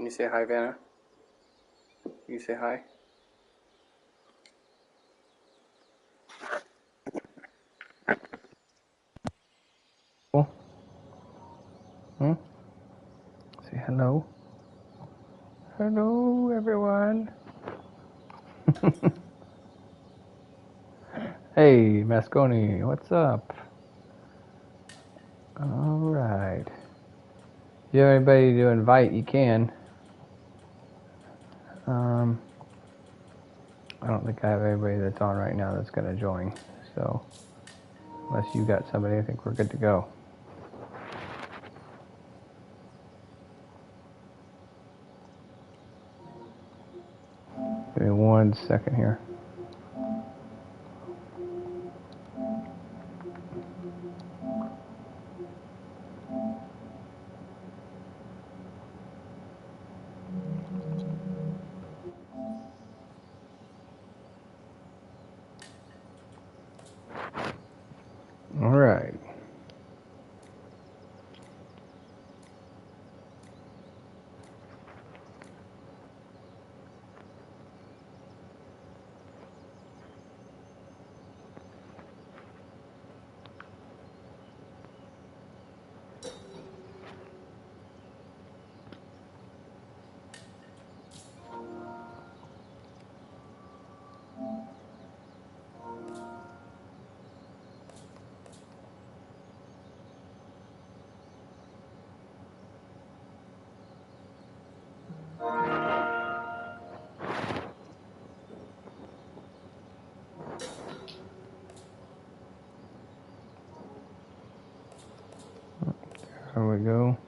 Can you say hi, Vanna? Can you say hi? Cool. Say hello. Hello, everyone. Hey, Masconi, what's up? All right. If you have anybody to invite, you can. I don't think I have anybody that's on right now that's going to join. So, unless you got somebody, I think we're good to go. Give me 1 second here. All right. There we go.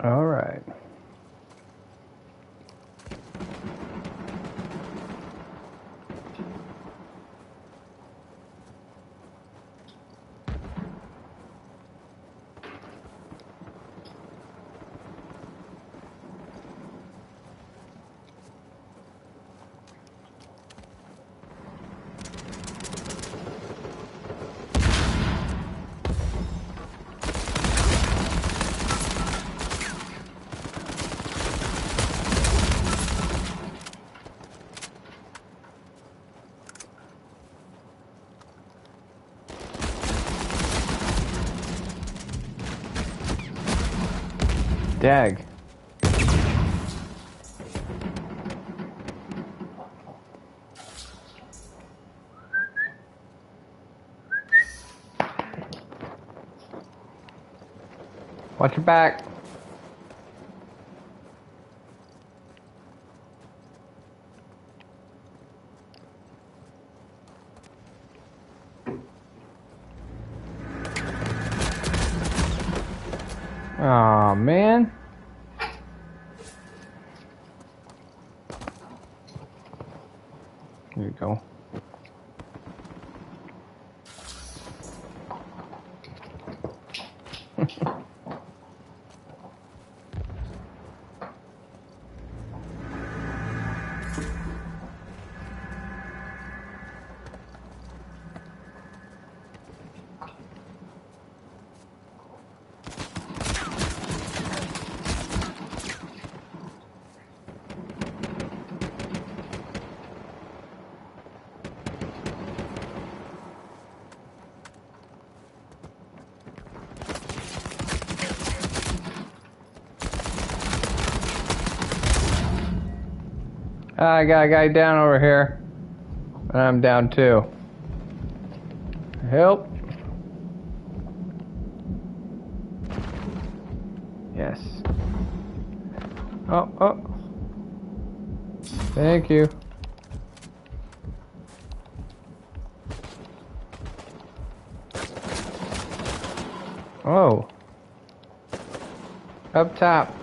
All right. Dag. Watch your back. Aw, man. Here you go. I got a guy down over here. And I'm down too. Help. Yes. Oh, oh. Thank you. Oh. Up top.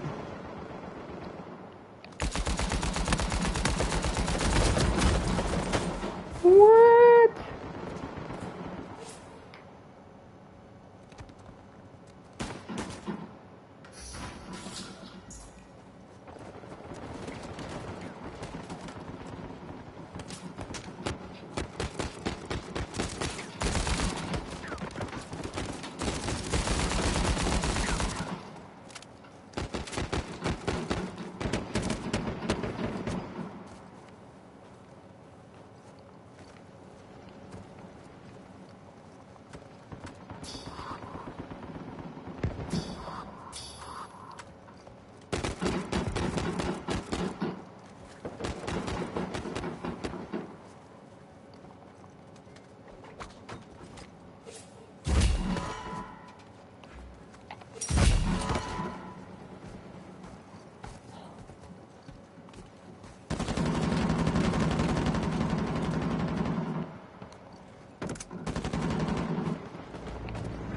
What?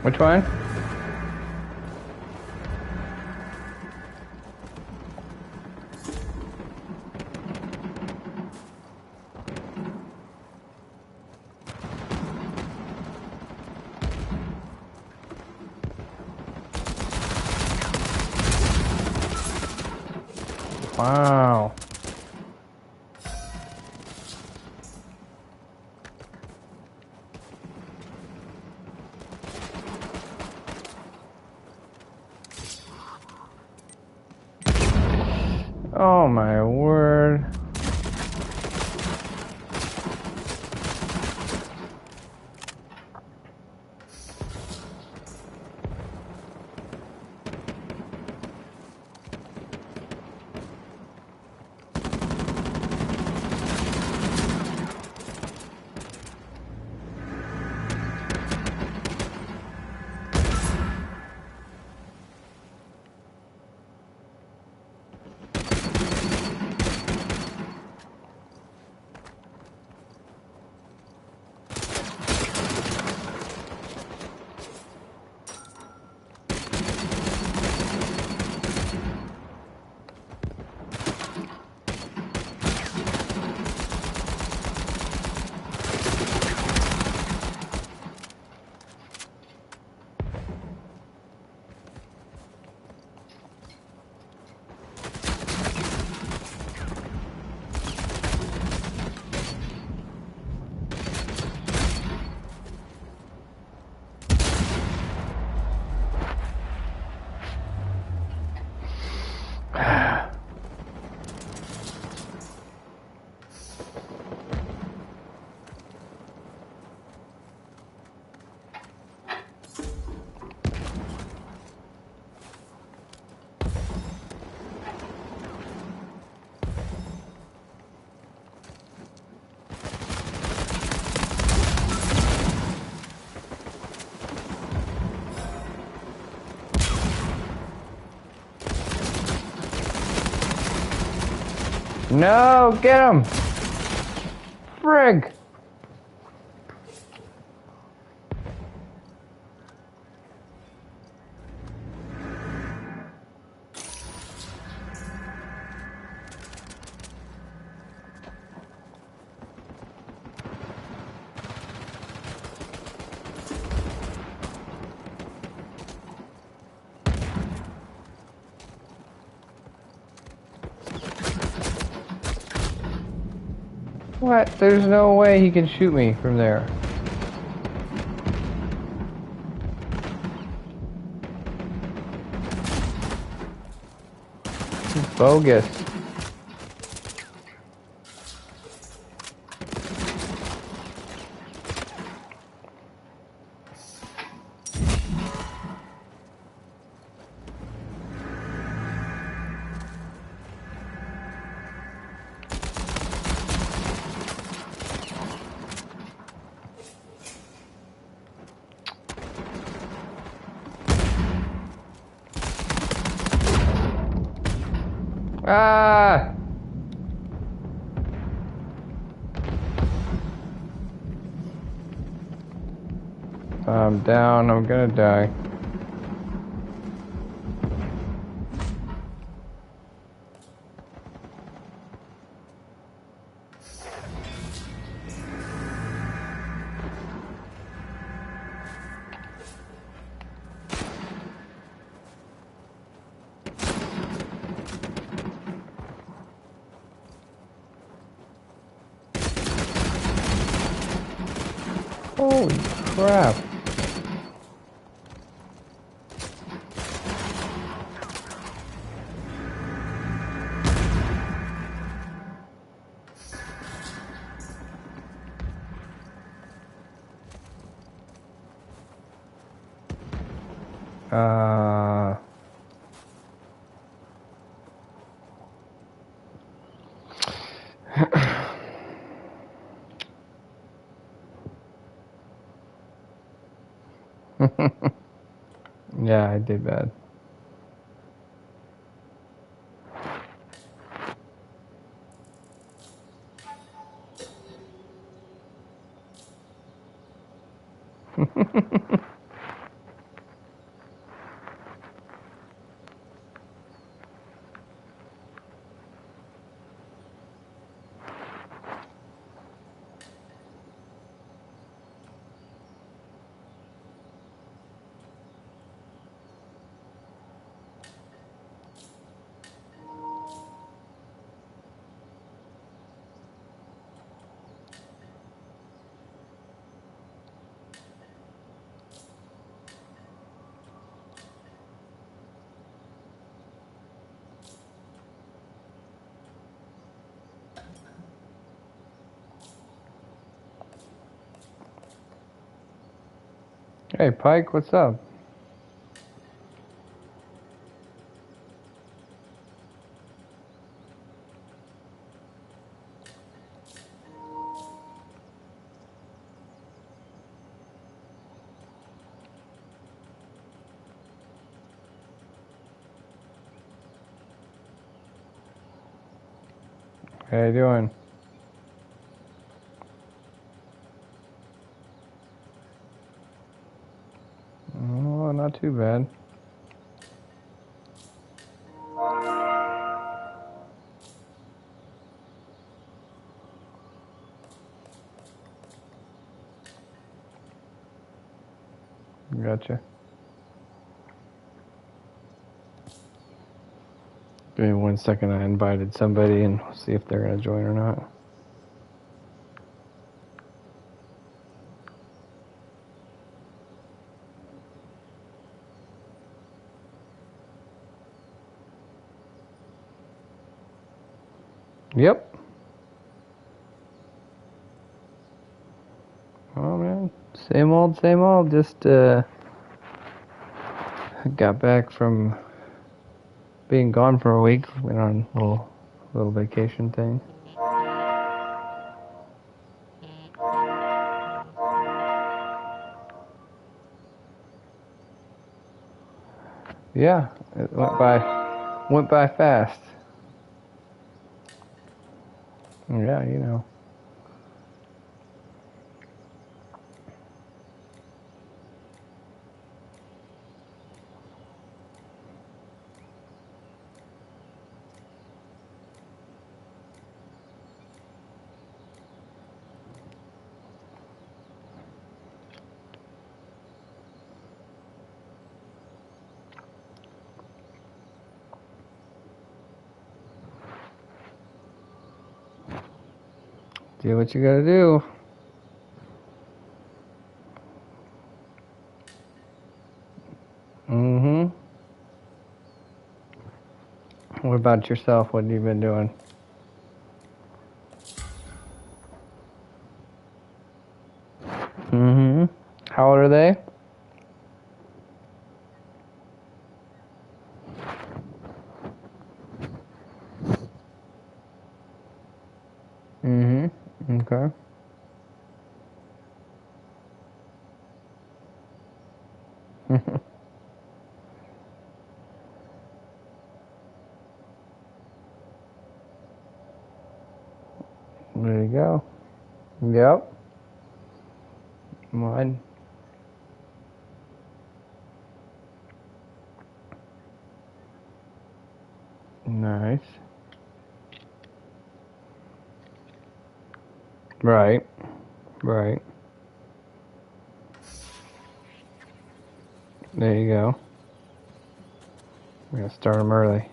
Which one? Wow. Oh my word. No, get him! Frig! What? There's no way he can shoot me from there. It's bogus. Ah! I'm down. I'm gonna die. Holy crap. Yeah, I did bad. Hey, Pike, what's up? How you doing? Oh, not too bad. Gotcha. Give me 1 second. I invited somebody and we'll see if they're gonna join or not. Yep. Oh man, same old, same old. Just got back from being gone for a week. Went on a little vacation thing. Yeah, it went by fast. Yeah, you know. Do what you gotta do. Mm-hmm. What about yourself? What have you been doing? Mm-hmm. How old are they? Mm-hmm. Okay. There you go. Yep. Mine. Nice. Right. Right. There you go. We're gonna start them early.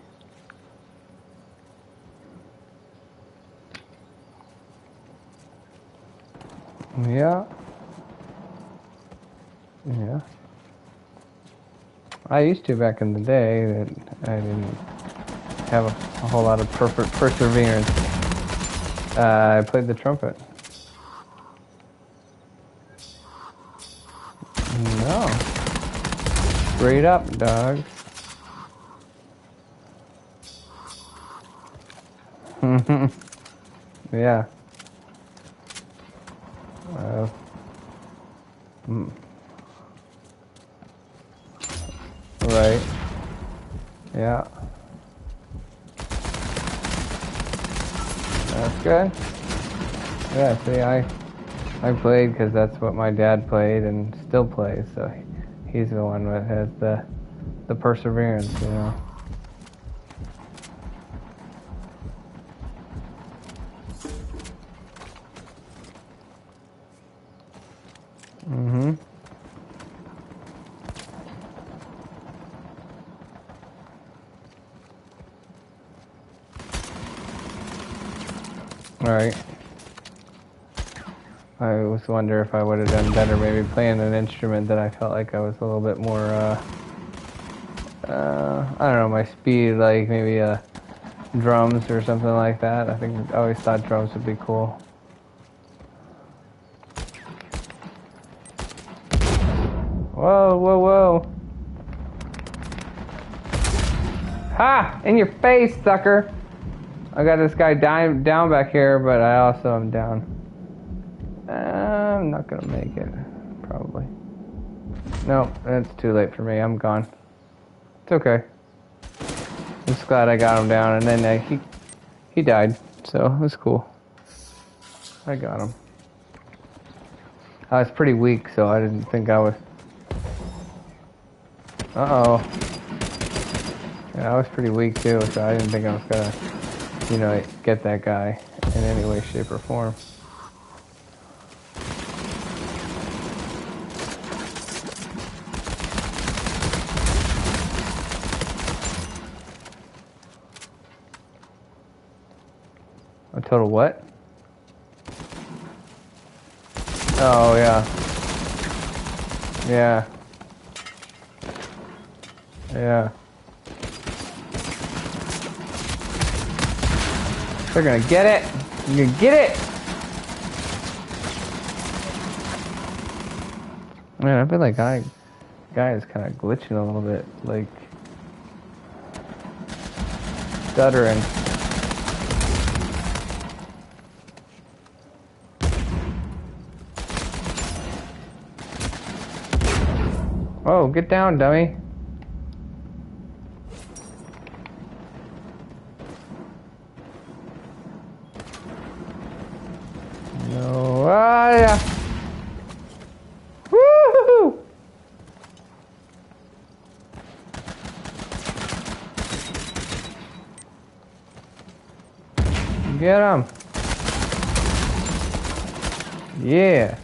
Yeah. Yeah. I used to back in the day that I didn't have a whole lot of perfect perseverance. I played the trumpet. No. Straight up, dog. Yeah. Uh, mm, right. Yeah. That's good. Yeah, see, I played because that's what my dad played and still plays, so he's the one that has the perseverance, you know. Mm-hmm. All right. I always wonder if I would have done better maybe playing an instrument that I felt like I was a little bit more, I don't know, my speed, like maybe drums or something like that. I always thought drums would be cool. Whoa, whoa, whoa. Ha! In your face, sucker! I got this guy down back here, but I also am down. I'm not gonna make it, probably. No, it's too late for me. I'm gone. It's okay. I'm just glad I got him down, and then he died, so it was cool. I got him. I was pretty weak, so I didn't think I was. Uh-oh. Yeah, I was pretty weak too, so I didn't think I was gonna, you know, get that guy in any way, shape, or form. A total what? Oh, yeah. Yeah. Yeah. They're gonna get it! You're gonna get it! Man, I feel like guy is kind of glitching a little bit, like stuttering. Oh, get down, dummy. No, yeah. Woohoo! Get him. Yeah.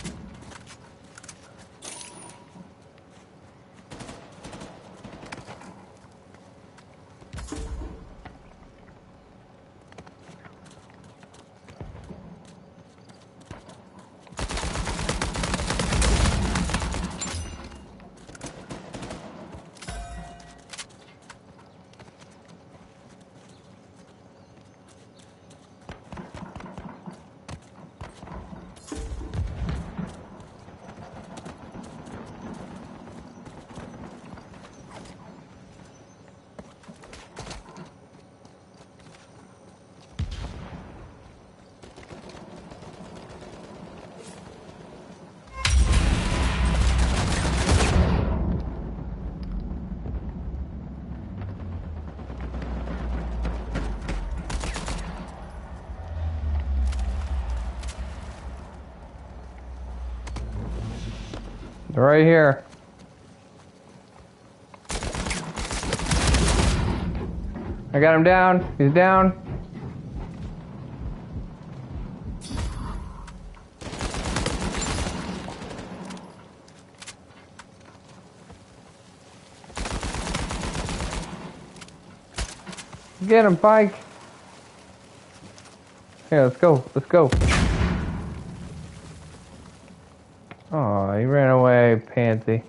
Right here. I got him down. He's down. Get him, Pike. Here, let's go. Let's go. Oh, he ran away, pansy.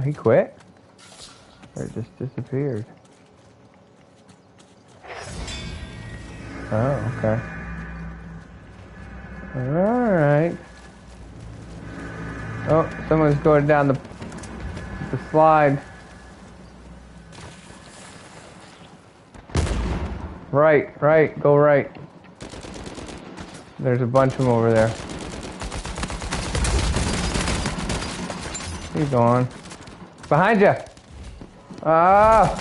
He quit? Or it just disappeared? Oh, okay. Alright. Oh, someone's going down the slide. Right, go right. There's a bunch of them over there. Keep going. Behind you! Ah!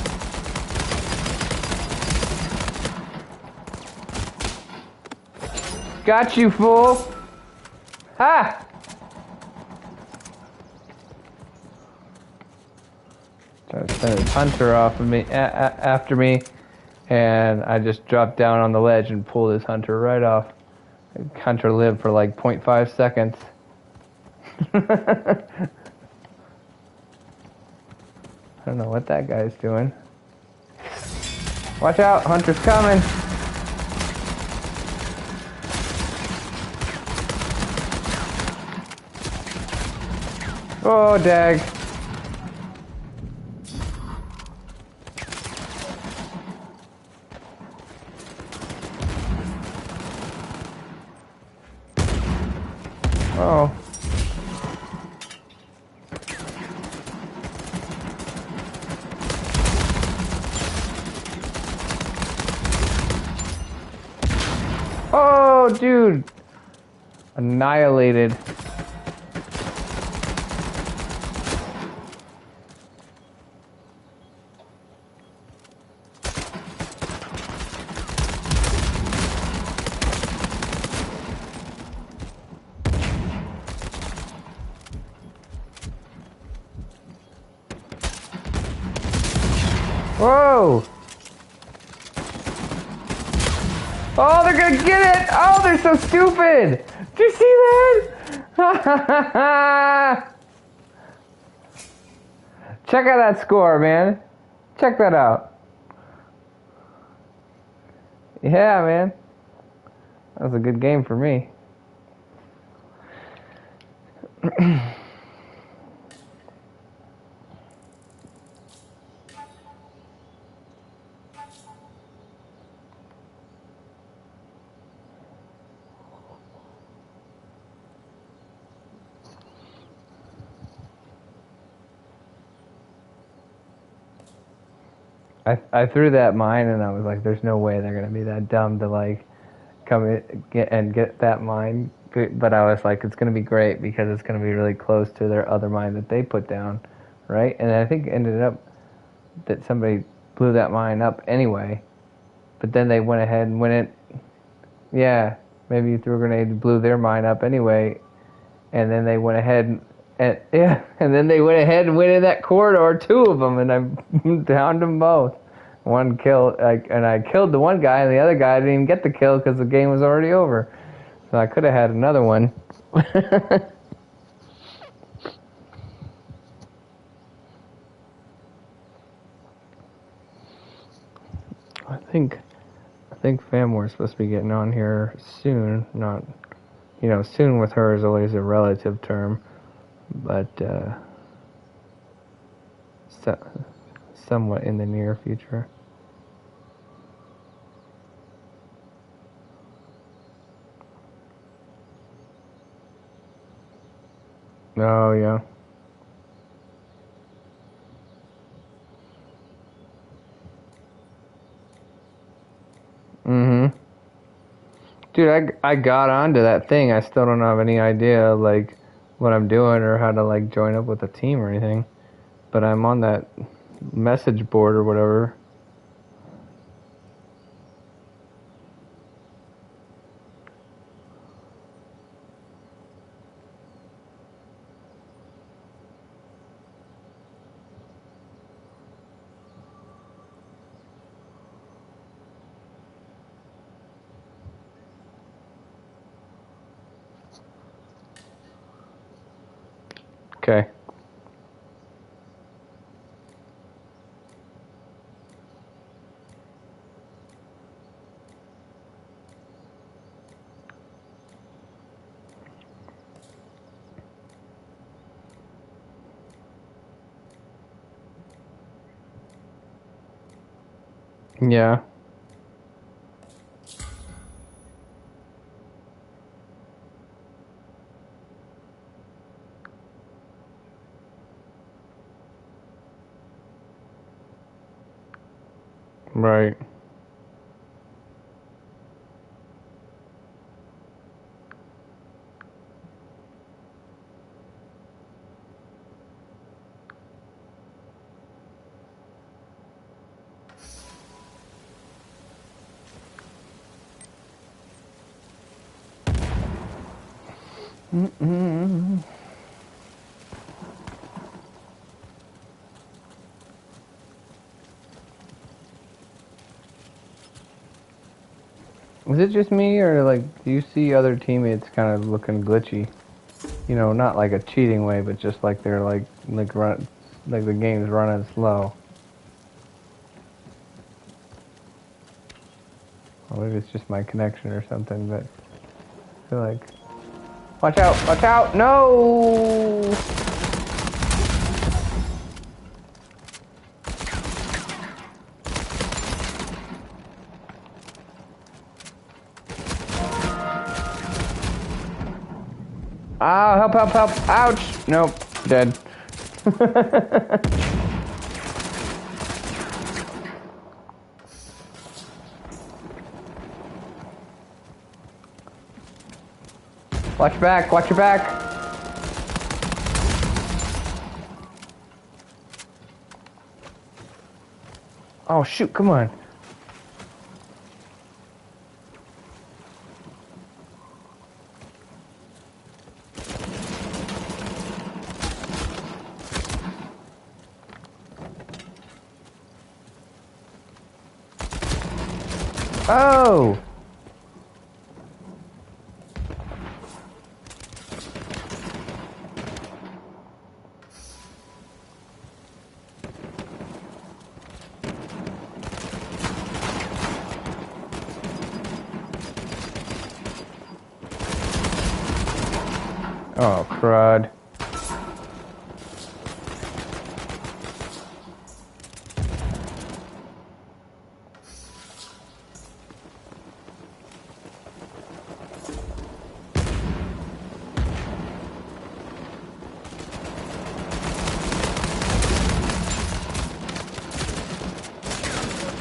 Got you, fool! Ha! Trying to send his hunter off of me, after me, and I just dropped down on the ledge and pulled his hunter right off. Hunter lived for like 0.5 seconds. I don't know what that guy's doing. Watch out, Hunter's coming. Oh, dag. Oh. Oh, dude. Annihilated. Whoa! Oh, they're gonna get it! Oh, they're so stupid! Did you see that? Check out that score, man. Check that out. Yeah, man. That was a good game for me. I threw that mine and I was like, there's no way they're gonna be that dumb to like come in, get that mine. But I was like, it's gonna be great because it's gonna be really close to their other mine that they put down, right? And I think it ended up that somebody blew that mine up anyway. But then they went ahead and yeah, maybe you threw a grenade and blew their mine up anyway, and then they went ahead and then they went ahead and went in that corridor, two of them, and I downed them both. One kill, and I killed the one guy, and the other guy didn't even get the kill because the game was already over. So I could have had another one. I think Famware's supposed to be getting on here soon. Not, soon with her is always a relative term, but somewhat in the near future. Oh yeah. Dude, I got onto that thing. I still don't have any idea, like, what I'm doing or how to like join up with a team or anything. But I'm on that message board or whatever. Okay. Yeah. Right. Mm-mm. Is it just me, or like, do you see other teammates kind of looking glitchy? You know, not like a cheating way, but just like they're like run, like the game's running slow. Or maybe it's just my connection or something, but I feel like, watch out, watch out, no! Ah, help, help, help, ouch! Nope, dead. Watch your back, watch your back! Oh shoot, come on. Oh! Oh, crud.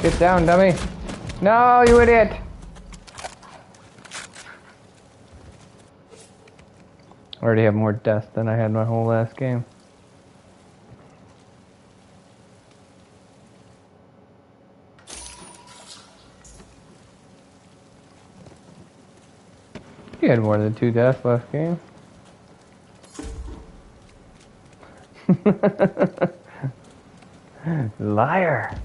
Get down, dummy. No, you idiot. I already have more deaths than I had my whole last game. You had more than 2 deaths last game. Liar.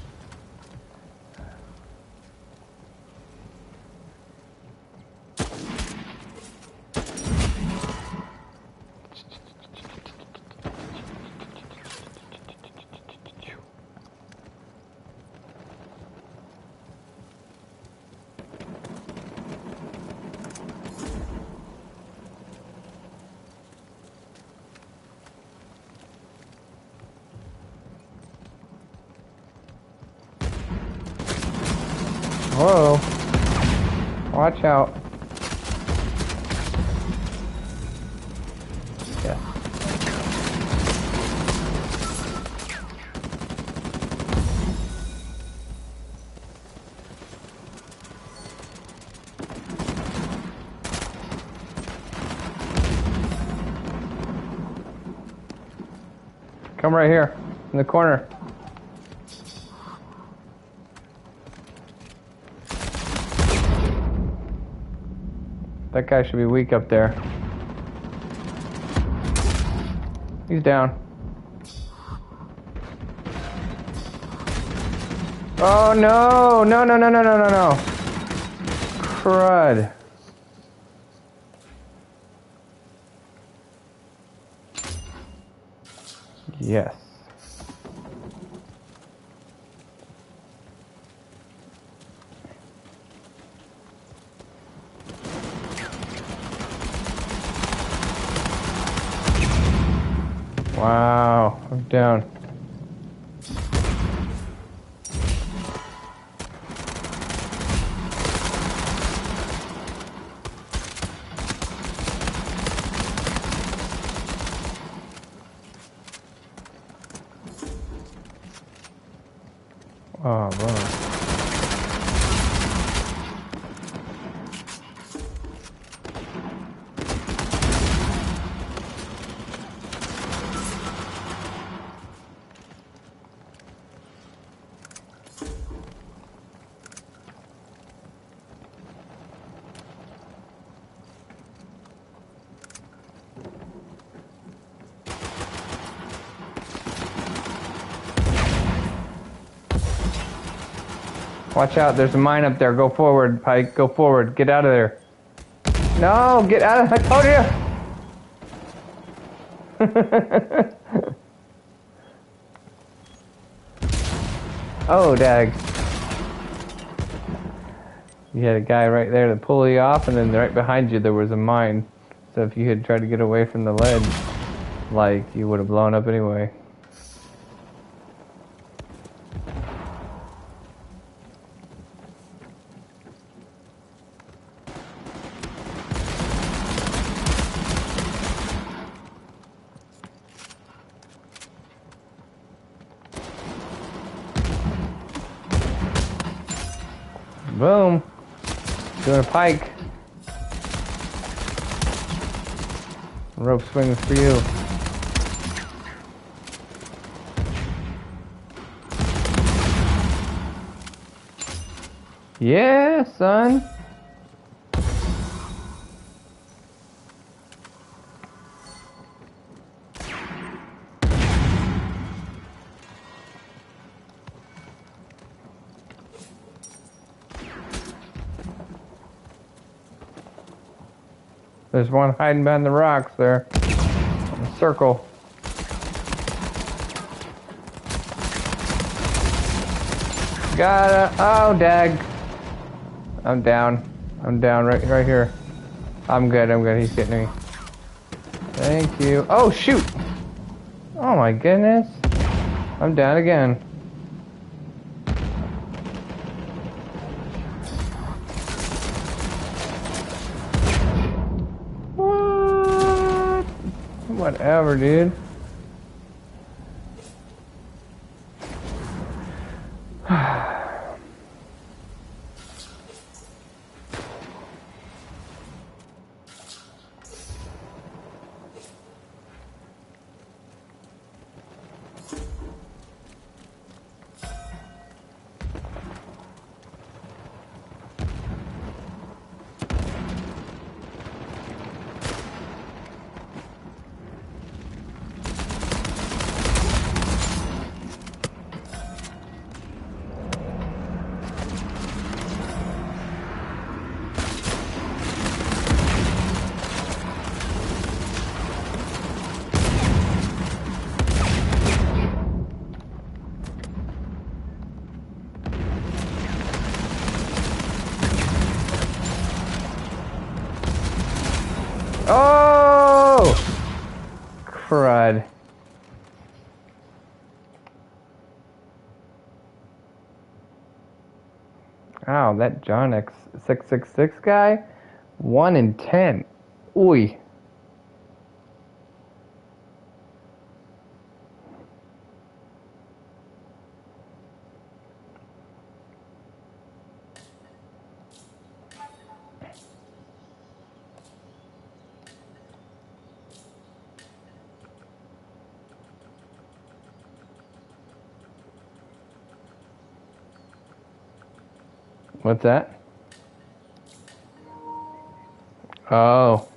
Whoa. Watch out. Yeah. Come right here, in the corner. That guy should be weak up there. He's down. Oh no! No, no, no, no, no, no, no. Crud. Yes. Wow, I'm down. Oh, bro. Watch out, there's a mine up there. Go forward, Pike. Go forward. Get out of there. No, get out of... I told you! Oh, dag. You had a guy right there to pull you off, and then right behind you there was a mine. So if you had tried to get away from the ledge, like, you would have blown up anyway. Boom. Doing a pike. Rope swings for you. Yeah, son. There's one hiding behind the rocks there. In a circle. Gotta... Oh, dag. I'm down. I'm down right here. I'm good. He's getting me. Thank you. Oh, shoot! Oh my goodness. I'm down again. Whatever, dude. Oh! Crud. Ow, that John X666 guy? 1 in 10. Ooh. What's that? Oh.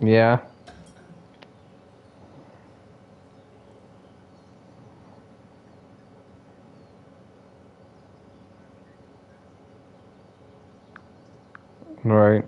Yeah. Right.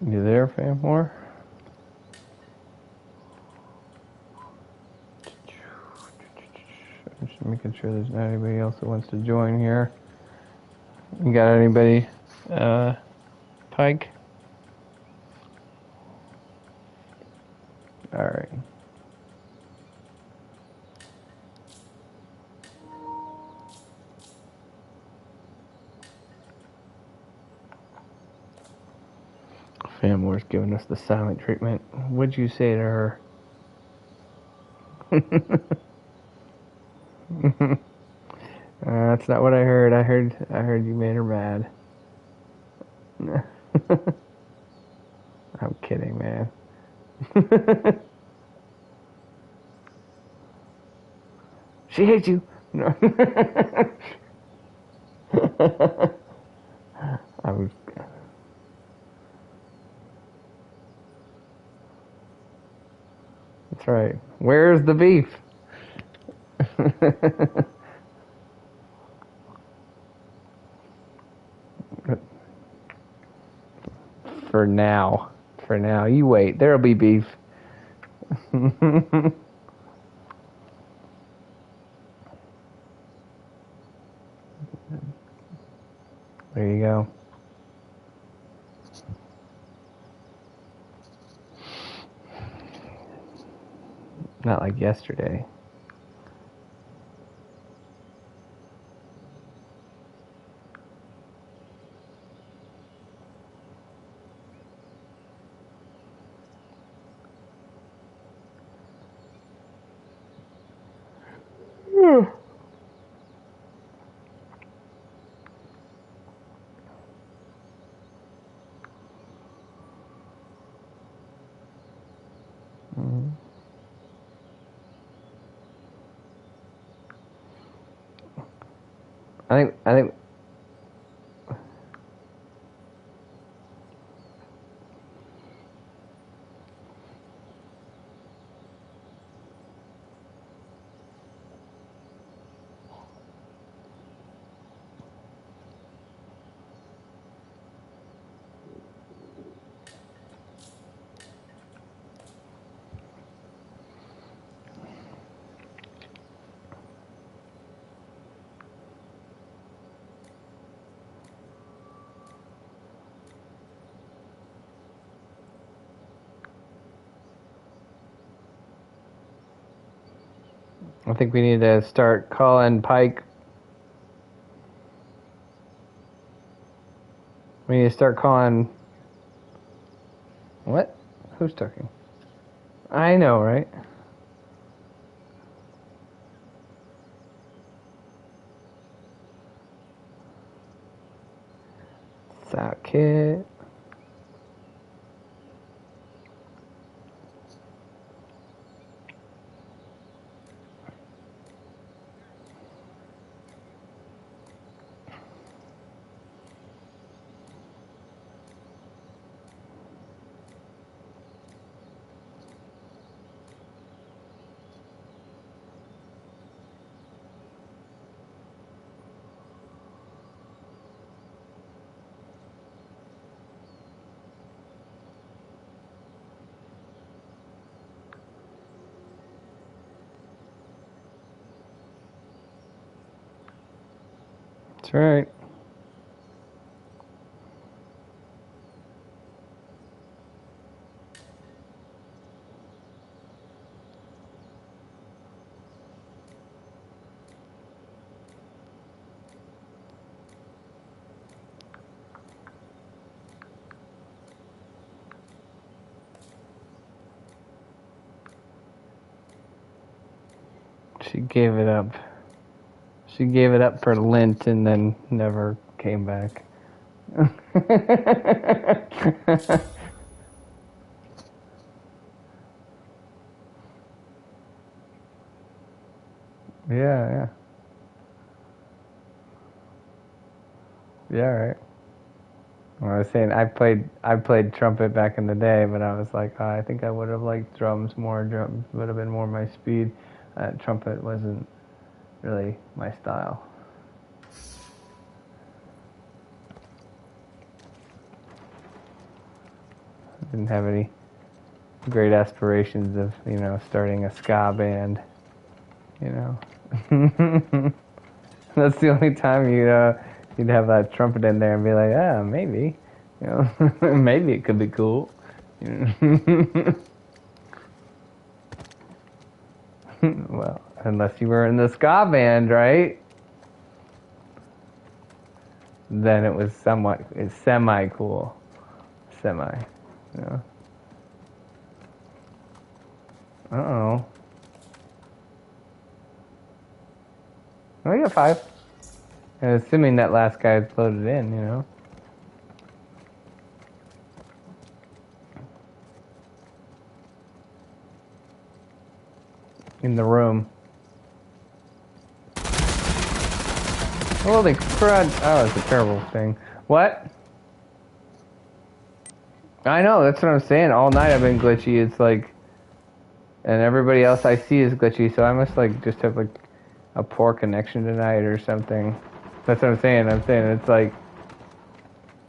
You there, fam? More? Just making sure there's not anybody else that wants to join here. You got anybody, Pike? All right. Fammore's giving us the silent treatment. What'd you say to her? That's not what I heard. I heard you made her mad. I'm kidding, man. She hates you. No. I was. That's right. Where's the beef? For now. For now. You wait. There'll be beef. There you go. Not like yesterday. I think we need to start calling Pike. We need to start calling. What? Who's talking? I know, right? Suck it. That's right. She gave it up. She gave it up for Lent and then never came back. Yeah. Yeah, right. Well, I was saying I played trumpet back in the day, but I was like, I think I would have liked drums more. Drums would have been more my speed. Trumpet wasn't really my style. I didn't have any great aspirations of, starting a ska band. That's the only time you'd have that trumpet in there and be like, maybe, maybe it could be cool. Well, unless you were in the ska band, right? Then it was it's semi cool, semi. Uh-oh. Oh, you got 5. And assuming that last guy floated in, in the room. Holy crud. Oh, it's a terrible thing. What? I know, that's what I'm saying. All night I've been glitchy. It's like, and everybody else I see is glitchy, so I must just have a poor connection tonight or something. That's what I'm saying. I'm saying it's like,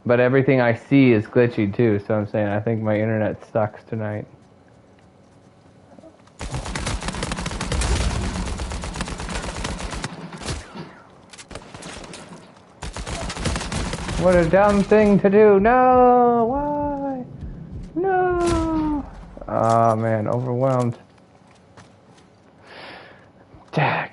but everything I see is glitchy too, so I'm saying I think my internet sucks tonight. What a dumb thing to do. No, why? No. Oh man, overwhelmed. Dag.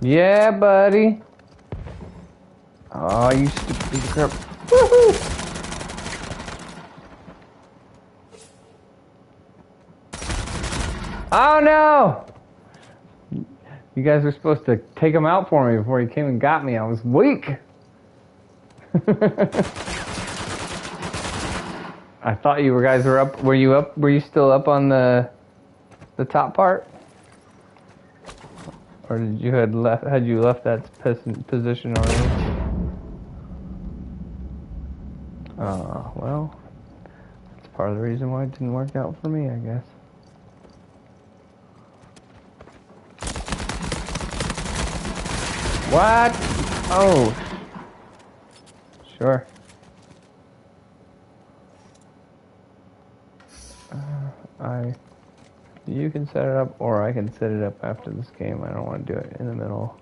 Yeah, buddy. Oh, you stupid piece of crap. Woohoo! Oh no! You guys were supposed to take him out for me before he came and got me. I was weak. I thought you guys were up. Were you up? Were you still up on the top part? Or did you had you left that position already? Well, that's part of the reason why it didn't work out for me, I guess. What? Oh. Sure. You can set it up, or I can set it up after this game. I don't want to do it in the middle.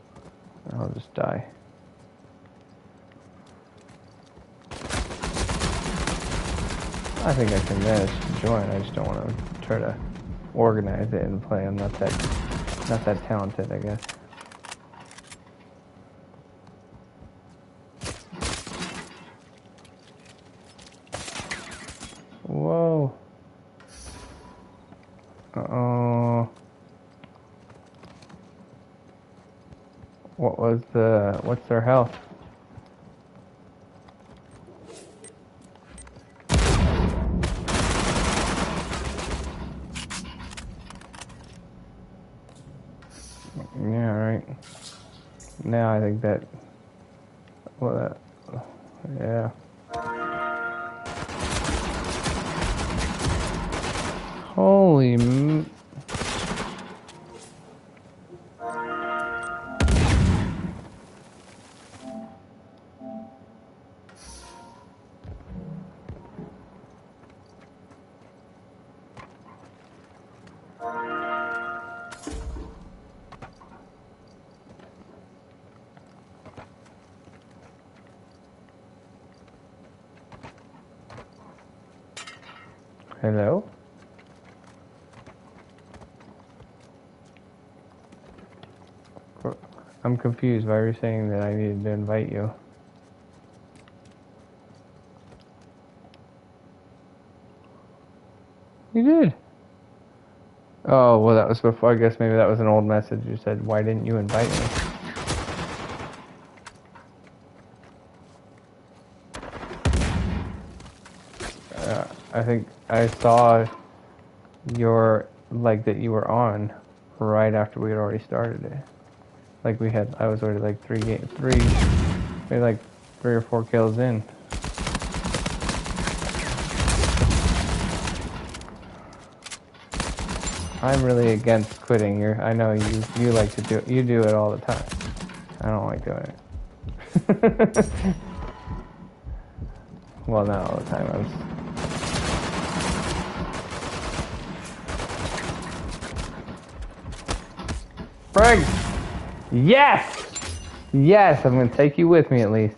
I'll just die. I think I can manage to join. I just don't want to try to organize it and play. I'm not that talented, I guess. Whoa. Uh-oh. What's their health? Yeah, right. Now I think that, well, yeah. Holy Hello? I'm confused. Why are you saying that I needed to invite you? You did. Oh, well, that was before. I guess maybe that was an old message. You said, why didn't you invite me? I think I saw your, like, that you were on right after we had already started it. Like I was already like maybe like 3 or 4 kills in. I'm really against quitting. I know you like to you do it all the time. I don't like doing it. Well, not all the time. Frank! Yes! Yes, I'm gonna take you with me at least.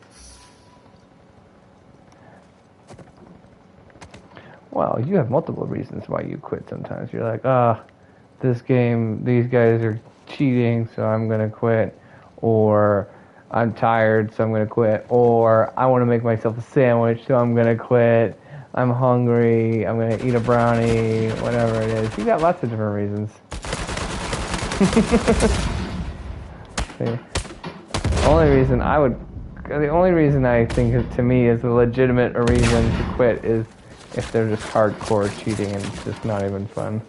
Well, you have multiple reasons why you quit sometimes. You're like, this game, these guys are cheating, so I'm gonna quit. Or, I'm tired, so I'm gonna quit. Or, I want to make myself a sandwich, so I'm gonna quit. I'm hungry, I'm gonna eat a brownie, whatever it is. You got lots of different reasons. The only reason I think to me is a legitimate reason to quit is if they're just hardcore cheating and it's just not even fun.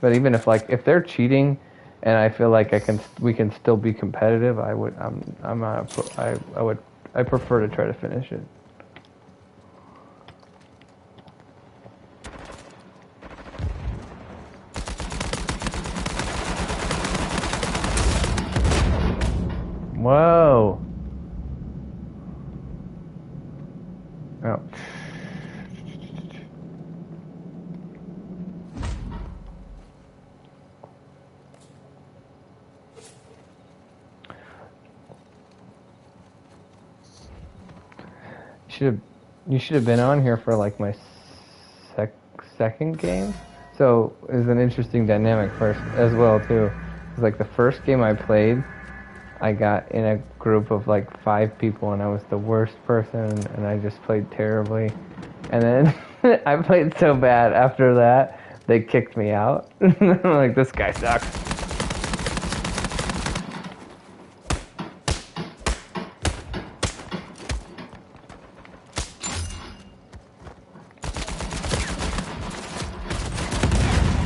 But even if they're cheating and I feel like we can still be competitive, I prefer to try to finish it. Whoa. Oh. You should have been on here for like my second game. So it was an interesting dynamic first as well too. It was like the first game I played, I got in a group of like 5 people and I was the worst person and I just played terribly. And then I played so bad after that, they kicked me out. I'm like, this guy sucks.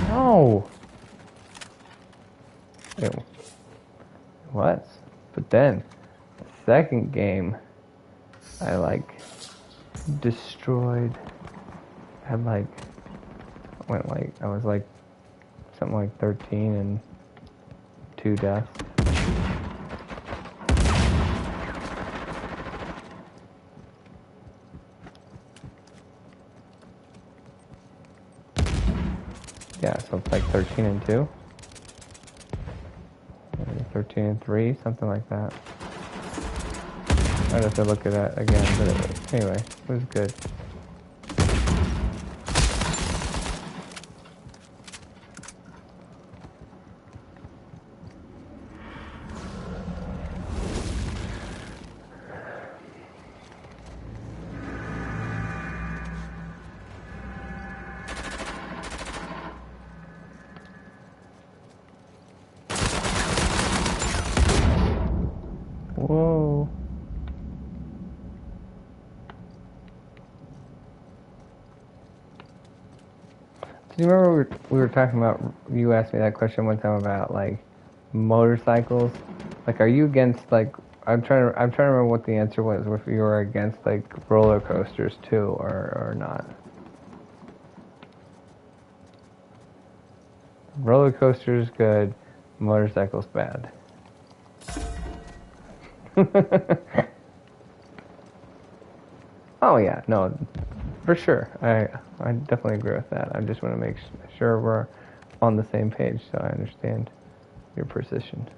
No. It was. But then, the second game, I like destroyed. I was like something like 13 and 2 deaths. Yeah, so it's like 13 and 2. 13 and 3, something like that. I'd have to look at that again, but anyway, it was good. Whoa. Do you remember we were talking about, you asked me that question one time about like motorcycles? Like, are you against like, I'm trying to remember what the answer was, if you were against like roller coasters too or not. Roller coasters good, motorcycles bad. Oh yeah, no, for sure. I definitely agree with that. I just want to make sure we're on the same page so I understand your position.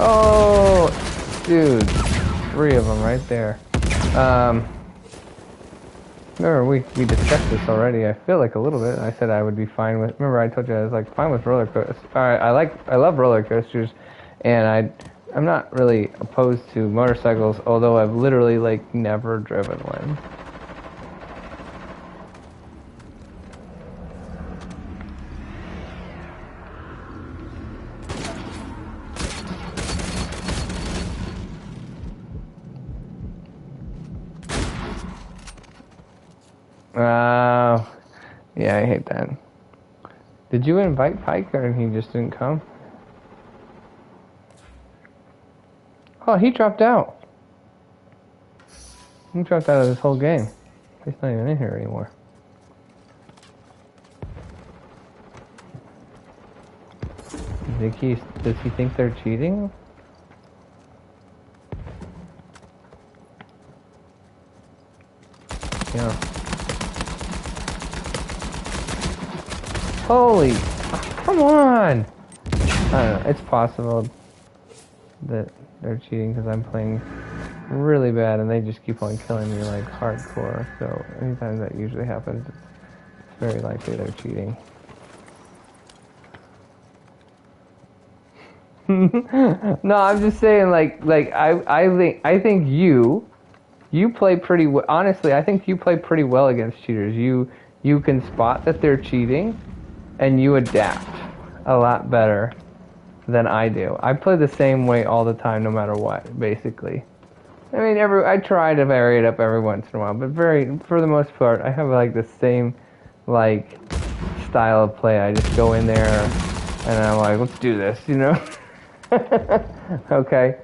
Oh, dude. 3 of them right there. Remember, we discussed this already. I feel like a little bit. I said I would be fine with. Remember, I told you I was like fine with roller coasters. I love roller coasters, and I'm not really opposed to motorcycles. Although I've literally like never driven one. Yeah, I hate that. Did you invite Pike, or he just didn't come? Oh, he dropped out. He dropped out of this whole game. He's not even in here anymore. Does he think they're cheating? Yeah. Holy, oh, come on! I don't know. It's possible that they're cheating because I'm playing really bad and they just keep on killing me like hardcore. So anytime that usually happens, it's very likely they're cheating. No, I'm just saying, I think you play pretty well. Honestly, I think you play pretty well against cheaters. You can spot that they're cheating, and you adapt a lot better than I do. I play the same way all the time, no matter what. Basically, I mean, I try to vary it up every once in a while, but for the most part, I have like the same like style of play. I just go in there, and I'm like, let's do this, you know. Okay.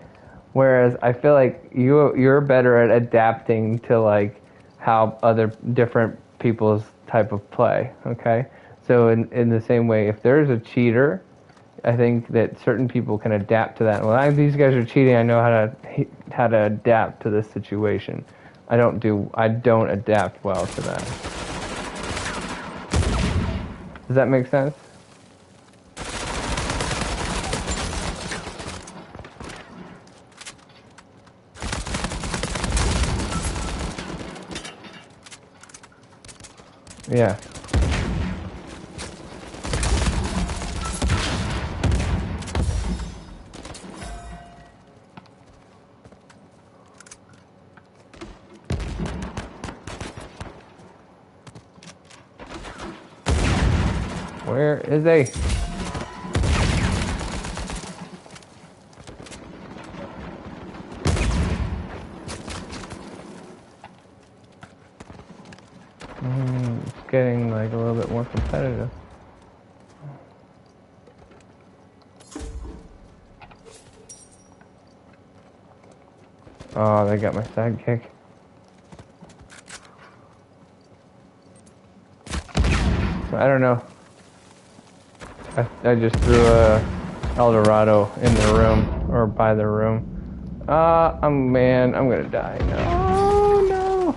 Whereas I feel like you're better at adapting to like how other different people's type of play. Okay. So in the same way, if there's a cheater, I think that certain people can adapt to that. Well, these guys are cheating. I know how to adapt to this situation. I don't adapt well to that. Does that make sense? Yeah. Where is he? It's getting like a little bit more competitive. Oh, they got my sidekick. So I don't know. I just threw a El Dorado in the room, or by the room. Man, I'm gonna die now. Oh no!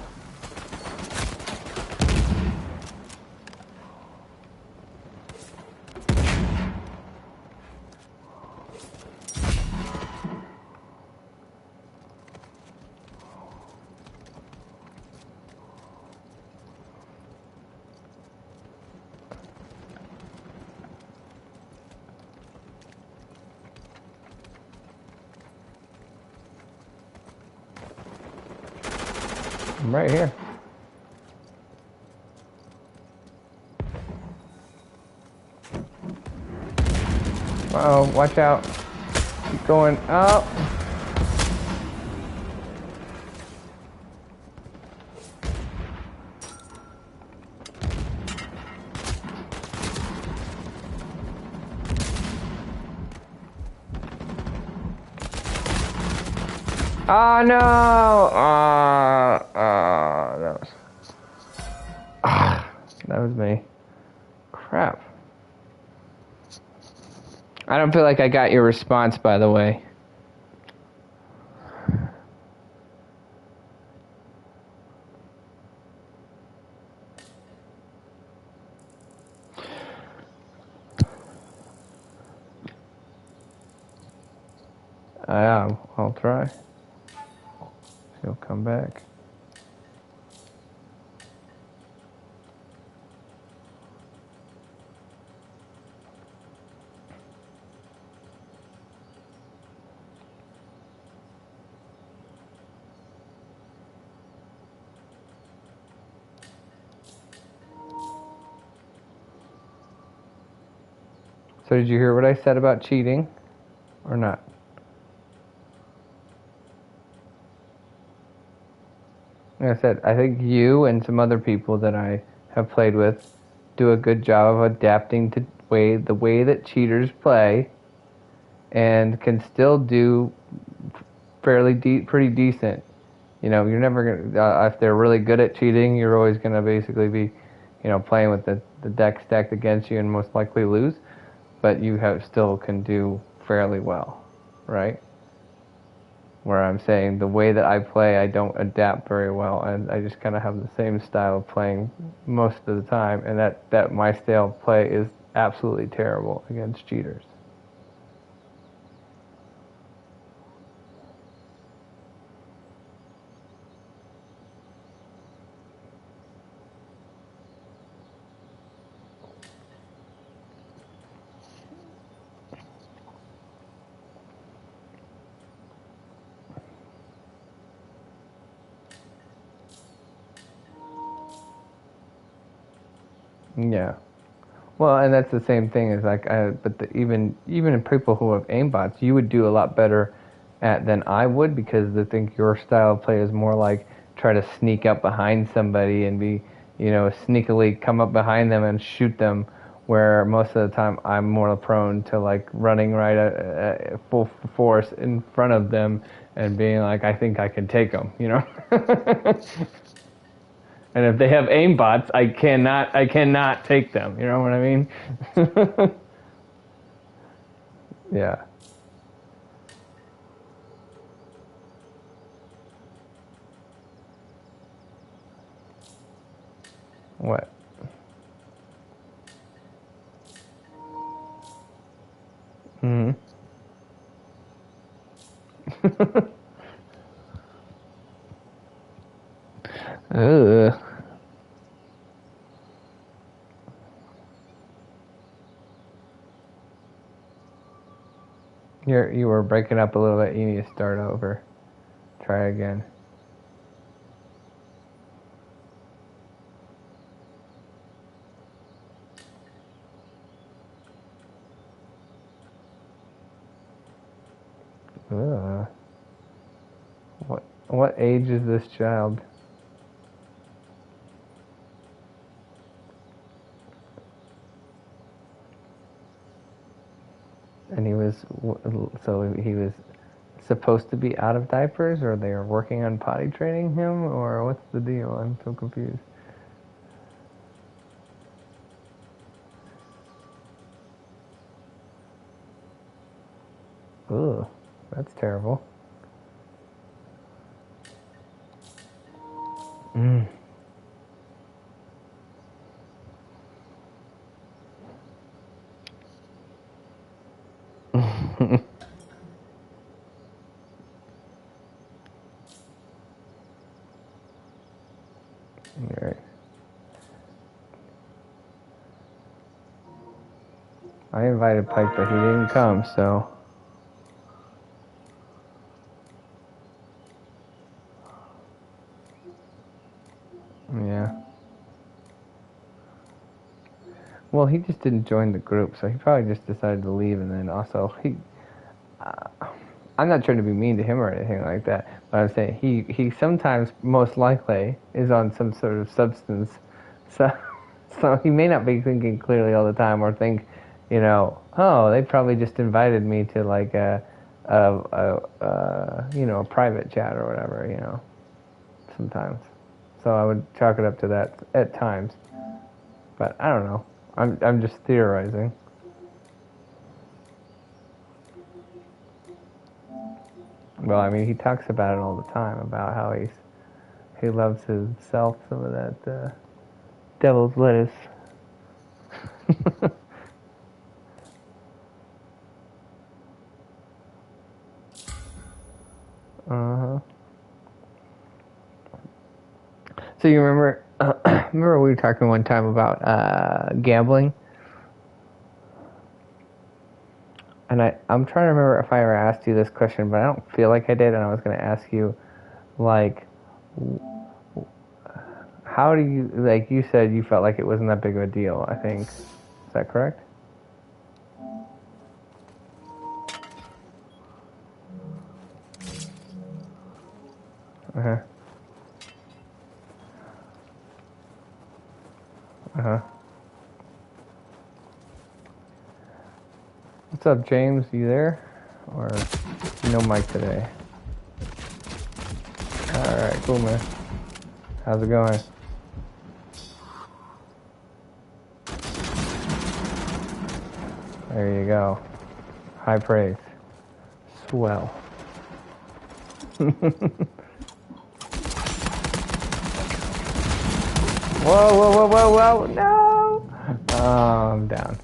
I'm right here. Uh-oh, watch out. Keep going up. Oh no! That was me. Crap. I don't feel like I got your response, by the way. I'll try. He'll come back. So did you hear what I said about cheating? Or not? Like I said, I think you and some other people that I have played with do a good job of adapting to the way that cheaters play, and can still do pretty decent. You know, you're never gonna if they're really good at cheating, you're always gonna basically be, playing with the deck stacked against you and most likely lose. But you still can do fairly well, right? Where I'm saying the way that I play, I don't adapt very well, and I just kind of have the same style of playing most of the time, and that my style of play is absolutely terrible against cheaters. Yeah. Well, and that's the same thing as like, even in people who have aimbots, you would do a lot better at than I would, because I think your style of play is more like try to sneak up behind somebody and be, sneakily come up behind them and shoot them. Where most of the time I'm more prone to like running right at full force in front of them and being like, I think I can take them, And if they have aimbots, I cannot take them. You know what I mean? Yeah. What? Hmm. Ugh. You were breaking up a little bit. You need to start over. Try again. Ugh. What age is this child? And he was supposed to be out of diapers, or they are working on potty training him, or what's the deal? I'm so confused. Ugh, that's terrible. Mm. All right. I invited Pike, but he didn't come, so yeah. Well, he just didn't join the group, so he probably just decided to leave, and then also uh, I'm not trying to be mean to him or anything like that, but I'm saying he sometimes, most likely, is on some sort of substance, so so he may not be thinking clearly all the time, or think, oh, they probably just invited me to like a private chat or whatever, sometimes. So I would chalk it up to that at times, but I don't know. I'm just theorizing. Well, I mean, he talks about it all the time, about how he loves himself some of that devil's lettuce. Uh-huh. So you remember, remember we were talking one time about gambling? And I'm trying to remember if I ever asked you this question, but I don't feel like I did, and I was going to ask you, like, how do you, like you said you felt like it wasn't that big of a deal, I think. Is that correct? Uh-huh. Uh-huh. What's up, James? You there? Or no mic today? Alright, cool, man. How's it going? There you go. High praise. Swell. Whoa, whoa, whoa, whoa, whoa, no! Oh, I'm down.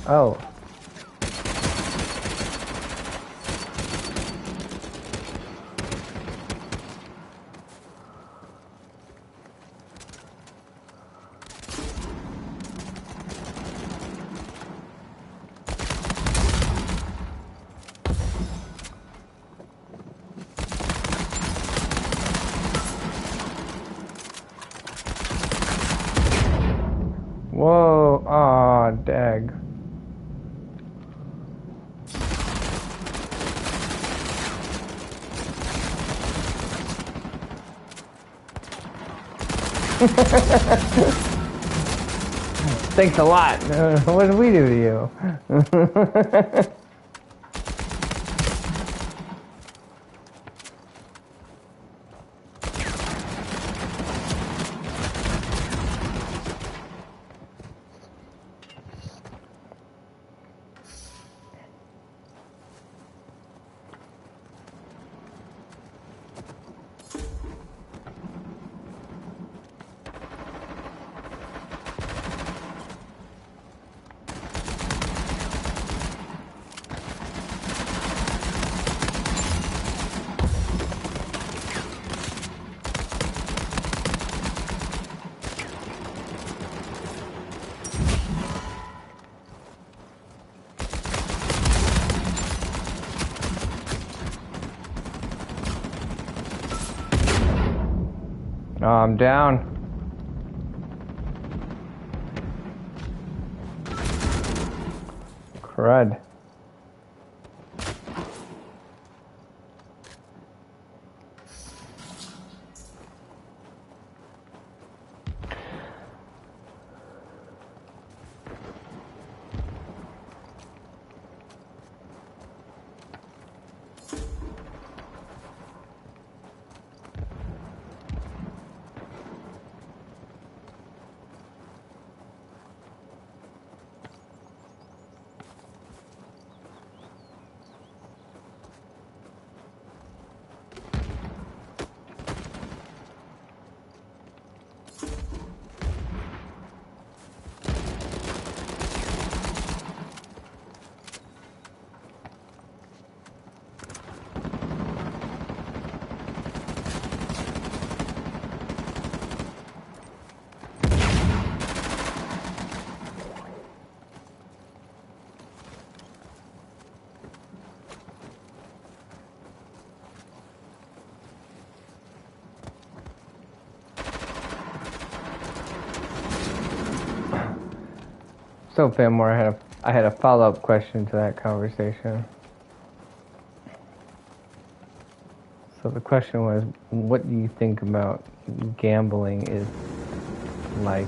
Oh. Whoa, aw, dag. Thanks a lot. What did we do to you? Oh, I'm down. Crud. So, Fanmore, I had a follow-up question to that conversation. So the question was, what do you think about gambling is like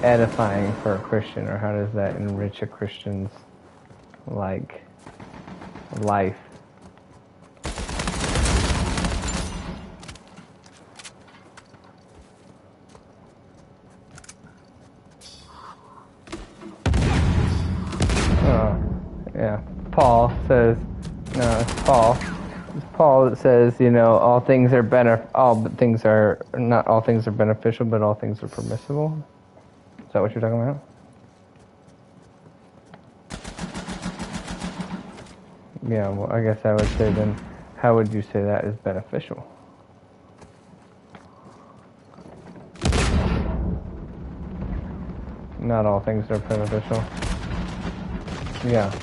edifying for a Christian, or how does that enrich a Christian's like life? Yeah, Paul says, no, it's Paul. Paul that says, you know, all things are not all things are beneficial, but all things are permissible. Is that what you're talking about? Yeah, well, I guess I would say then, how would you say that is beneficial? Not all things are beneficial. Yeah.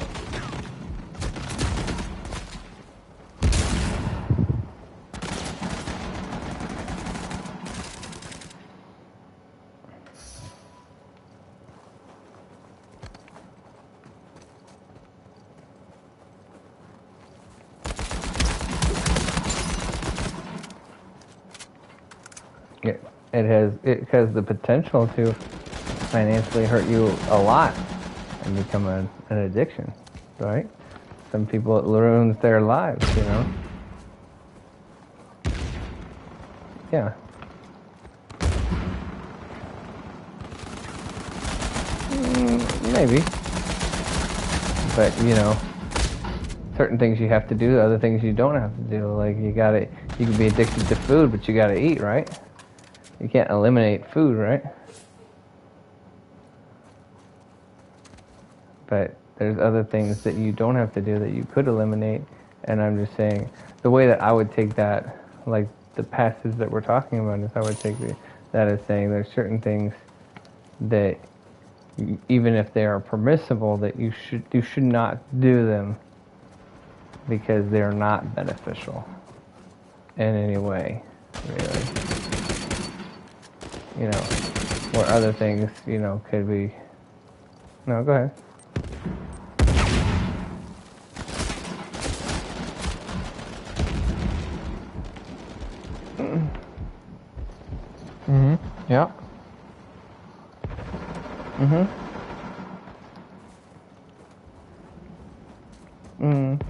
It has the potential to financially hurt you a lot and become an addiction, right? Some people, it ruins their lives, you know? Yeah. Maybe. But, you know, certain things you have to do, other things you don't have to do. Like, you can be addicted to food, but you gotta eat, right? You can't eliminate food, right? But there's other things that you don't have to do that you could eliminate. And I'm just saying, the way that I would take that, like the passage that we're talking about, is I would take that as saying there's certain things that even if they are permissible, that you should not do them because they're not beneficial in any way, really. You know, where other things, you know, could be... No, go ahead. Mm-hmm. Yeah. Mm-hmm. Mm.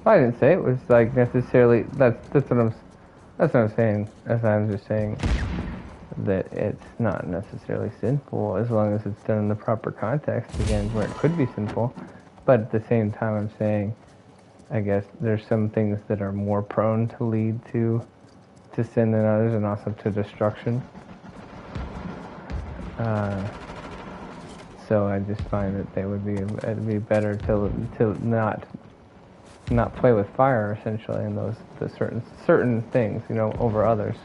I didn't say it was like necessarily. That's what I'm saying. I'm just saying that it's not necessarily sinful as long as it's done in the proper context. Again, where it could be sinful, but at the same time, I'm saying, I guess there's some things that are more prone to lead to sin than others, and also to destruction. So I just find that it'd be better to not play with fire, essentially, in the certain things, you know, over others.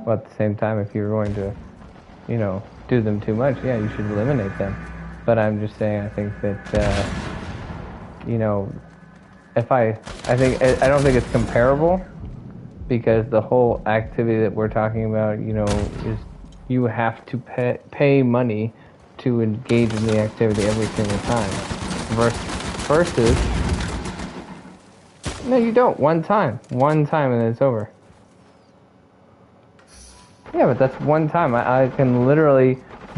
Well, at the same time, if you're going to, you know, do them too much, yeah, you should eliminate them. But I'm just saying, I think that, you know, I don't think it's comparable, because the whole activity that we're talking about, you know, is you have to pay money to engage in the activity every single time. Versus, no, you don't. One time and then it's over. Yeah, but that's one time. I can literally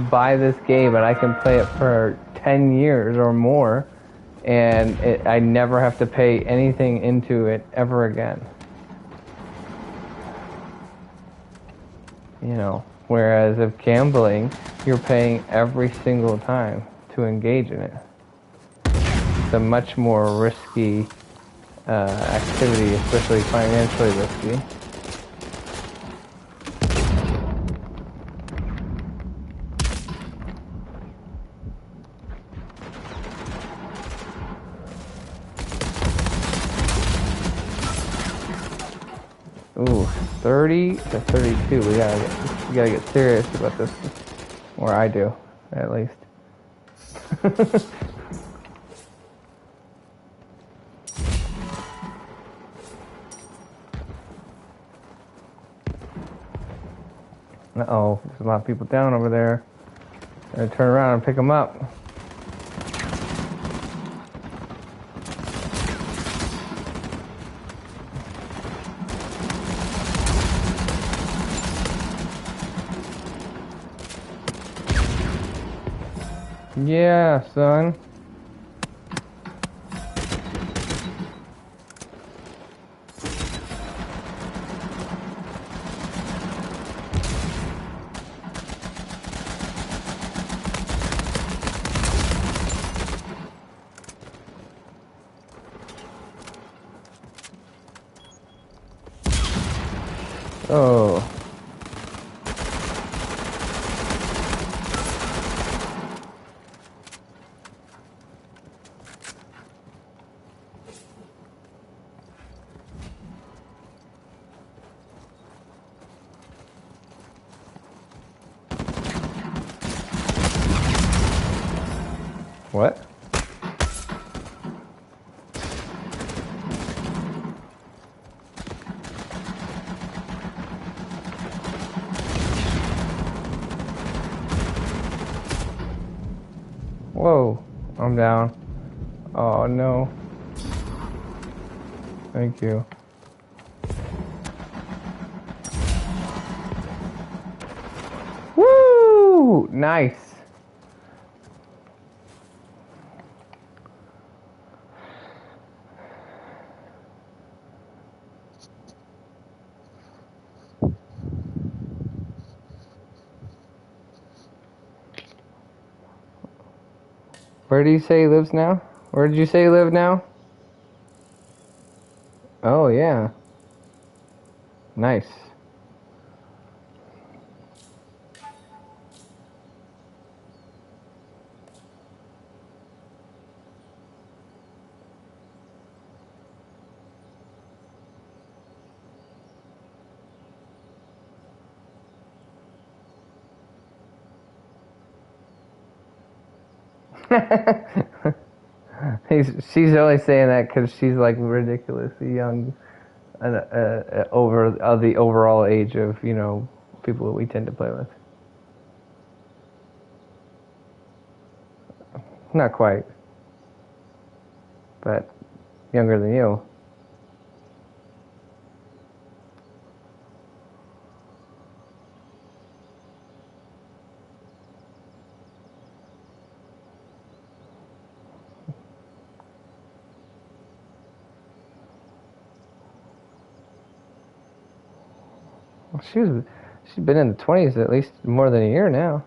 buy this game and I can play it for 10 years or more, and I never have to pay anything into it ever again. You know, whereas if gambling, you're paying every single time to engage in it. It's a much more risky activity, especially financially risky. Ooh, 30 to 32. We gotta get serious about this, or I do, at least. Uh-oh, there's a lot of people down over there. Gotta turn around and pick them up. Yeah, son. Oh. What? Whoa. I'm down. Oh no. Thank you. Woo! Nice. Where do you say he lives now? Where did you say you live now? Oh, yeah. Nice. She's only saying that because she's like ridiculously young, over the overall age of people that we tend to play with. Not quite, but younger than you. She's been in the 20s at least more than a year now.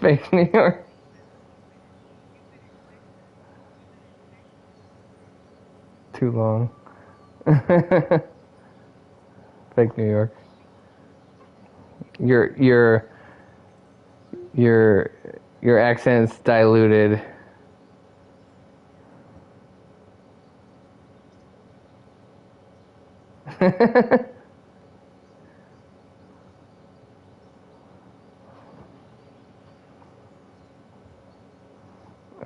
Fake New York. Too long. Fake New York. Your your your your accent's diluted.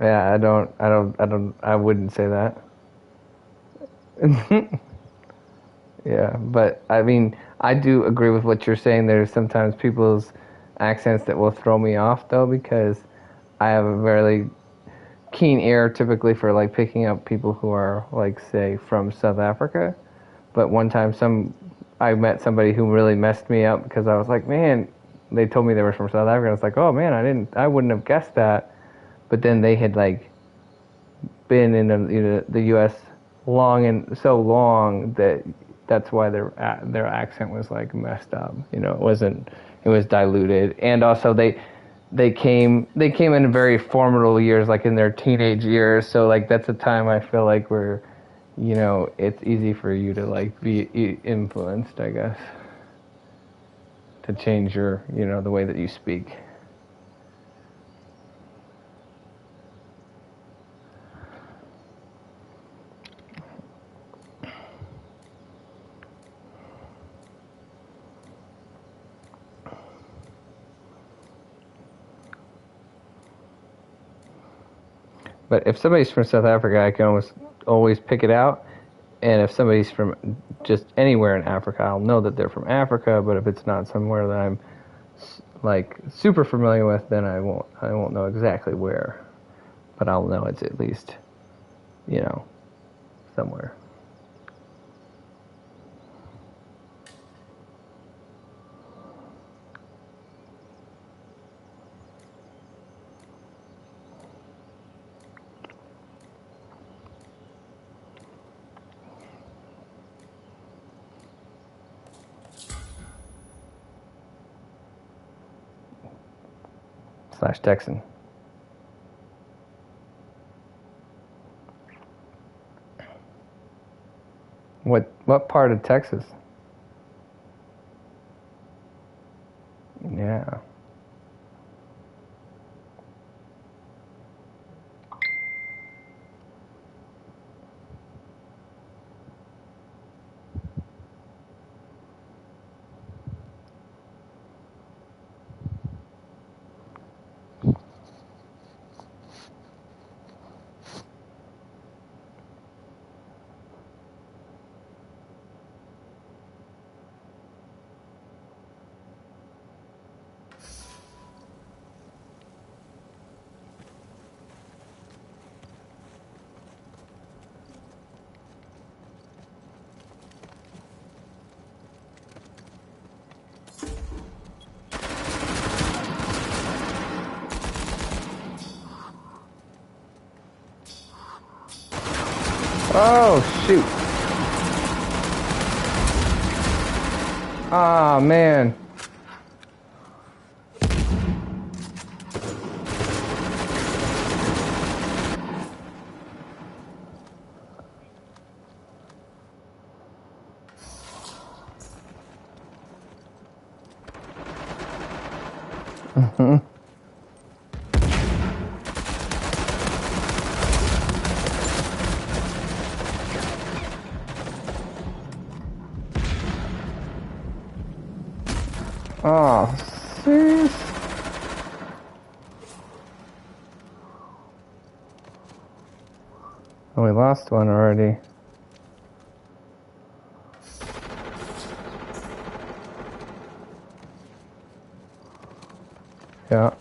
Yeah, I wouldn't say that. Yeah, but I mean, I do agree with what you're saying. There's sometimes people's accents that will throw me off though, because I have a very keen ear typically for like picking up people who are like say from South Africa. But one time I met somebody who really messed me up because I was like, man, they told me they were from South Africa. I was like, oh man, I wouldn't have guessed that. But then they had like been in the U.S. long and so long that that's why their accent was like messed up. It was diluted, and also they came in very formidable years, like in their teenage years. So like that's a time I feel like where it's easy for you to like be influenced, I guess, to change your the way that you speak. But if somebody's from South Africa, I can always pick it out. And if somebody's from just anywhere in Africa, I'll know that they're from Africa. But if it's not somewhere that I'm like super familiar with, then I won't know exactly where. But I'll know it's at least, you know, somewhere. / Texan. What part of Texas? Yeah. Oh, shoot. Oh, man. Oh, serious? Oh, we lost one already. Yeah.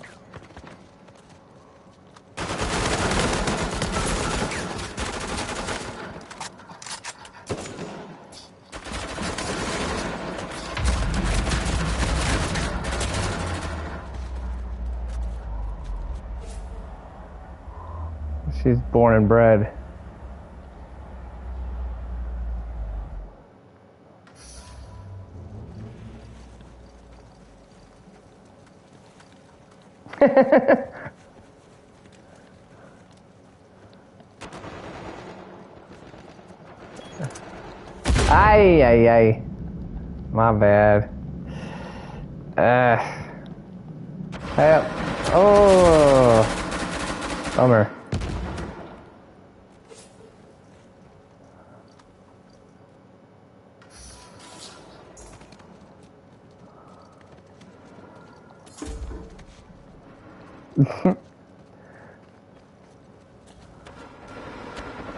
She's born and bred. Ay. My bad. Help. Oh. Bummer.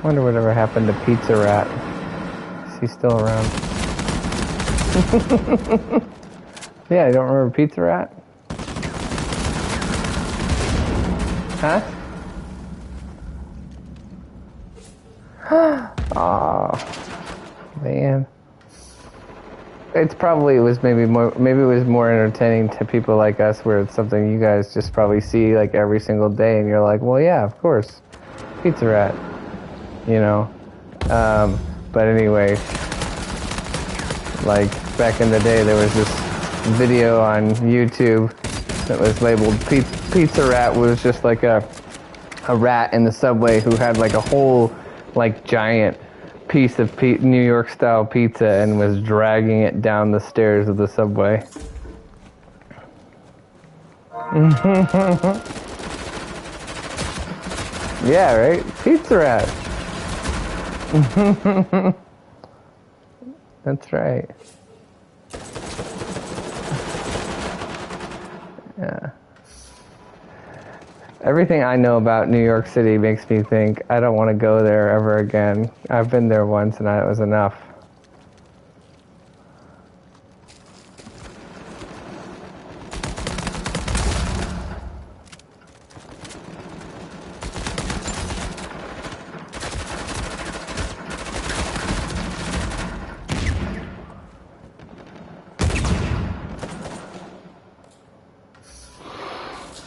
Wonder whatever happened to Pizza Rat. Is he still around? Yeah, you don't remember Pizza Rat? Huh? Oh, man. It was maybe it was more entertaining to people like us, where it's something you guys just probably see like every single day, and you're like, well, yeah, of course, Pizza Rat, you know. But anyway, like back in the day, there was this video on YouTube that was labeled Pizza Rat. Was just like a rat in the subway who had like a whole like giant piece of New York style pizza and was dragging it down the stairs of the subway. Yeah, right? Pizza Rat. That's right. Yeah. Everything I know about New York City makes me think I don't want to go there ever again. I've been there once and it was enough.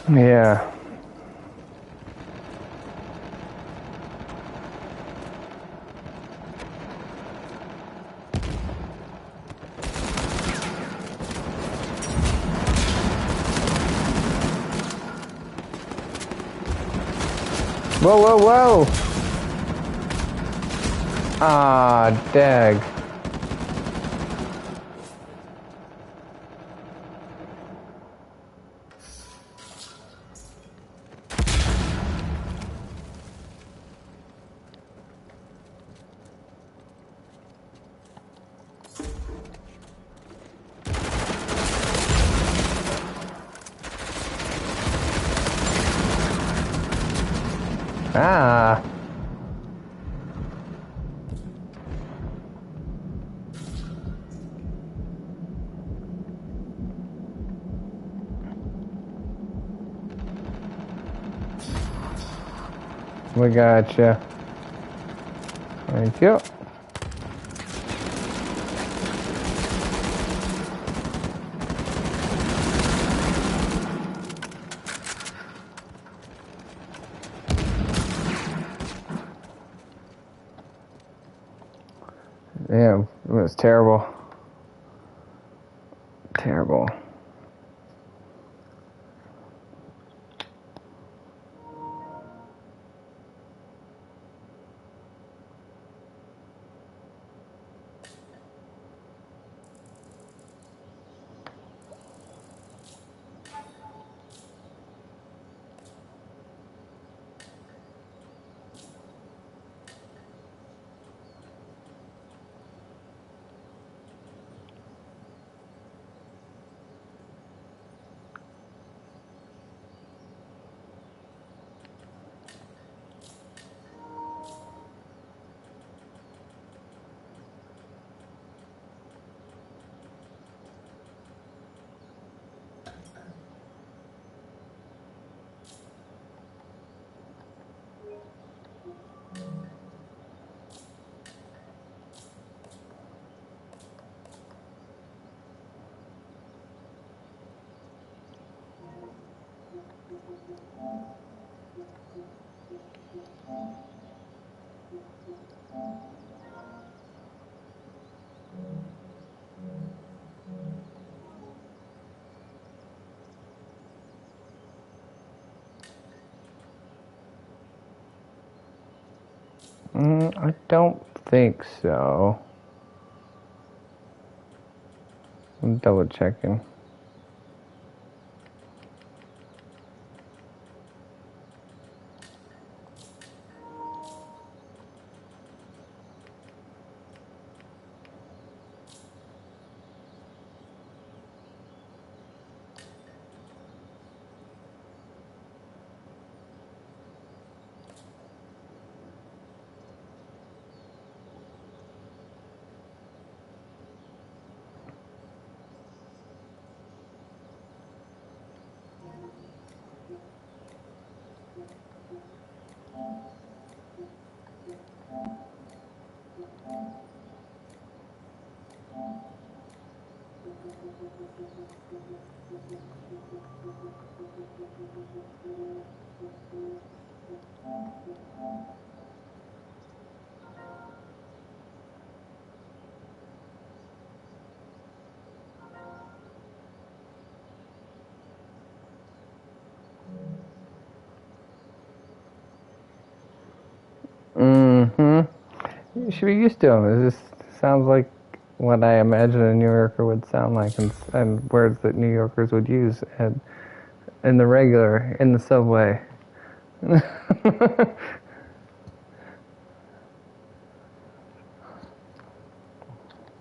Yeah. Whoa, whoa, whoa! Ah, dag. Ah. We gotcha. Thank you. Yeah, it was terrible. Terrible. I don't think so. I'm double checking. You should be used to them. It just sounds like what I imagine a New Yorker would sound like, and words that New Yorkers would use in the regular, in the subway.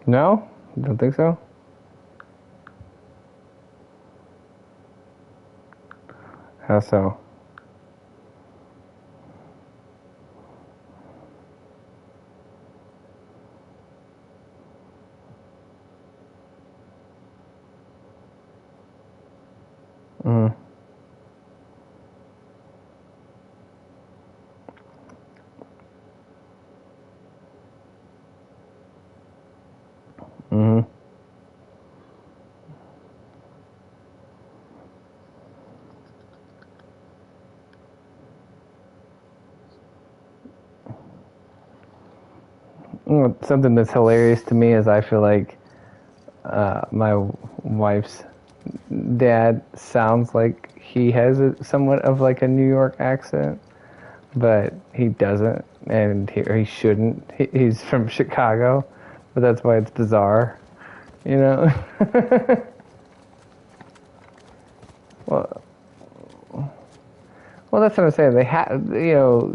No? Don't think so? How so? Mm-hmm. Something that's hilarious to me is I feel like my wife's dad sounds like he has somewhat of like a New York accent, but he doesn't, and he shouldn't. He's from Chicago, but that's why it's bizarre, you know? well, well, that's what I'm saying. They have,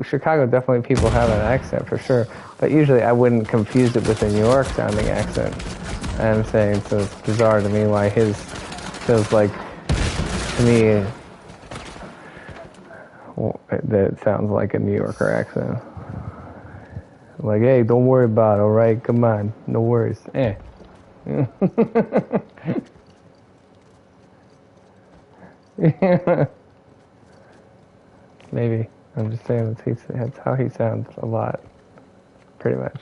Chicago definitely people have an accent for sure, but usually I wouldn't confuse it with a New York sounding accent. I'm saying, so it's bizarre to me why his feels like, to me, that sounds like a New Yorker accent. Like, hey, don't worry about it, alright? Come on, no worries. Maybe. I'm just saying that's how he sounds a lot. Pretty much.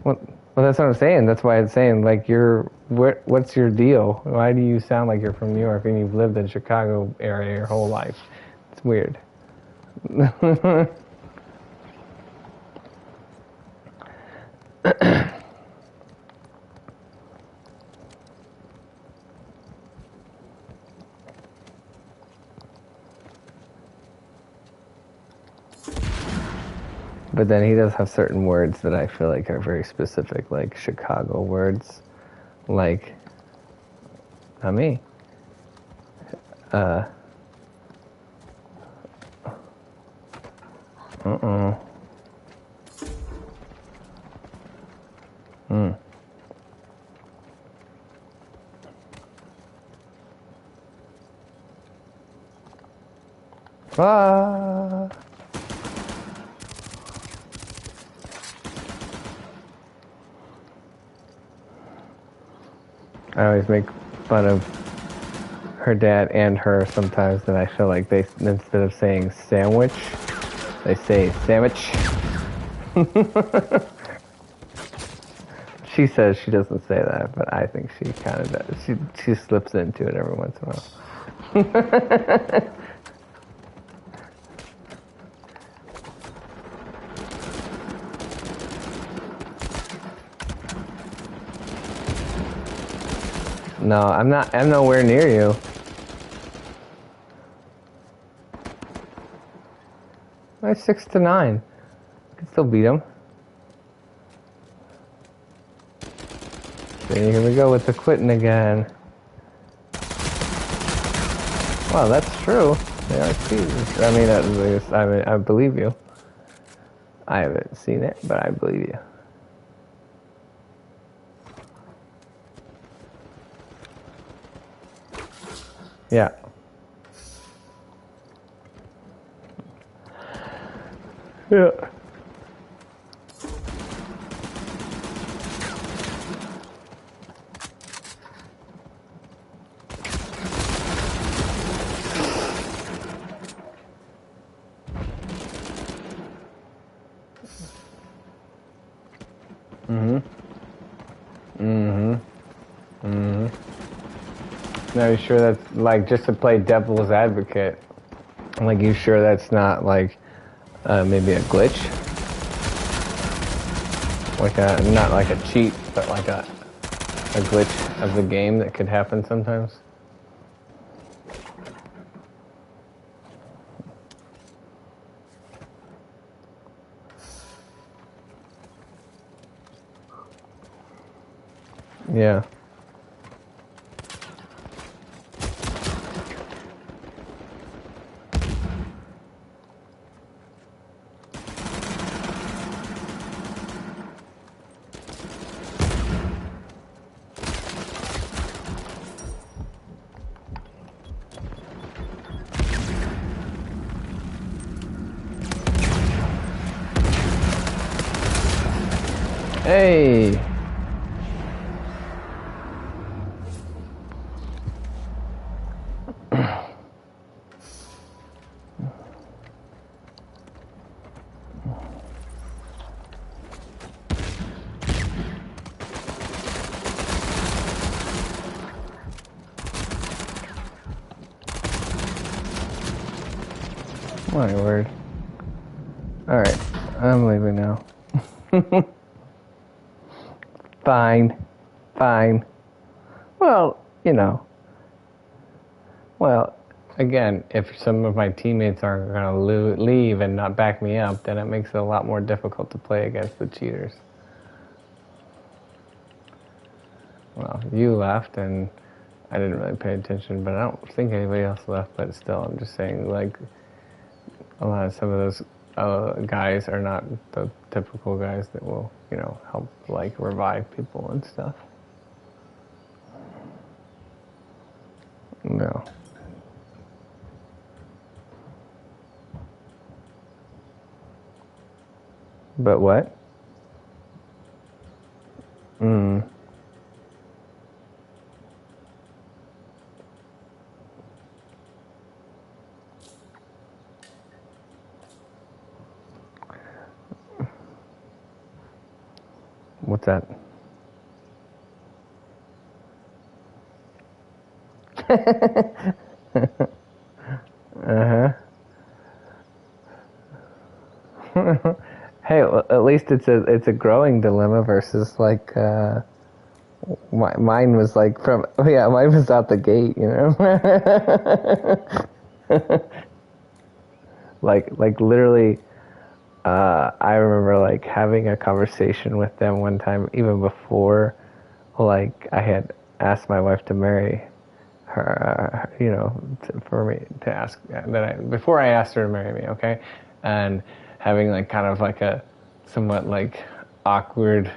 Well, that's what I'm saying. That's why I'm saying, like, what's your deal? Why do you sound like you're from New York and you've lived in Chicago area your whole life? It's weird. But then he does have certain words that I feel like are very specific, like Chicago words, like, not me. Ah. I always make fun of her dad and her sometimes, and I feel like they, instead of saying sandwich, they say sandwich. She says she doesn't say that, but I think she kind of does. She slips into it every once in a while. No, I'm not. I'm nowhere near you. I'm 6-9. I can still beat him. See, here we go with the quitting again. Well, that's true. They are cheaters. I mean, I believe you. I haven't seen it, but I believe you. Yeah. Yeah. Now, you sure that's, like, just to play devil's advocate, like, you sure that's not, like, maybe a glitch? Like not like a cheat, but like a glitch of the game that could happen sometimes? Yeah. Hey! My word. Alright, I'm leaving now. Fine. Fine. Well, you know. Well, again, if some of my teammates aren't going to leave and not back me up, then it makes it a lot more difficult to play against the cheaters. Well, you left, and I didn't really pay attention, but I don't think anybody else left, but still, I'm just saying, like, some of those guys are not the typical guys that will, you know, help, like, revive people and stuff. No. But what? What's that? Uh-huh. Hey, well, at least it's a growing dilemma versus like mine was like mine was out the gate, you know. like literally, I remember like having a conversation with them one time, even before, like I had asked my wife to marry her, you know, for me to ask before I asked her to marry me, okay, and having like kind of like a somewhat like awkward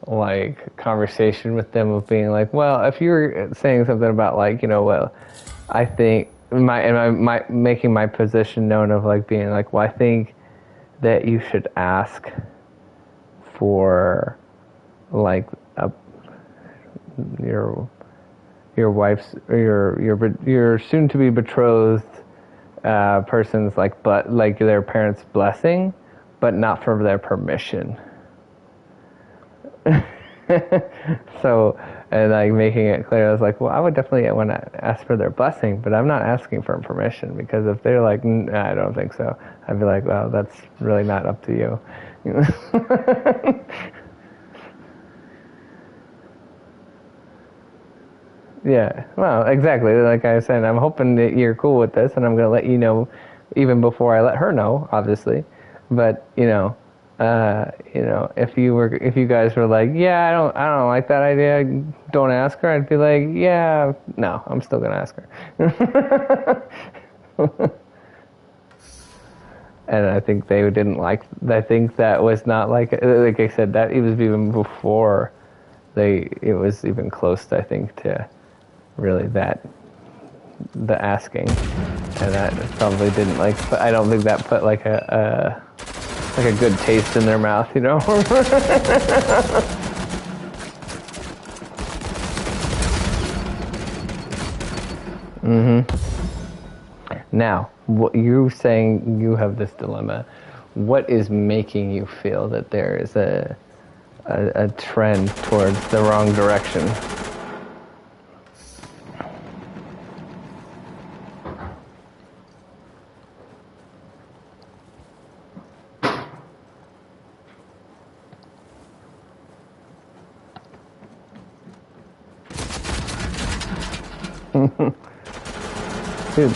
like conversation with them of being like, well, if you were saying something about like, you know, well, I think my making my position known of like being like, well, I think that you should ask for like your wife's or your soon to be betrothed person's like their parents' blessing, but not for their permission. So, and like making it clear, I was like, well, I would definitely want to ask for their blessing, but I'm not asking for permission, because if they're like, I don't think so, I'd be like, well, that's really not up to you. Yeah, well, exactly. Like I said, I'm hoping that you're cool with this, and I'm going to let you know even before I let her know, obviously. But you know, if you guys were like, yeah, I don't like that idea, don't ask her, I'd be like, yeah, no, I'm still going to ask her. And I think they didn't like. I think that was not like I said, that it was even before it was even close, I think, to really the asking, and that probably didn't like. But I don't think that put like a good taste in their mouth, you know. Now, what you're saying, you have this dilemma. What is making you feel that there is a trend towards the wrong direction? Dude,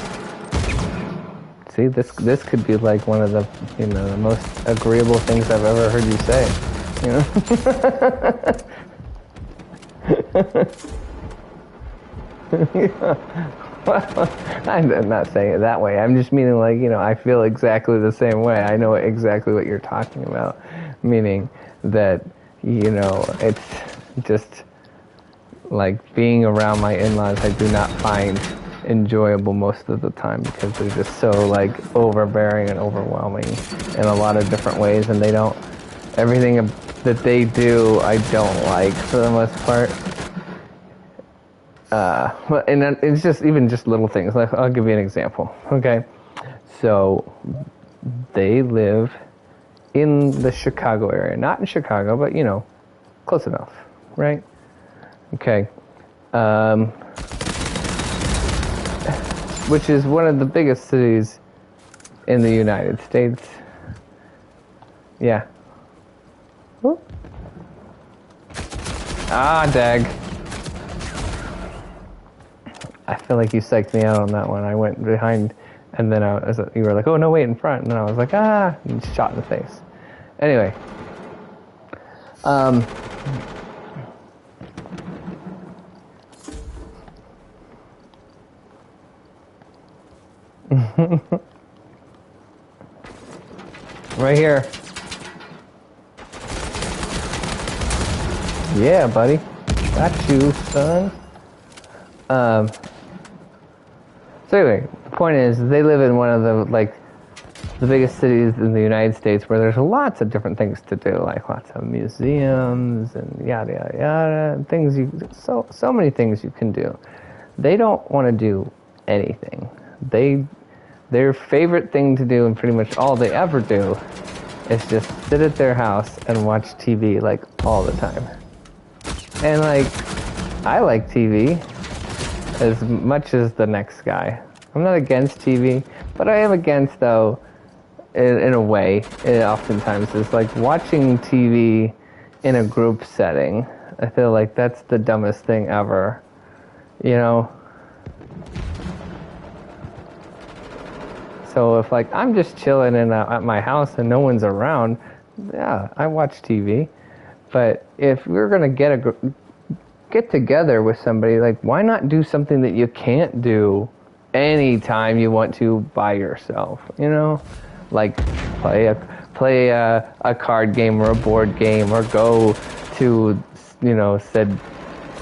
see, this could be like one of the the most agreeable things I've ever heard you say. You know. Well, I'm not saying it that way. I'm just meaning like, I feel exactly the same way. I know exactly what you're talking about. Meaning that, it's just like being around my in-laws, I do not find enjoyable most of the time, because they're just so like overbearing and overwhelming in a lot of different ways, and everything that they do I don't like for the most part. And it's just even just little things. Like, I'll give you an example. Okay, so they live in the Chicago area, not in Chicago, but close enough, right? Okay, which is one of the biggest cities in the United States. Yeah. Whoop. Ah, dag. I feel like you psyched me out on that one. I went behind, and then you were like, oh, no, wait, in front. And then I was like, ah, and shot in the face. Anyway. Right here. Yeah, buddy. Got you, son. So anyway, the point is, they live in one of the biggest cities in the United States where there's lots of different things to do, like lots of museums and yada yada yada, things so many things you can do. They don't want to do anything. Their favorite thing to do, and pretty much all they ever do, is just sit at their house and watch TV like all the time. And like, I like TV as much as the next guy. I'm not against TV, but I am against, though, in a way, it oftentimes is like watching TV in a group setting. I feel like that's the dumbest thing ever, you know? So if like I'm just chilling at my house and no one's around, yeah, I watch TV. But if we're gonna get together with somebody, like, why not do something that you can't do anytime you want to by yourself? You know, like play a card game or a board game, or go to, you know, said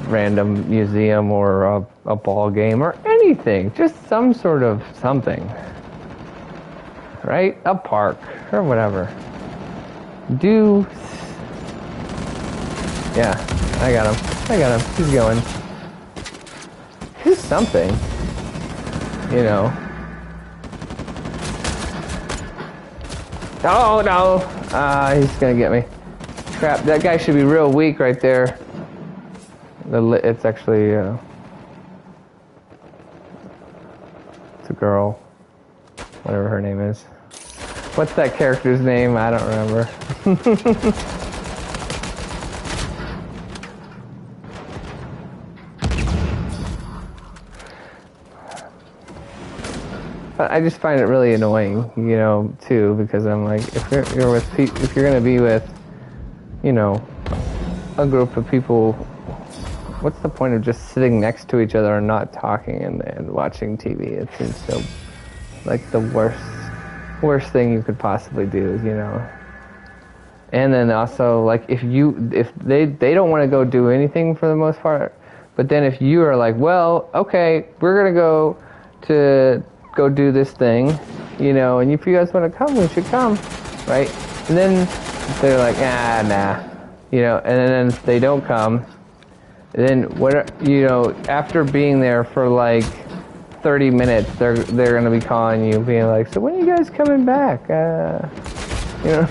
random museum or a ball game or anything. Just some sort of something, right? A park or whatever. Yeah, I got him. He's going. Do something, you know. Oh no! He's gonna get me. Crap, that guy should be real weak right there. It's actually, it's a girl. Whatever her name is. What's that character's name? I don't remember. But I just find it really annoying, you know, too, because I'm like, if you're gonna be with, you know, a group of people, what's the point of just sitting next to each other and not talking and watching TV? It seems so like the worst thing you could possibly do, you know. And then also, like, if they don't want to go do anything for the most part, but then if you are like, well, okay, we're gonna go do this thing, you know, and if you guys want to come, we should come, right? And then they're like, nah, you know, and then if they don't come, then you know, after being there for like 30 minutes, they're gonna be calling you, being like, so when are you guys coming back? You know,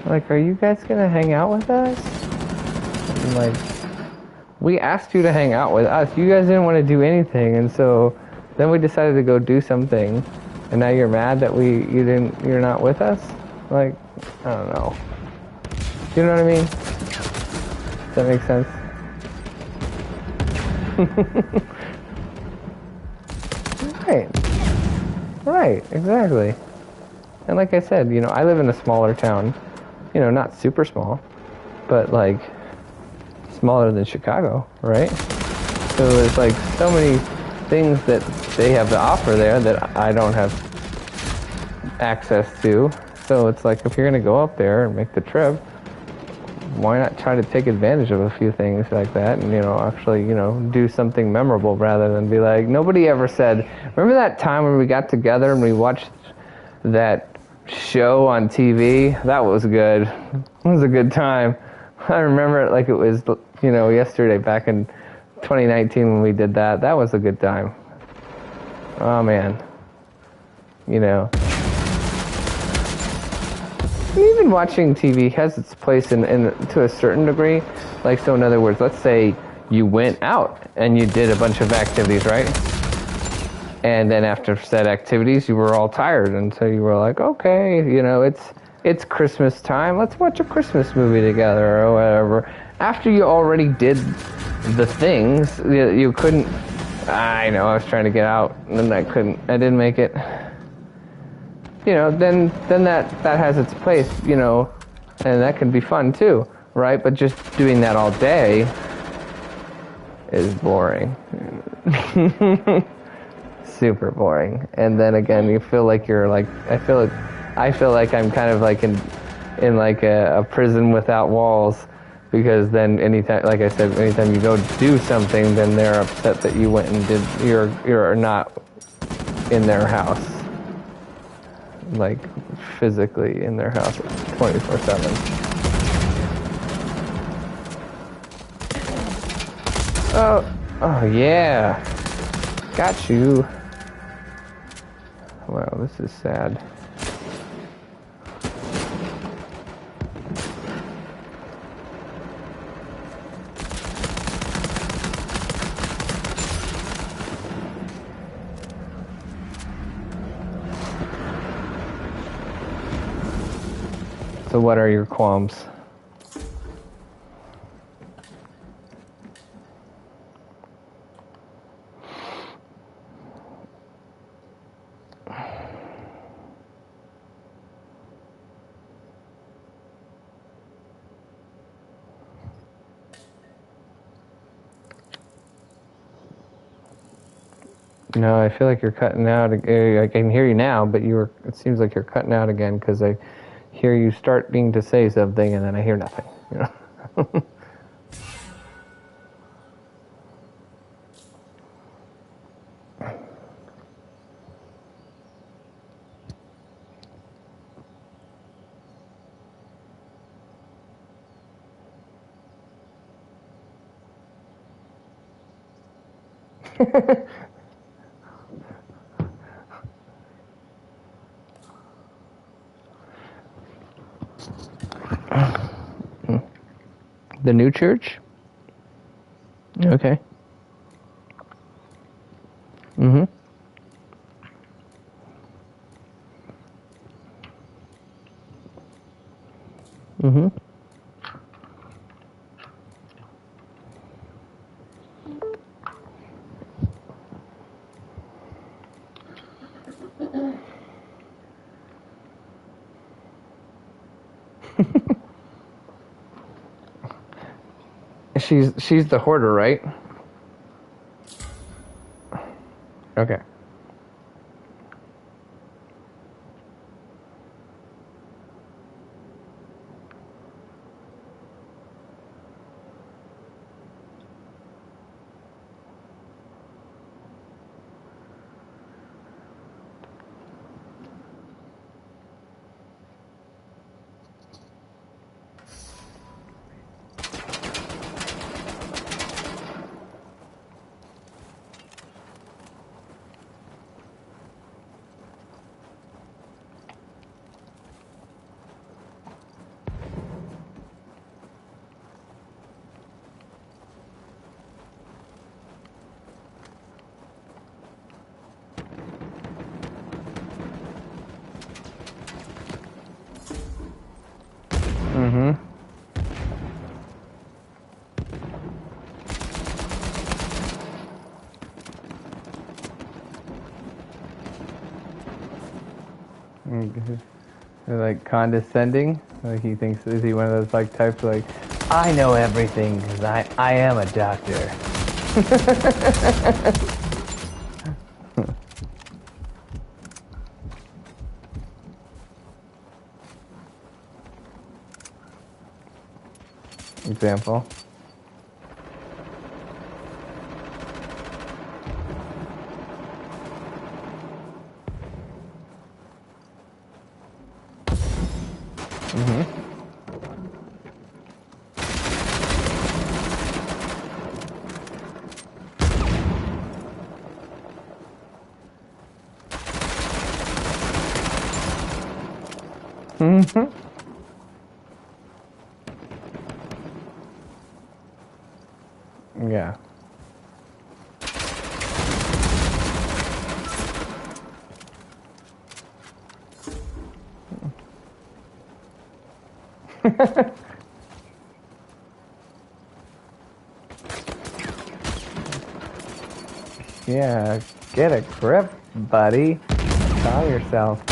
like, are you guys gonna hang out with us? And like, we asked you to hang out with us. You guys didn't want to do anything, and so then we decided to go do something, and now you're mad that you're not with us? Like, I don't know. You know what I mean? Does that make sense? Right, exactly. And like I said, you know, I live in a smaller town, you know, not super small, but like smaller than Chicago, right? So there's like so many things that they have to offer there that I don't have access to. So it's like, if you're gonna go up there and make the trip, why not try to take advantage of a few things like that and, you know, actually, you know, do something memorable rather than be like, nobody ever said, remember that time when we got together and we watched that show on TV? That was good. It was a good time. I remember it like it was, you know, yesterday, back in 2019 when we did that. That was a good time. Oh, man. You know. And even watching TV has its place in to a certain degree. Like, so in other words, let's say you went out and you did a bunch of activities, right? And then after said activities, you were all tired, and so you were like, okay, you know, it's Christmas time. Let's watch a Christmas movie together or whatever. After you already did the things, you couldn't. I know, I was trying to get out, and I couldn't. I didn't make it. You know, then that has its place, you know, and that can be fun too, right? But just doing that all day is boring. Super boring. And then again, you feel like you're like, I feel like I'm kind of like in like a prison without walls, because then anytime, like I said, anytime you go do something, then they're upset that you went and did, you're not in their house, like physically in their house 24/7. Oh yeah, got you. Wow, this is sad. So what are your qualms? No, I feel like you're cutting out. I can hear you now, but it seems like you're cutting out again, because I hear you starting to say something and then I hear nothing. You know? The new church? Okay. Mm-hmm. Mm-hmm. She's the hoarder, right? Okay. Mm-hmm. They're like condescending. Like he thinks, is he one of those like types like, I know everything because I am a doctor. Example. Mm-hmm. Mm-hmm. Yeah. Yeah, get a grip, buddy. Calm yourself.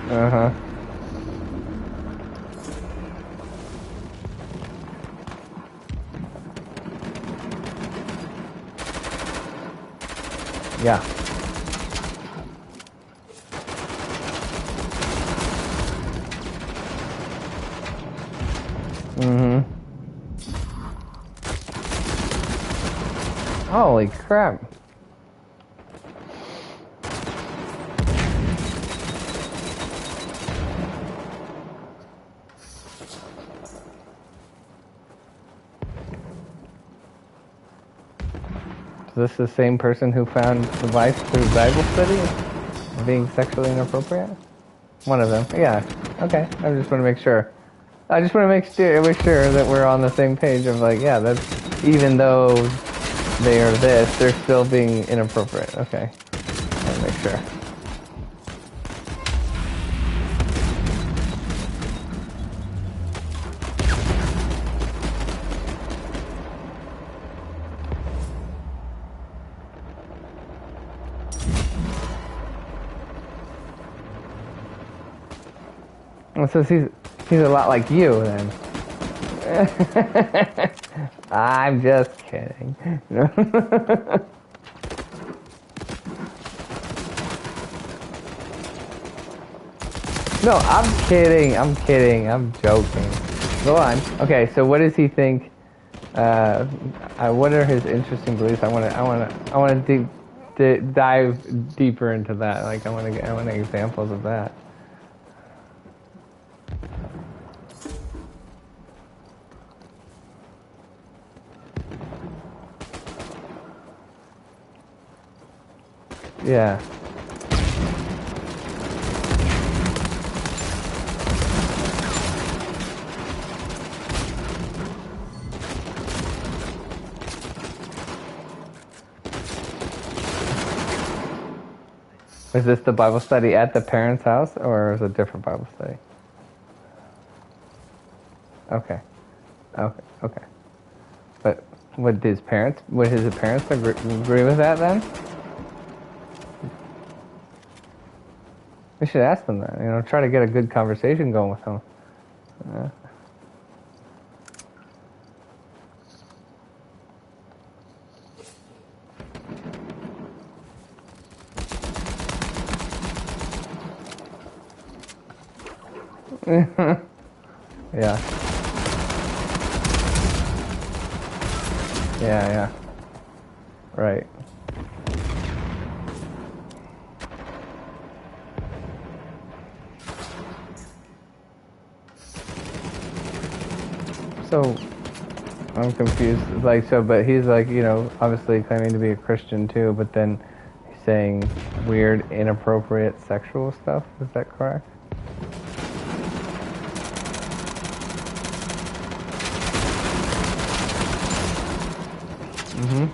Uh-huh. Yeah. Mm-hmm. Holy crap. Is this the same person who found the vice through Bible study being sexually inappropriate? One of them. Yeah. Okay. I just want to make sure. I just want to make sure that we're on the same page of like, yeah, that's even though they are this, they're still being inappropriate. Okay. I want to make sure. Well, so he's a lot like you then. I'm just kidding. No, I'm kidding. I'm kidding. I'm joking. Go on. Okay, so what does he think? What are his interesting beliefs? I want to dive deeper into that. Like I want examples of that. Yeah. Is this the Bible study at the parents' house, or is it a different Bible study? Okay. Okay. Okay. But would his parents agree with that then? We should ask them that. You know, try to get a good conversation going with them. Yeah. Yeah, yeah. Right. So, I'm confused. Like, so, but he's like, you know, obviously claiming to be a Christian too, but then he's saying weird, inappropriate sexual stuff. Is that correct? Mm-hmm.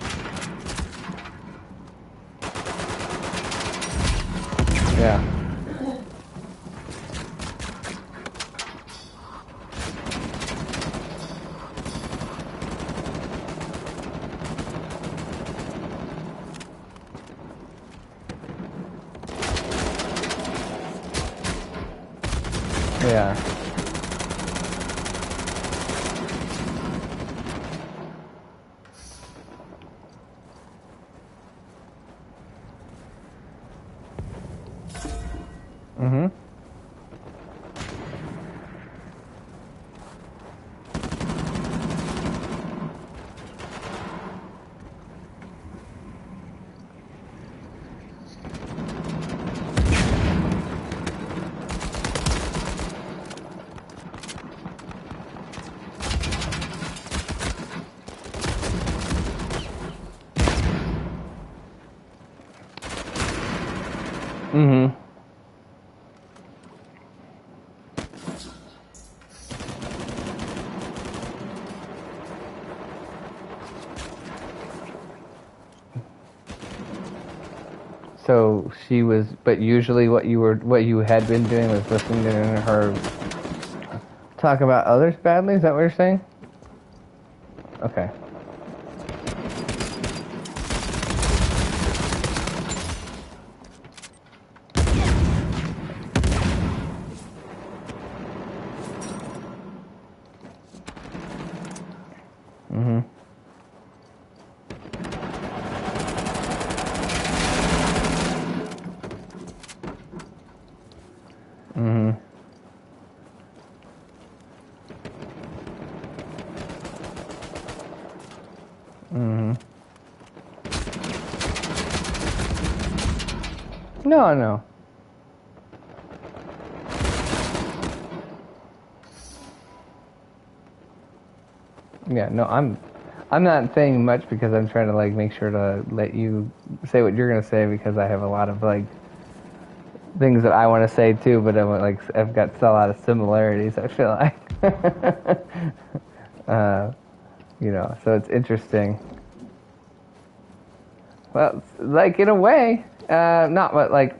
Yeah. Yeah. Mm-hmm. Mm-hmm. So she was, but usually what you had been doing was listening to her talk about others badly. Is that what you're saying? Okay. Mm-hmm. Mm-hmm. Mm-hmm. No, no. Yeah, no, I'm not saying much because I'm trying to like make sure to let you say what you're gonna say because I have a lot of like things that I want to say too, but I've got a lot of similarities. I feel like, uh, so it's interesting. Well, like in a way, not but like,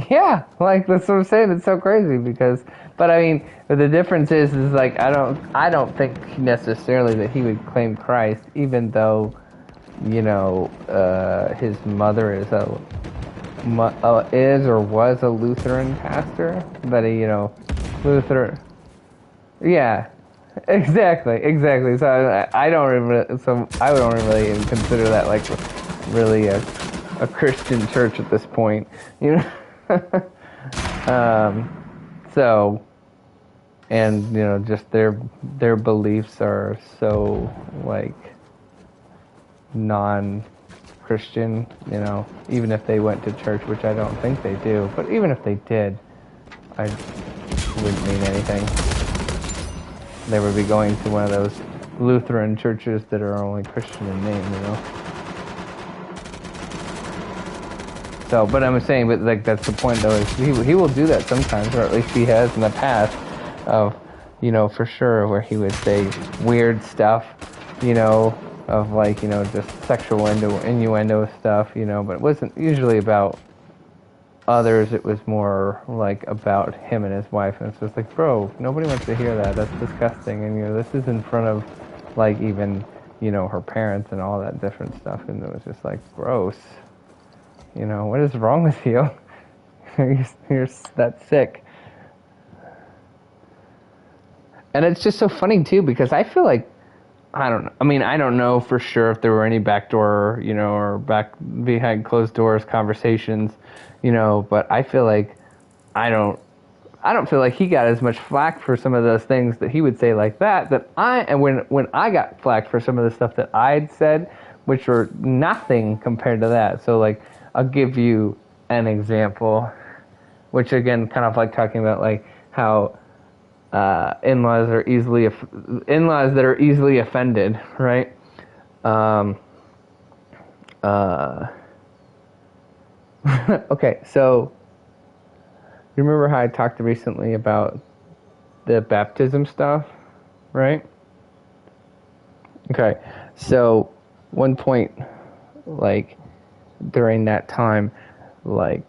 yeah, like that's what I'm saying. It's so crazy because, but I mean, but the difference is like I don't think necessarily that he would claim Christ, even though, his mother is or was a Lutheran pastor, but Luther, yeah, exactly. So I don't even, so I don't really even consider that like really a Christian church at this point, you know. So, and just their beliefs are so like non-Christian, even if they went to church, which I don't think they do, but even if they did, I wouldn't mean anything. They would be going to one of those Lutheran churches that are only Christian in name. So, but I'm saying, but like that's the point though, is he will do that sometimes, or at least he has in the past, of, for sure, where he would say weird stuff, of like, just sexual innuendo stuff, but it wasn't usually about others, it was more like about him and his wife, and it's just like, bro, nobody wants to hear that, that's disgusting, and this is in front of, like, even, her parents and all that different stuff, and it was just like, gross. What is wrong with you? you're that sick. And it's just so funny too because I feel like I don't know. I mean, I don't know for sure if there were any backdoor, or back behind closed doors conversations, but I feel like I don't I don't feel like he got as much flack for some of those things that he would say like that and when I got flack for some of the stuff that I'd said, which were nothing compared to that. So like I'll give you an example, which again kind of like talking about like how in-laws that are easily offended, right? Um, uh, okay, so you remember how I talked recently about the baptism stuff, right? Okay, so one point, like during that time, like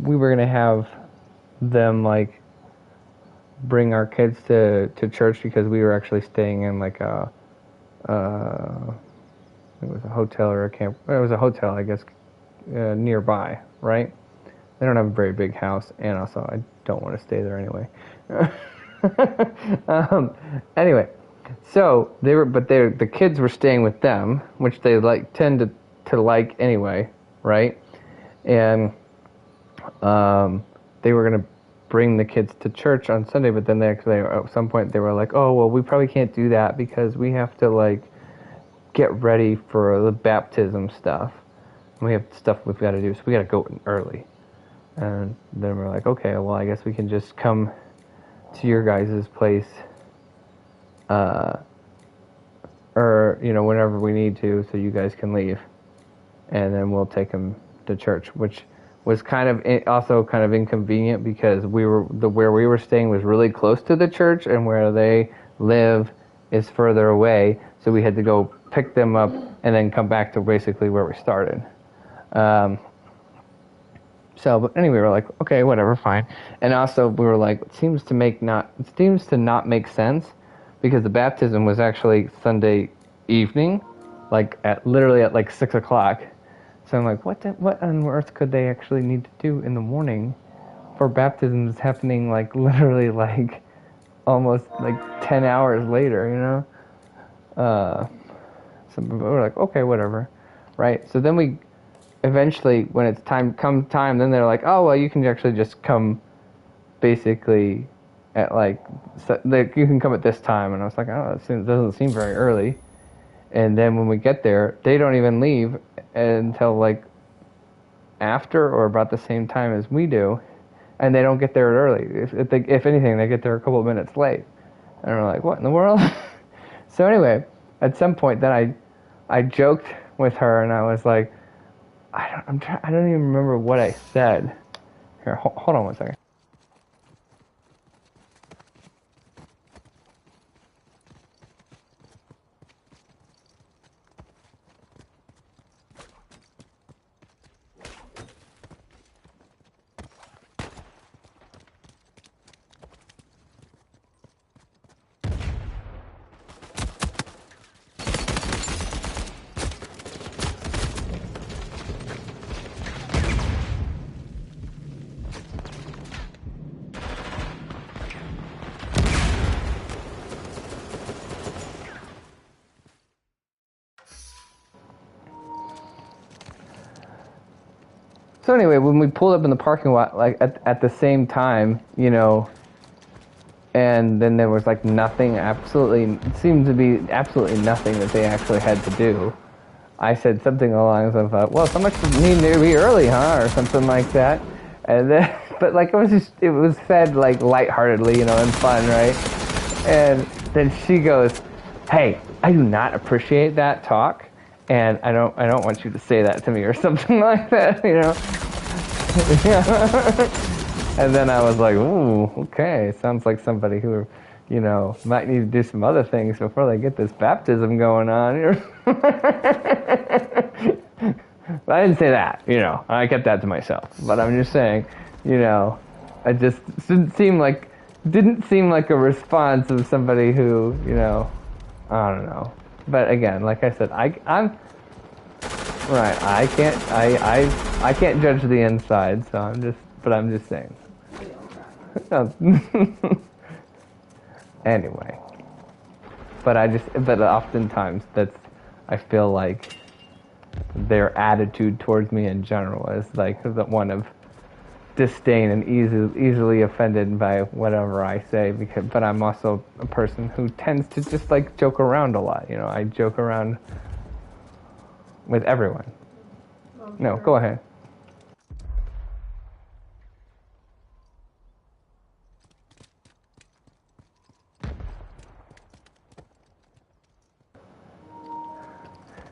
we were gonna have them like bring our kids to church because we were actually staying in like it was a hotel or a camp. It was a hotel, I guess, nearby, right? They don't have a very big house, and also I don't want to stay there anyway. Anyway, so the kids were staying with them, which they like tend to like anyway, right? And they were gonna bring the kids to church on Sunday, but then they at some point they were like, oh well, we probably can't do that because we have to like get ready for the baptism stuff. We have stuff we've got to do, so we got to go early. And then we're like, okay, well, I guess we can just come to your guys' place, or whenever we need to, so you guys can leave. and then we'll take him to church, which was also kind of inconvenient because where we were staying was really close to the church, and where they live is further away, so we had to go pick them up and then come back to basically where we started. But anyway, we were like, okay, whatever, fine. And also, we were like, it seems to not make sense, because the baptism was actually Sunday evening, literally at 6 o'clock. So I'm like, what on earth could they actually need to do in the morning for baptisms happening literally almost 10 hours later, you know? So we were like, okay, whatever, right? So then we eventually, when it's time, then they're like, oh, well, you can actually just come basically at you can come at this time. And I was like, oh, that doesn't seem very early. And then when we get there, they don't even leave until after or about the same time as we do. And they don't get there early. If anything, they get there a couple of minutes late. And we're like, what in the world? So anyway, at some point then I joked with her, and I was like, I don't even remember what I said. Here, hold on one second. So anyway, when we pulled up in the parking lot, at the same time, you know, and then there was nothing, it seemed to be absolutely nothing that they actually had to do. I said something along the lines of, well, so much need to be early, huh, or something like that. And then, but it was said lightheartedly, you know, and fun, right? And then she goes, hey, I do not appreciate that talk. And I don't want you to say that to me or something like that, you know. And then I was like, ooh, okay, sounds like somebody who, you know, might need to do some other things before they get this baptism going on. But I didn't say that, you know. I kept that to myself. But I'm just saying, you know, it just didn't seem like a response of somebody who, you know, I don't know. But again, like I said, I'm right. I can't judge the inside, so I'm just saying. Anyway, but oftentimes I feel like their attitude towards me in general is the one of disdain and easily offended by whatever I say, but I'm also a person who tends to just joke around a lot. You know, I joke around with everyone. Okay. No, go ahead.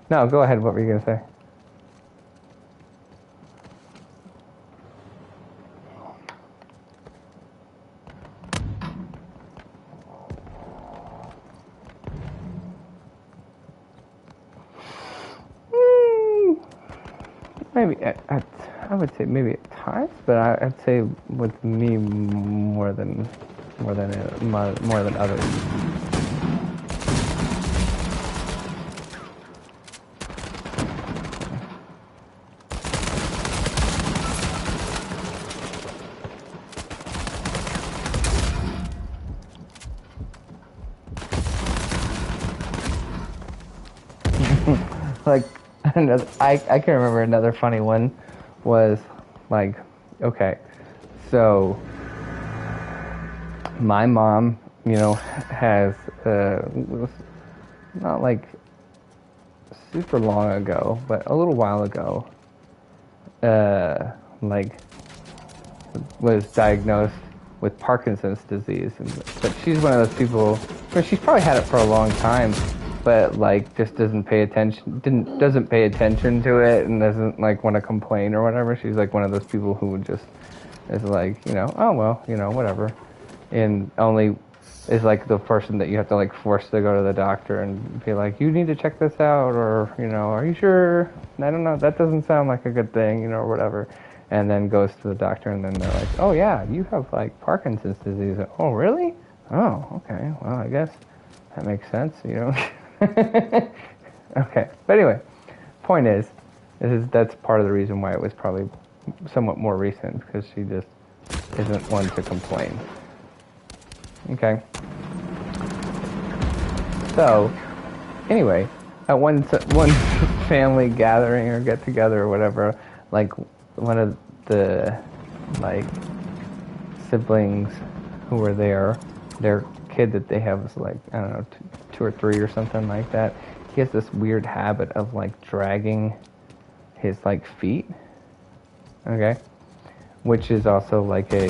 No, go ahead. What were you going to say? Maybe I would say maybe at times, but I'd say with me more than others. I can remember another funny one was okay, so my mom, you know, has not super long ago, but a little while ago, was diagnosed with Parkinson's disease, but she's one of those people. She's probably had it for a long time, but like just doesn't pay attention to it and doesn't like want to complain or whatever. She's like one of those people who would just is like, oh well, whatever, and only is like the person that you have to like force to go to the doctor and be like, you need to check this out, or are you sure? I don't know, that doesn't sound like a good thing, or whatever, and then goes to the doctor and then they're like, oh yeah, you have like Parkinson's disease. Oh really? Oh okay, well I guess that makes sense, Okay, but anyway, point is that's part of the reason why it was probably somewhat more recent, because she just isn't one to complain. Okay. So, anyway, at one family gathering or get together or whatever, like one of the like siblings who were there, their kid that they have is like, I don't know, two or three or something like that. He has this weird habit of like dragging his like feet. Okay, which is also like a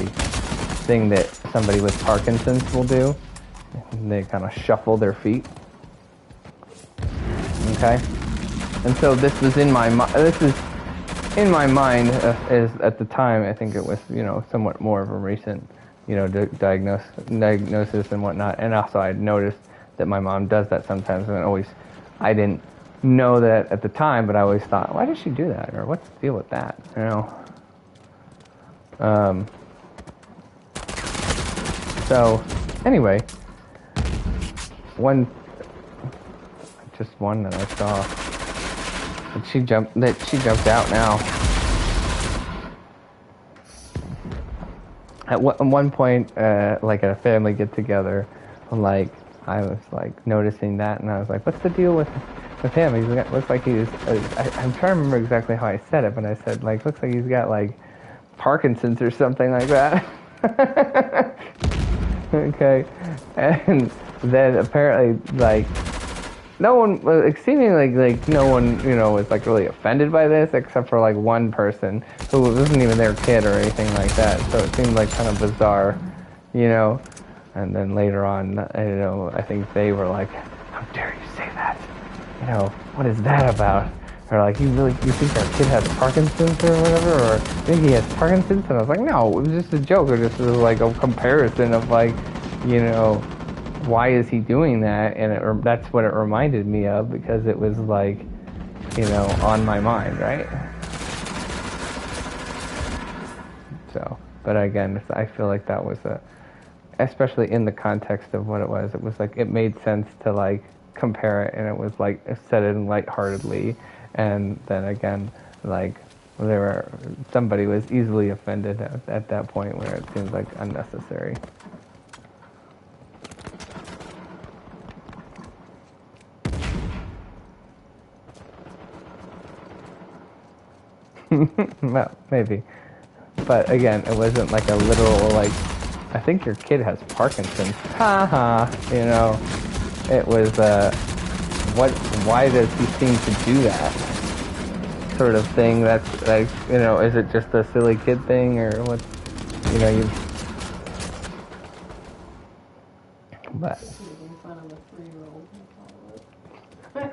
thing that somebody with Parkinson's will do. They kind of shuffle their feet. Okay, and so this was in my mind. This is in my mind is at the time. I think it was somewhat more of a recent diagnosis and whatnot. And also I'd noticed that my mom does that sometimes, and I didn't know that at the time, but I always thought, why does she do that, or what's the deal with that? So anyway, one that I saw that she jumped out now. At one point, like at a family get together, like I was like noticing that, and I was like, what's the deal with him? Looks like he's. I'm trying to remember exactly how I said it, but I said like, looks like he's got like Parkinson's or something like that. Okay, and then apparently like no one, seemingly like no one was like really offended by this, except for like one person who wasn't even their kid or anything like that. So it seemed like kind of bizarre, And then later on, I think they were like, how dare you say that? What is that about? Or like, you think our kid has Parkinson's or whatever? Or you think he has Parkinson's? And I was like, no, it was just a joke. It was just like a comparison of like, why is he doing that? And that's what it reminded me of, because it was like, on my mind, right? So, but again, I feel like that was especially in the context of what it was like, it made sense to like compare it, and it was like said it lightheartedly. And then again, like somebody was easily offended at that point, where it seems like unnecessary. Well, maybe, but again, it wasn't like a literal like, I think your kid has Parkinson's, haha. It was why does he seem to do that sort of thing? That's like, is it just a silly kid thing, or what? But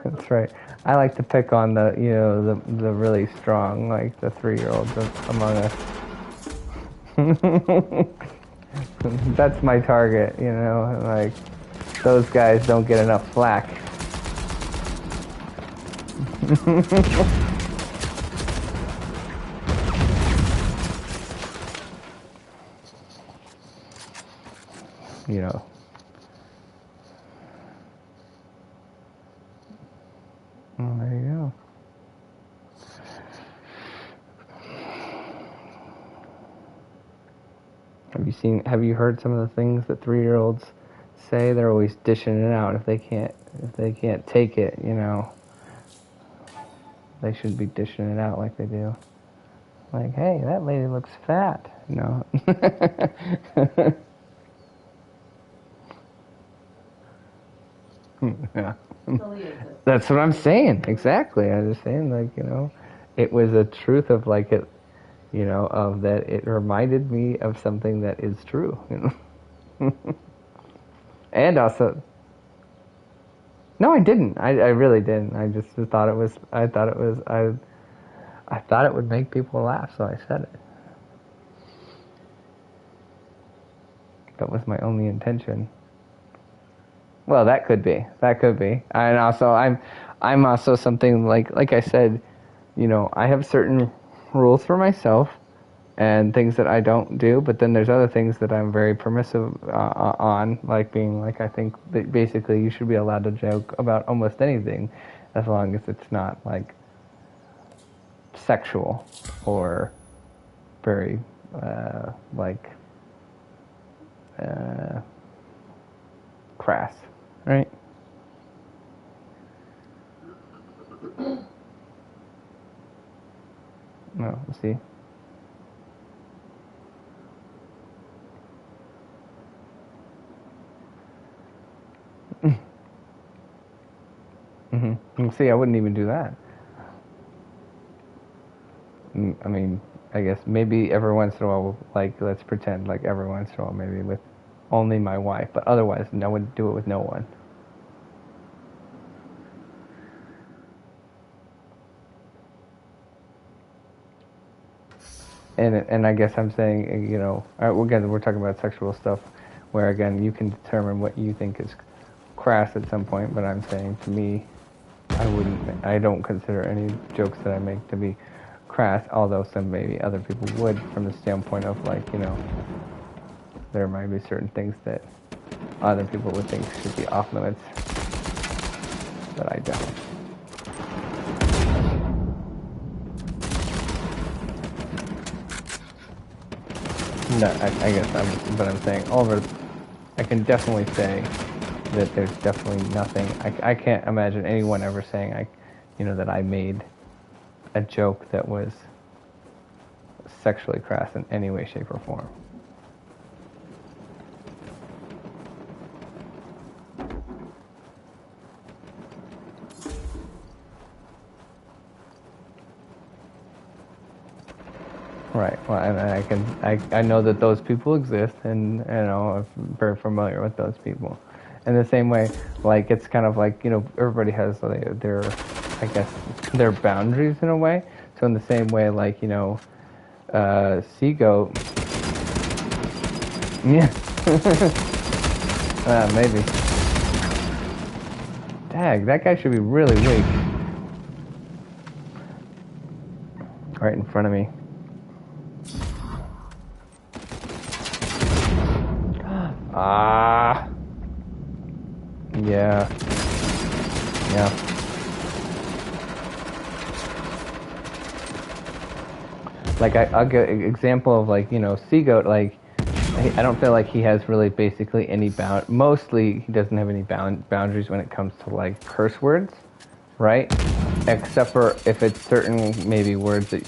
that's right. I like to pick on the the really strong, like the 3-year-olds among us. That's my target, like those guys don't get enough flack. Well, there you go. Have you heard some of the things that 3-year-olds say? They're always dishing it out. If they can't take it, they should be dishing it out like they do. Like, hey, that lady looks fat. Yeah. That's what I'm saying. Exactly. I was saying, like, it was a truth of like it, of that it reminded me of something that is true, And also, No, I didn't. I really didn't. I just thought it was. I thought it was. I thought it would make people laugh, so I said it. That was my only intention. Well, that could be. That could be. And also, I'm also something like I said, you know, I have certain rules for myself and things that I don't do, but then there's other things that I'm very permissive on, like being like, I think that basically you should be allowed to joke about almost anything as long as it's not like sexual or very like crass, right? No, see. See, I wouldn't even do that. I mean, I guess maybe every once in a while, like, let's pretend, like, every once in a while, maybe with only my wife, but otherwise, I wouldn't do it with no one. And I guess I'm saying, you know, again, we're talking about sexual stuff, where again, you can determine what you think is crass at some point, but I'm saying to me, I don't consider any jokes that I make to be crass, although some maybe other people would, from the standpoint of like, you know, there might be certain things that other people would think should be off limits, but I don't. No, I guess I'm saying I can definitely say that there's definitely nothing. I can't imagine anyone ever saying you know, that I made a joke that was sexually crass in any way, shape, or form. Right. Well, and I know that those people exist, and you know, I'm very familiar with those people. In the same way, like it's kind of like, you know, everybody has their I guess their boundaries in a way. So in the same way, like, you know, sea goat. Yeah. Maybe. Dang, that guy should be really weak. Right in front of me. Ah. Yeah. Yeah. Like I'll get an example of, like, you know, sea goat. Like, I don't feel like he has really basically any mostly he doesn't have any boundaries when it comes to like curse words, right? Except for if it's certain maybe words that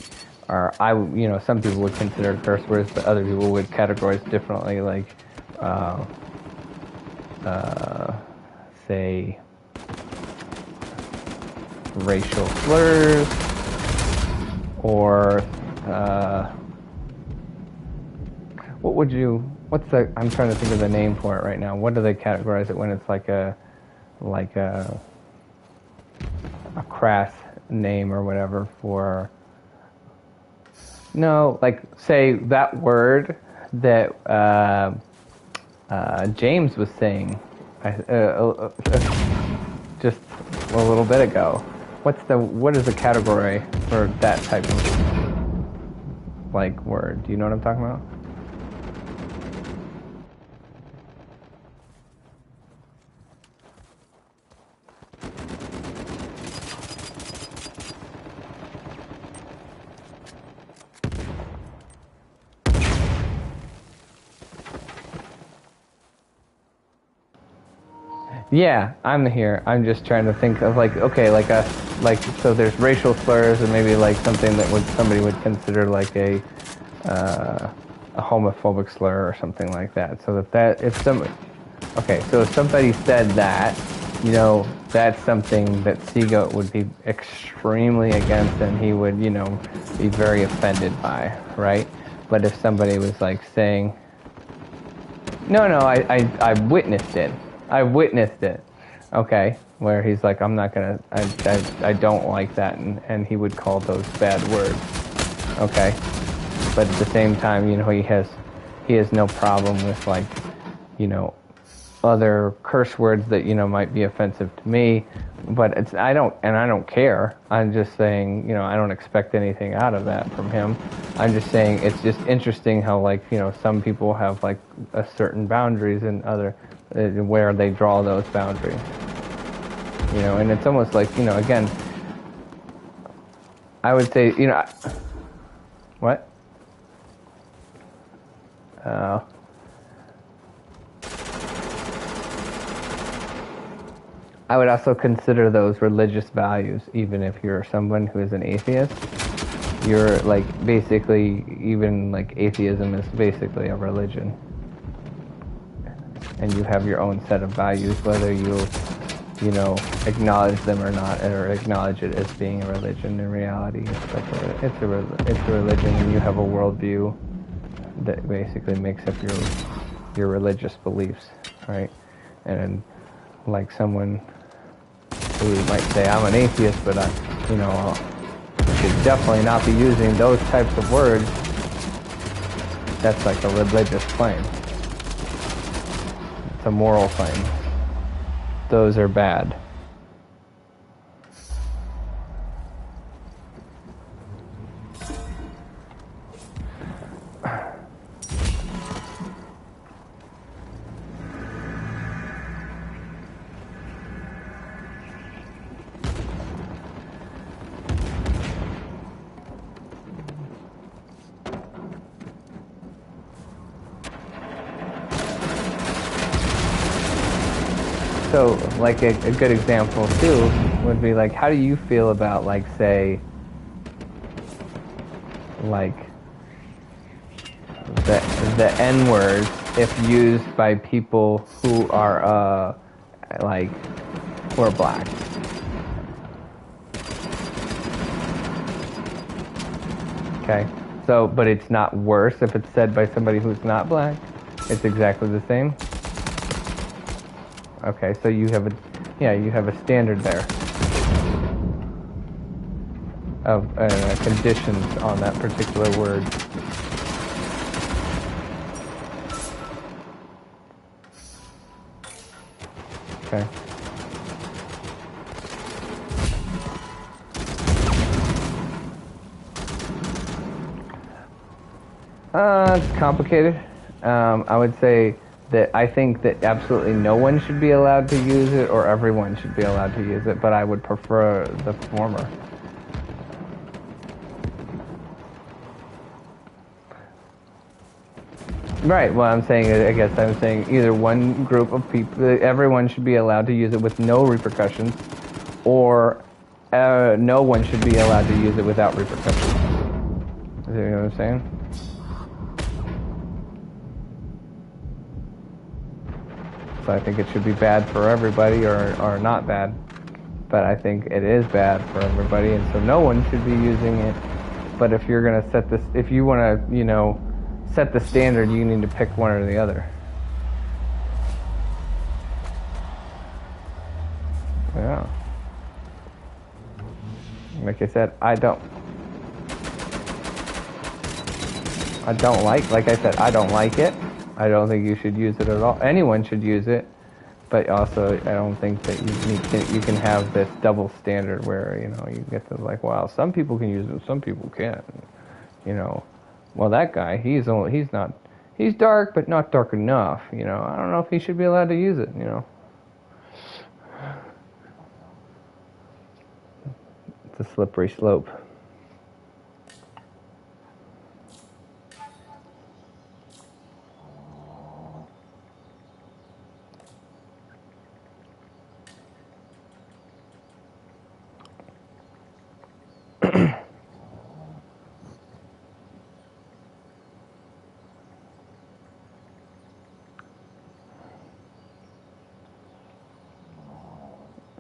are, you know, some people would consider curse words, but other people would categorize differently, like say racial slurs or I'm trying to think of the name for it right now. What do they categorize it when it's like a crass name or whatever for? No, like say that word that James was saying just a little bit ago. What is the category for that type of like word? Do you know what I'm talking about? Yeah, I'm here. I'm just trying to think of like, okay, so there's racial slurs and maybe like something that somebody would consider like a homophobic slur or something like that. So so if somebody said that, you know, that's something that Seagoat would be extremely against, and he would, you know, be very offended by, right? But if somebody was like saying, no, I witnessed it. I witnessed it. Okay, where he's like, I'm not gonna, I don't like that, and he would call those bad words. Okay, but at the same time, you know, he has no problem with, like, you know, other curse words that, you know, might be offensive to me, but I don't care. I'm just saying, you know, I don't expect anything out of that from him. I'm just saying it's just interesting how, like, you know, some people have, like, a certain boundaries and other where they draw those boundaries. You know, and it's almost like, you know, again, I would say, you know, what? Uh, I would also consider those religious values, even if you're someone who is an atheist. You're, like, basically, even, like, atheism is basically a religion. And you have your own set of values, whether you know, acknowledge them or not, or acknowledge it as being a religion. In reality, it's a religion, and you have a worldview that basically makes up your religious beliefs, right? And like someone who might say, I'm an atheist, but you know, should definitely not be using those types of words. That's like a religious claim. It's a moral claim. Those are bad. So, like, a good example too would be, like, how do you feel about, like, say, like, the N word if used by people who are like, who are black? Okay, so, but it's not worse if it's said by somebody who's not black. It's exactly the same. Okay, so you have a standard there of conditions on that particular word. Okay. It's complicated. I would say that I think that absolutely no one should be allowed to use it, or everyone should be allowed to use it, but I would prefer the former. Right, well, I guess I'm saying either one group of people, everyone should be allowed to use it with no repercussions, or no one should be allowed to use it without repercussions. You know what I'm saying? So I think it should be bad for everybody, or not bad. But I think it is bad for everybody, and so no one should be using it. But if you're going to set this, if you want to, you know, set the standard, you need to pick one or the other. Yeah. Like I said, I don't like I said, I don't like it. I don't think you should use it at all. Anyone should use it, but also I don't think that you can have this double standard where, you know, you get to, like, wow, some people can use it, some people can't. You know, well, that guy, he's dark, but not dark enough. You know, I don't know if he should be allowed to use it. You know, it's a slippery slope.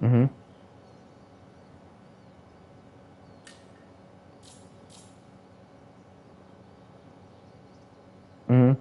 Mm-hmm. Mm-hmm.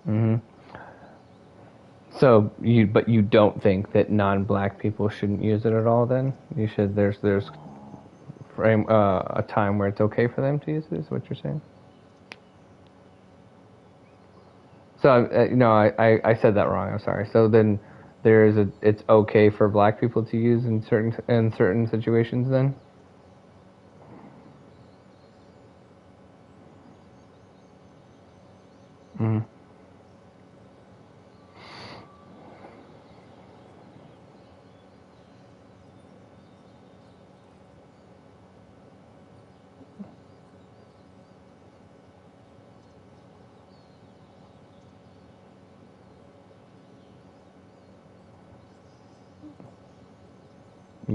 Mm-hmm. So but you don't think that non-black people shouldn't use it at all? Then you should. There's a time where it's okay for them to use it. Is what you're saying? So no, I said that wrong. I'm sorry. So then it's okay for black people to use in certain situations. Then. Mm-hmm.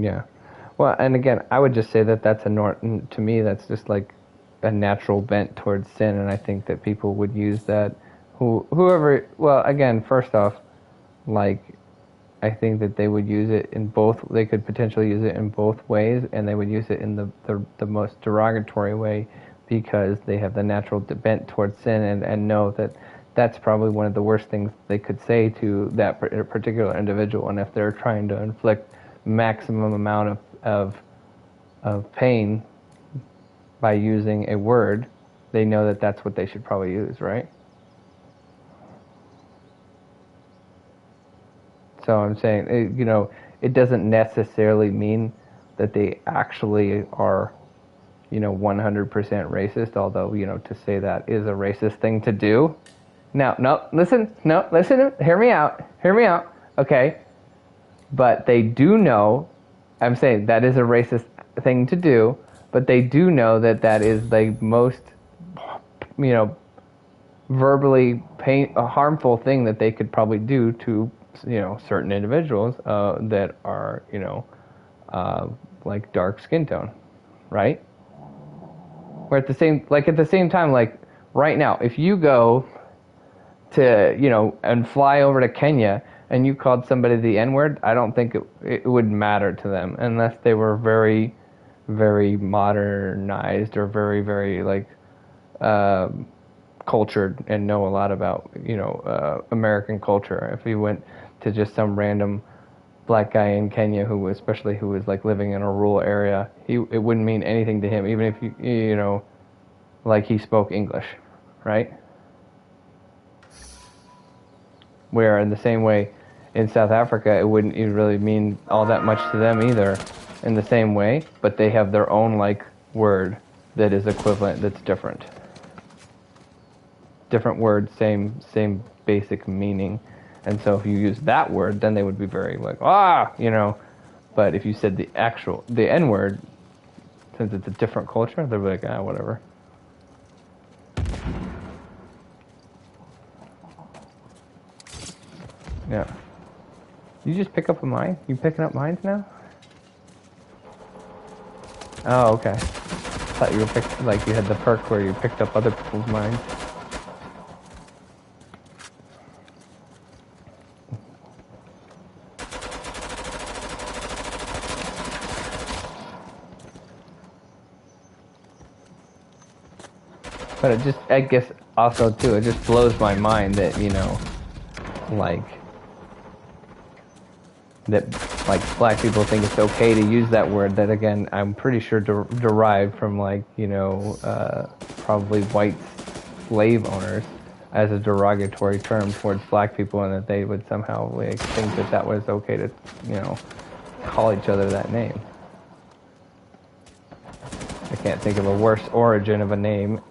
Yeah. Well, and again, I would just say that that's to me, that's just like a natural bent towards sin, and I think that people would use that. Whoever, well, again, first off, like, I think that they would use it in both. They could potentially use it in both ways, and they would use it in the most derogatory way because they have the natural bent towards sin, and know that that's probably one of the worst things they could say to that particular individual. And if they're trying to inflict maximum amount of pain by using a word, they know that that's what they should probably use, right? So I'm saying, it doesn't necessarily mean that they actually are, 100% racist, although, to say that is a racist thing to do. Now, listen, hear me out, okay? But they do know, I'm saying that is a racist thing to do, but they do know that that is the most, verbally harmful thing that they could probably do to, certain individuals that are, like dark skin tone, right? Where at the same time, like right now, if you go to, and fly over to Kenya and you called somebody the N-word, I don't think it would matter to them unless they were very, very modernized or very, very like cultured and know a lot about, American culture. If you went to just some random black guy in Kenya who was like living in a rural area, it wouldn't mean anything to him, even if like he spoke English, right? Where in the same way in South Africa, it wouldn't even really mean all that much to them either in the same way, but they have their own like word that is equivalent, that's different. Different word, same basic meaning. And so if you use that word, then they would be very like, but if you said the N word, since it's a different culture, they'd be like, whatever. Yeah. You just pick up a mine? You picking up mines now? Oh, okay. I thought you were like you had the perk where you picked up other people's mines. But it just, I guess, also too, it just blows my mind that, like, that, like, black people think it's okay to use that word that, again, I'm pretty sure derived from, like, probably white slave owners as a derogatory term towards black people, and that they would somehow, like, think that that was okay to, call each other that name. I can't think of a worse origin of a name,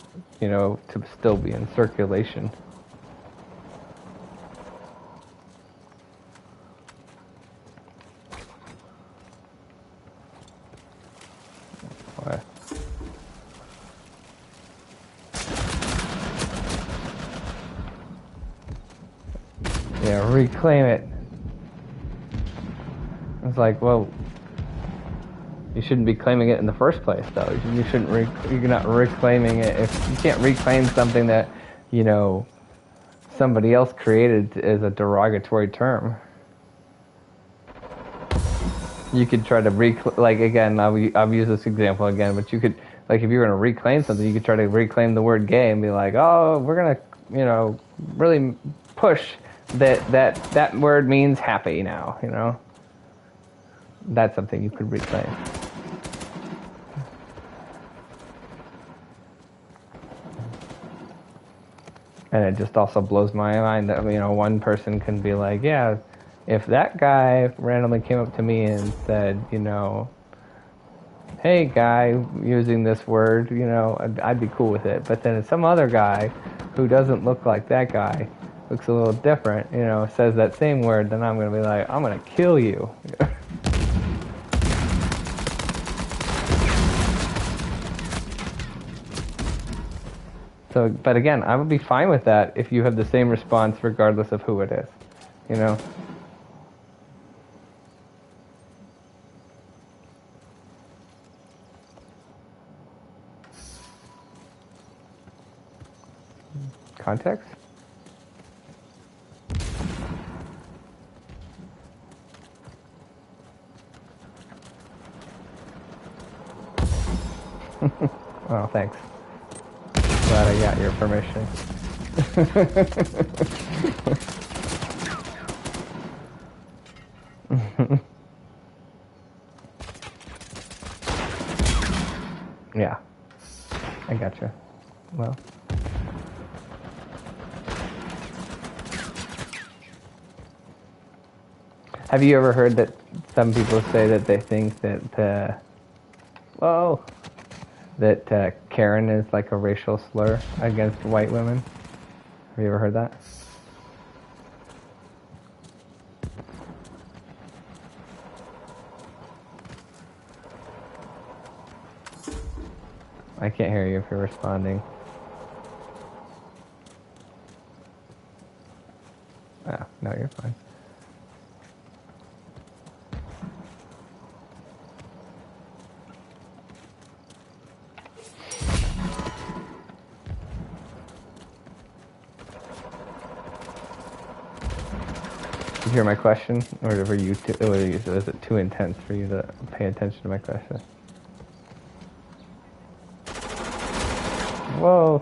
to still be in circulation. What? Yeah, reclaim it. It's like, well, you shouldn't be claiming it in the first place, though. You shouldn't. You're not reclaiming it if you can't reclaim something that, somebody else created as a derogatory term. You could try to like again. I've used this example again, but you could, like, if you're going to reclaim something, you could try to reclaim the word gay and be like, oh, we're gonna you know, really push that word means happy now, you know. That's something you could reclaim. And it just also blows my mind that, you know, one person can be like, yeah, if that guy randomly came up to me and said, you know, hey guy, using this word, you know, I'd be cool with it. But then if some other guy who doesn't look like that guy, looks a little different, you know, says that same word, then I'm going to be like, I'm going to kill you. So, but again, I would be fine with that if you have the same response regardless of who it is, you know? Context? Oh, thanks. Glad I got your permission. Yeah, I gotcha. Well, have you ever heard that some people say that they think that, whoa, that Karen is like a racial slur against white women? Have you ever heard that? I can't hear you if you're responding. Oh, no, you're fine. Did you hear my question? Or were you was it too intense for you to pay attention to my question? Whoa.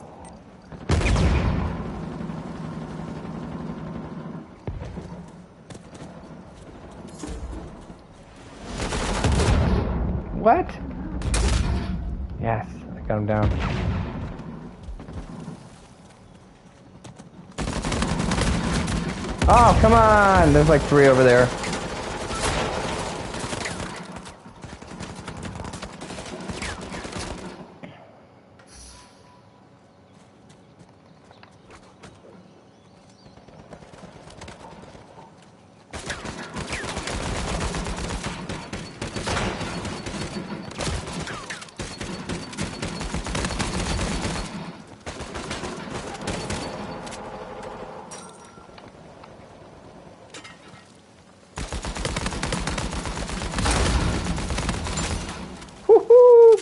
What? Yes, I got him down. Oh, come on! There's like 3 over there.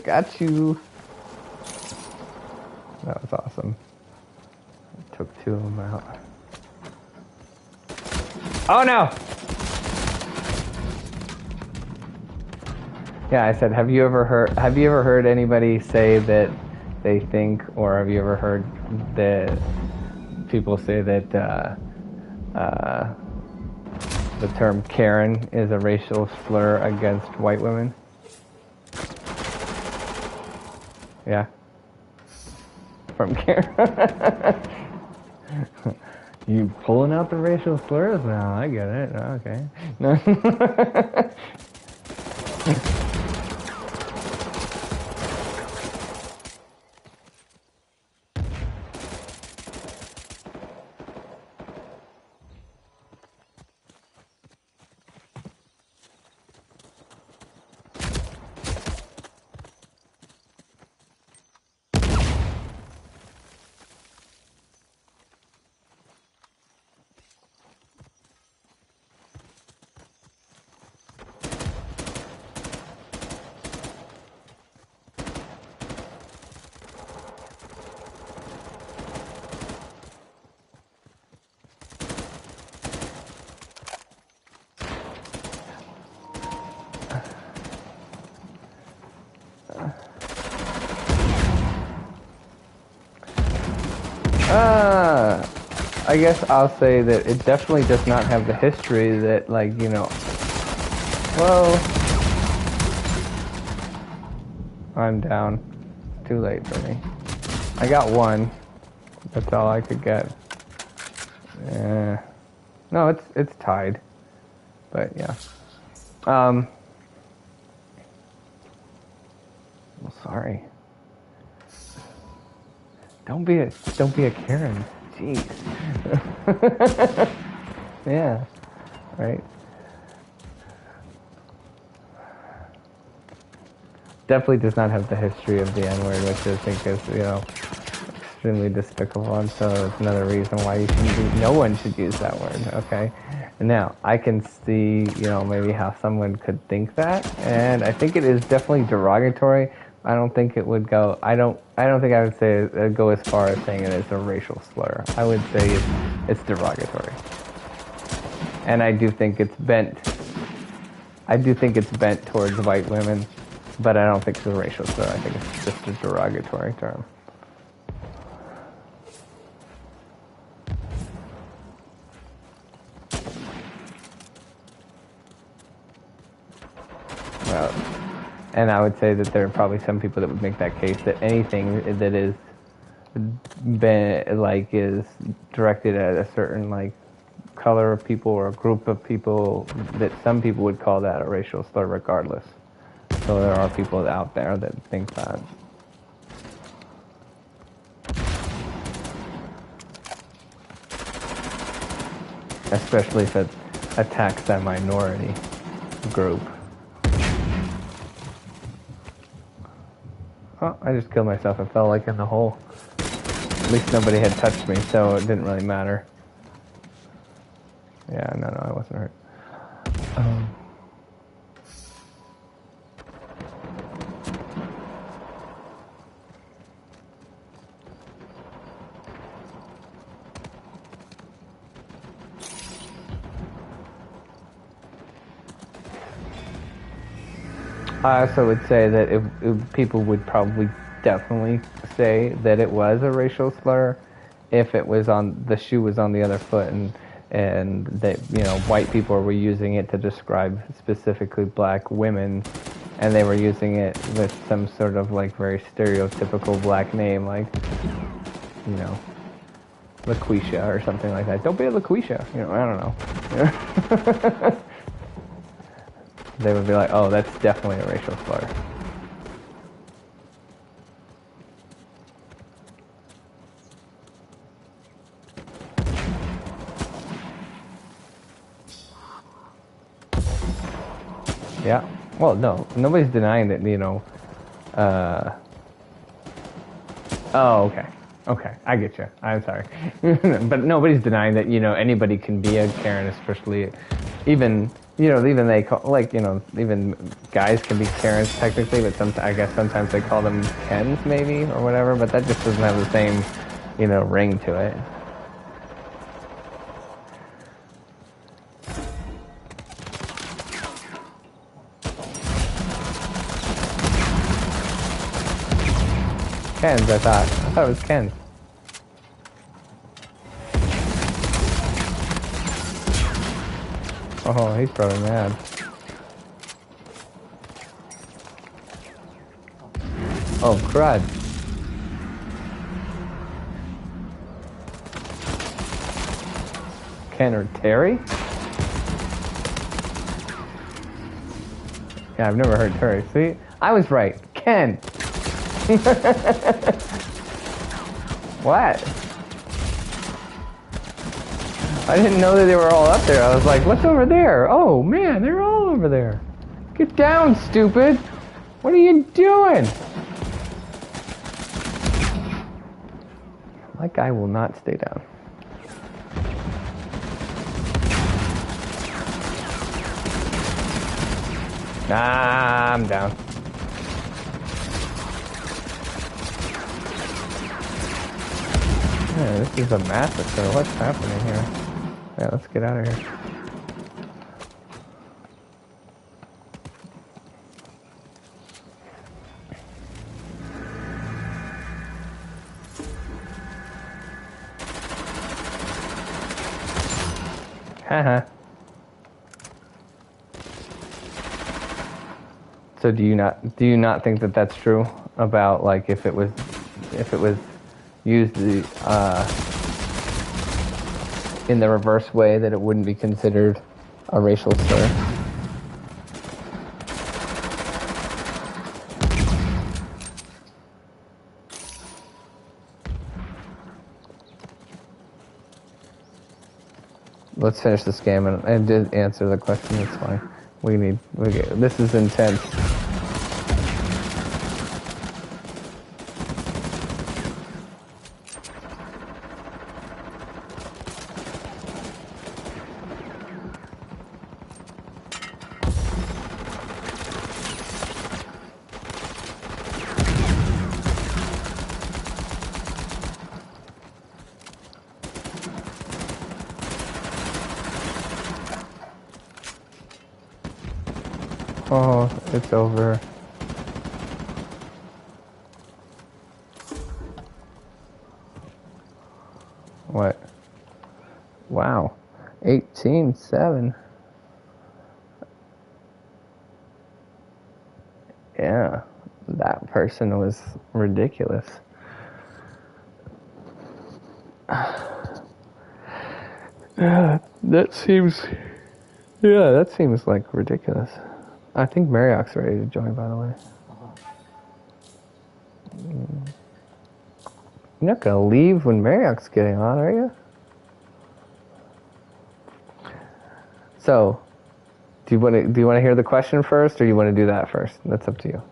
Got you. That was awesome. I took 2 of them out. Oh no! Yeah, I said, have you ever heard anybody say that they think, or have you ever heard that people say that the term Karen is a racial slur against white women? Yeah. From Karen. You pulling out the racial slurs now? I get it. Okay. No. I guess I'll say that it definitely does not have the history that, like, you know. Whoa. I'm down. Too late for me. I got one. That's all I could get. No, it's tied. But yeah. Well, sorry. Don't be a Karen. Jeez. Yeah. Right. Definitely does not have the history of the N-word, which I think is, you know, extremely despicable, and so it's another reason why you shouldn't do, no one should use that word, okay? And now, I can see, you know, maybe how someone could think that, and I think it is definitely derogatory. I don't think it would go, I don't think I would say, go as far as saying it is a racial slur. I would say it's derogatory. And I do think it's bent towards white women, but I don't think it's a racial slur. I think it's just a derogatory term. Well, and I would say that there are probably some people that would make that case that anything that is is directed at a certain like color of people or a group of people, that some people would call that a racial slur regardless. So there are people out there that think that. Especially if it attacks that minority group. Oh, I just killed myself. I fell like in the hole. At least nobody had touched me, so it didn't really matter. Yeah, no, I wasn't hurt. I also would say that people would probably definitely say that it was a racial slur if it was on the shoe was on the other foot, and that, you know, white people were using it to describe specifically black women, and they were using it with some sort of like very stereotypical black name, like, you know, LaQuisha or something like that. Don't be a LaQuisha, you know, I don't know. They would be like, oh, that's definitely a racial slur. Yeah. Well, no, nobody's denying that, you know. Oh, okay. Okay, I get you. I'm sorry. But nobody's denying that, you know, anybody can be a Karen, especially even, you know, even they call, like, you know, even guys can be Karens technically, but I guess sometimes they call them Kens maybe or whatever, but that just doesn't have the same, you know, ring to it. Kens, I thought it was Kens. Oh, he's probably mad. Oh, crud. Ken or Terry? Yeah, I've never heard Terry. See? I was right. Ken. What? I didn't know that they were all up there. I was like, what's over there? Oh, man, they're all over there. Get down, stupid. What are you doing? My guy will not stay down. Nah, I'm down. Yeah, this is a massacre. What's happening here? Yeah, let's get out of here. Haha. So do you not think that that's true about like if it was used in the reverse way that it wouldn't be considered a racial slur? Let's finish this game and just answer the question. It's fine. This is intense. Oh, it's over. What? Wow. 18-7. Yeah. That person was ridiculous. That seems like ridiculous. I think Marriott's ready to join, by the way. You're not gonna leave when Marriott's getting on, are you? So, do you want to hear the question first, or you want to do that first? That's up to you.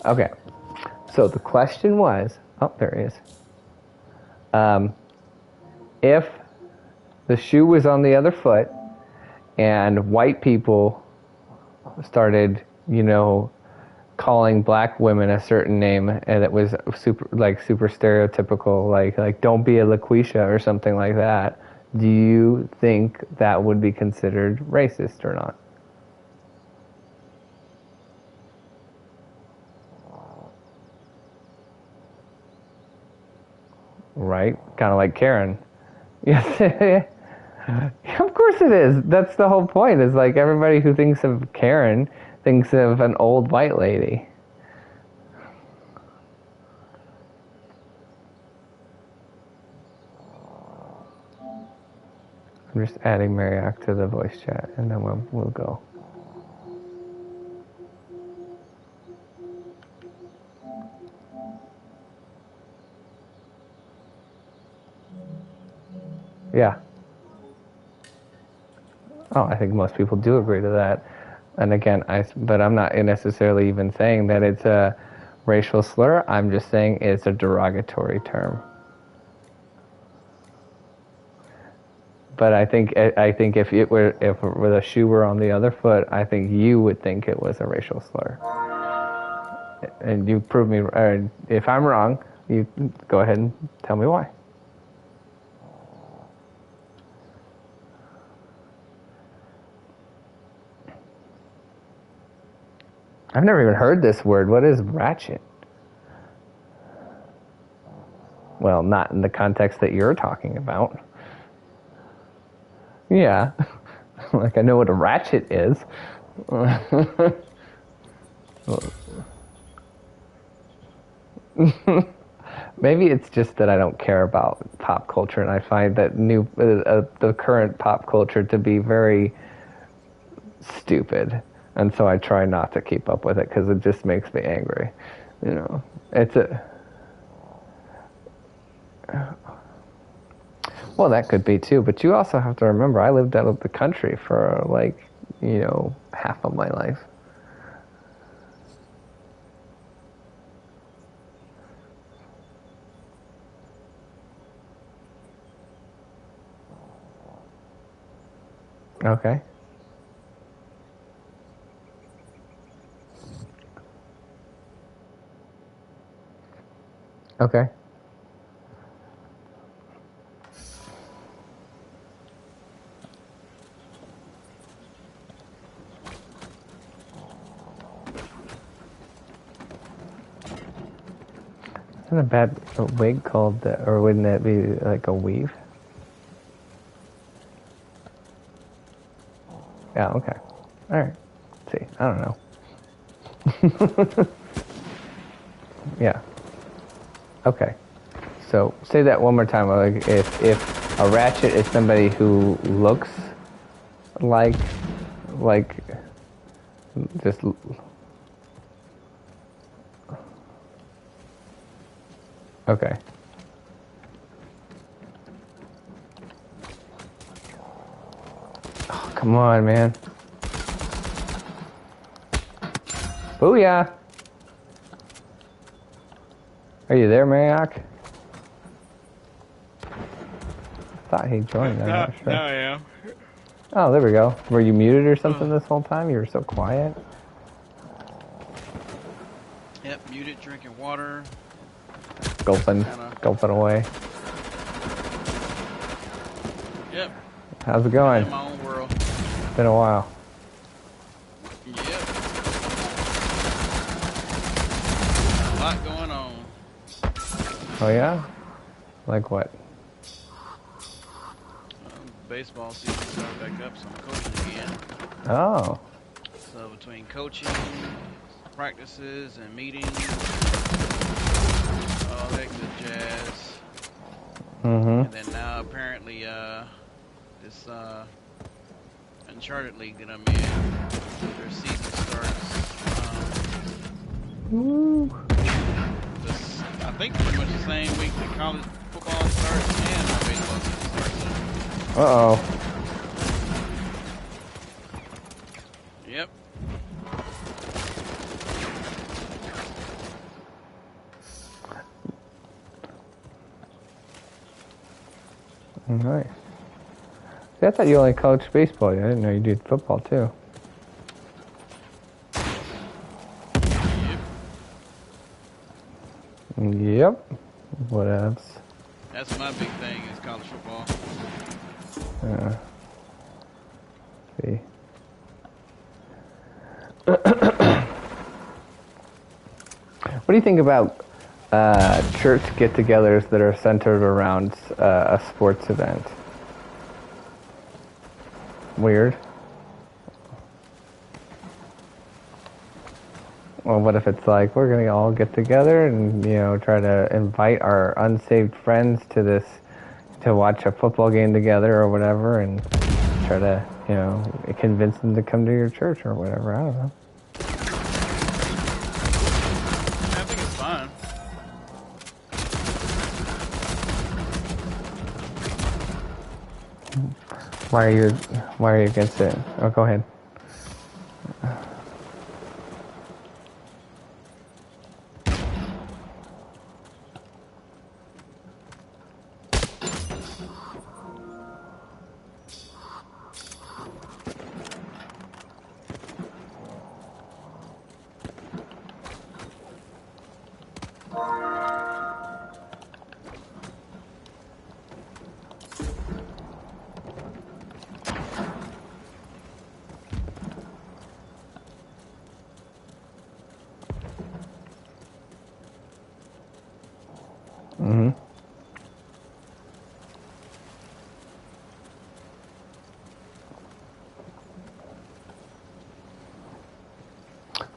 Okay. So the question was, oh, there he is. If the shoe was on the other foot, and white people started, calling black women a certain name, and it was super stereotypical, like don't be a LaQuisha or something like that. Do you think that would be considered racist or not? Right? Kind of like Karen. Yes. Of course it is. That's the whole point. Is like everybody who thinks of Karen thinks of an old white lady. I'm just adding Marriott to the voice chat, and then we'll go. Yeah. Oh, I think most people do agree to that. And again, but I'm not necessarily even saying that it's a racial slur. I'm just saying it's a derogatory term. But I think if the shoe were on the other foot, I think you would think it was a racial slur. And you prove me. If I'm wrong, you go ahead and tell me why. I've never even heard this word. What is ratchet? Well, not in the context that you're talking about. Yeah. Like I know what a ratchet is. Maybe it's just that I don't care about pop culture, and I find that the current pop culture to be very stupid, and so I try not to keep up with it because it just makes me angry. It's a. Well, that could be too, but you also have to remember I lived out of the country for half of my life. Okay. Okay. Isn't a bad wig called, or wouldn't that be like a weave? Yeah, okay. Alright. See, I don't know. Yeah. Okay. So, say that one more time. Like, if a ratchet is somebody who looks like, just... Okay. Oh, come on, man. Booyah! Are you there, Marioc? I thought he joined. I'm not sure. No, I am. Oh, there we go. Were you muted or something this whole time? You were so quiet. Yep, muted, drinking water. Gulping away. Yep. How's it going? In my own world. It's been a while. Yep. A lot going on. Oh yeah? Like what? Baseball season started back up, so I'm coaching again. Oh. So between coaching, practices, and meetings, all that good jazz. And then now apparently this Uncharted league that I'm in, their season starts. I think pretty much the same week that college football starts and my baseball season starts. Uh-oh. Yep. Nice. See, I thought you only coached baseball. I didn't know you did football too. Yep. What else? That's my big thing is college football. Yeah. See. What do you think about church get-togethers that are centered around a sports event? Weird. Well, what if it's like, we're going to all get together and, you know, try to invite our unsaved friends to this, to watch a football game together or whatever, and try to, you know, convince them to come to your church or whatever. I don't know. I think it's fine. Why are you against it? Oh, go ahead.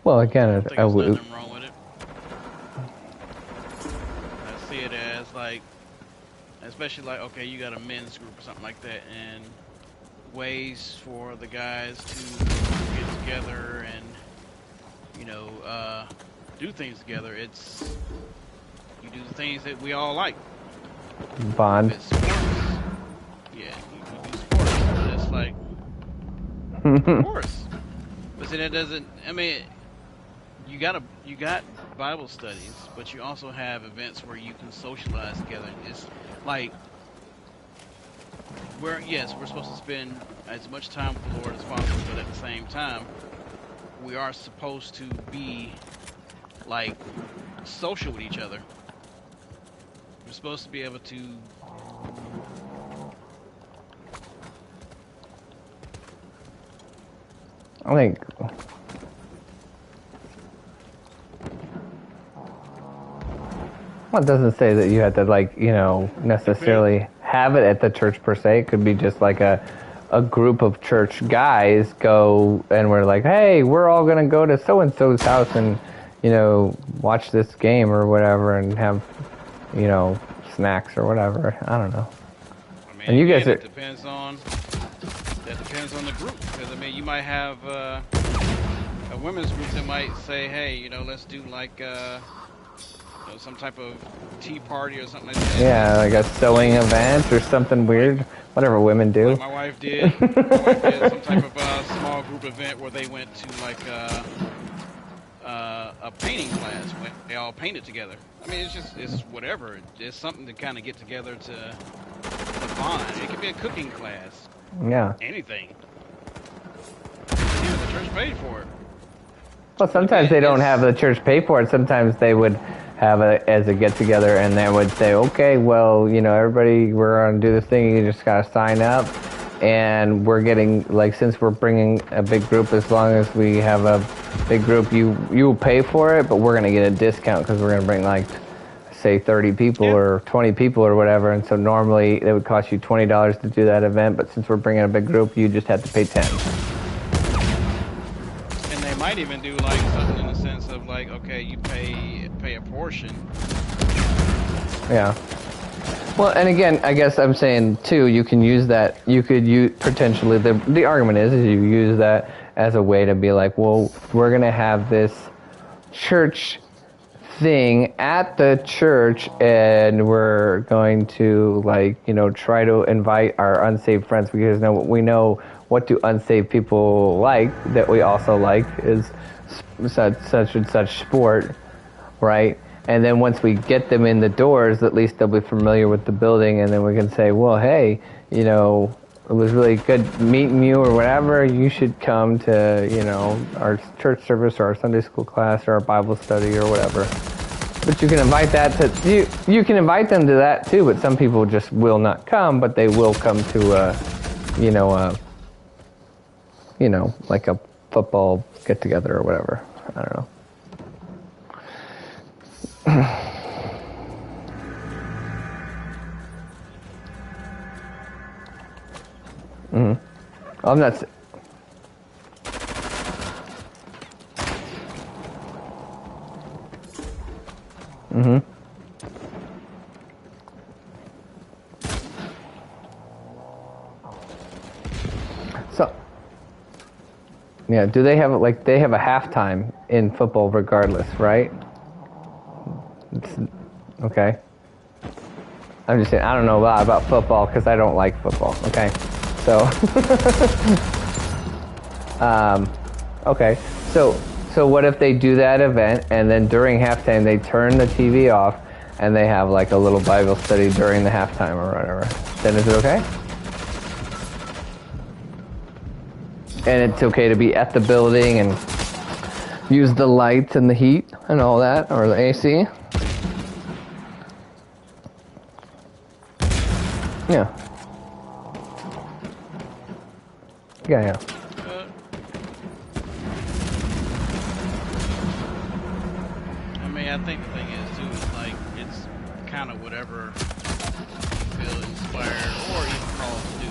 Well, again, I think there's nothing wrong with it. I see it as like, especially like, okay, you got a men's group or something like that, and ways for the guys to get together and, you know, do things together. It's, you do the things that we all like. Bond. If it's sports, yeah, you do sports. But it's like, of course. But see, that doesn't, I mean, you got Bible studies, but you also have events where you can socialize together. It's like, we're supposed to spend as much time with the Lord as possible, but at the same time, we are supposed to be like social with each other. We're supposed to be able to I think Well, it doesn't say that you have to, like, you know, necessarily have it at the church per se. It could be just like a group of church guys go and we're like, hey, we're all going to go to so-and-so's house and, you know, watch this game or whatever and have, you know, snacks or whatever. I don't know. I mean, And you again, guys are... that depends on the group. Because, I mean, you might have a women's group that might say, hey, you know, let's do like... you know, some type of tea party or something like that. Yeah, like a sewing event or something weird. Whatever women do. Like my wife did. My wife did some type of small group event where they went to like a painting class where they all painted together. I mean, it's whatever. It's something to kind of get together to bond. It could be a cooking class. Yeah. Anything. Yeah, the church paid for it. Well, sometimes they don't have the church pay for it. Sometimes they would have it as a get-together, and they would say, okay, well, you know, everybody, we're going to do this thing. You just got to sign up, and we're getting, like, since we're bringing a big group, as long as we have a big group, you will pay for it, but we're going to get a discount because we're going to bring, like, say 30 people or 20 people or whatever, and so normally it would cost you $20 to do that event, but since we're bringing a big group, you just have to pay 10. Might even do like something in the sense of like, okay, you pay a portion. Yeah. Well, and again, I guess I'm saying too, you can use that. You could use potentially the argument is you use that as a way to be like, well, we're gonna have this church thing at the church, and we're going to, like, you know, try to invite our unsaved friends because we know what do unsaved people like that we also like is such and such sport, right? And then once we get them in the doors, at least they'll be familiar with the building, and then we can say, well, hey, you know, it was really good meeting you or whatever. You should come to, you know, our church service or our Sunday school class or our Bible study or whatever. But you can invite that to you can invite them to that too. But some people just will not come, but they will come to like a football get together or whatever. I don't know. Mm-hmm. I'm not. Mm-hmm. So, yeah, do they have like they have a halftime in football regardless, right? Okay. I'm just saying I don't know a lot about football because I don't like football. Okay, so okay, so what if they do that event and then during halftime they turn the TV off and they have like a little Bible study during the halftime or whatever? Then is it okay? And it's okay to be at the building and use the lights and the heat and all that, or the AC? Yeah. Yeah. I mean, I think the thing is too is like it's kind of whatever you feel inspired or even called to do.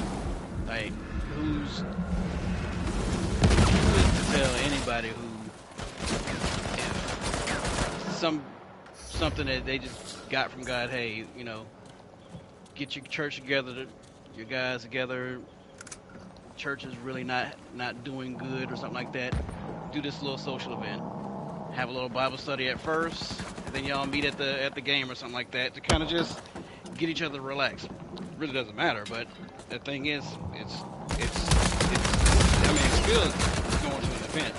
Like who is to tell anybody who if something that they just got from God, hey, you know, get your church together, your guys together. Church is really not doing good or something like that. Do this little social event. Have a little Bible study at first, and then y'all meet at the game or something like that to kind of just get each other relaxed. Really doesn't matter, but the thing is, it's still going to an event.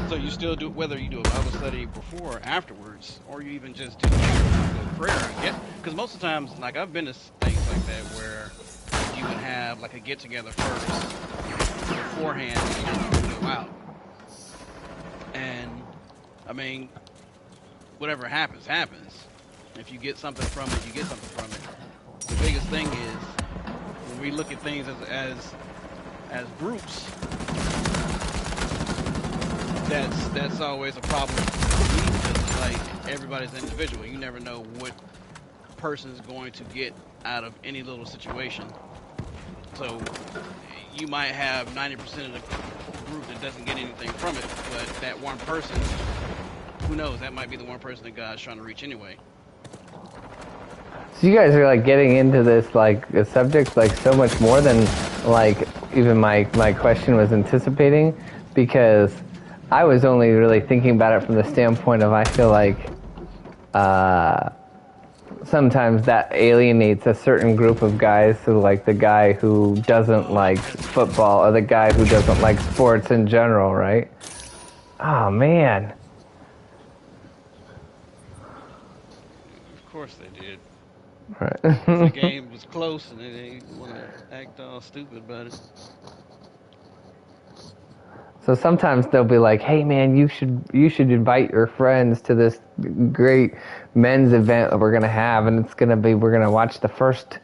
So you still do, whether you do a Bible study before or afterwards, or you even just do a prayer, I guess. Because most of the times, like I've been to things like that where you would have like a get together first beforehand and you go out. And I mean, whatever happens. If you get something from it, you get something from it. The biggest thing is when we look at things as groups, that's always a problem for me because it's like everybody's individual. You never know what person is going to get out of any little situation. So you might have 90% of the group that doesn't get anything from it, but that one person, who knows? That might be the one person that God's trying to reach anyway. So you guys are like getting into this like subject like so much more than like even my question was anticipating, because I was only really thinking about it from the standpoint of I feel like sometimes that alienates a certain group of guys. So like the guy who doesn't like football or the guy who doesn't like sports in general, right? Oh man. Of course they did. Right. The game was close and they want to act all stupid about it. So sometimes they'll be like, "Hey man, you should invite your friends to this great men's event that we're gonna have, and we're gonna watch the first."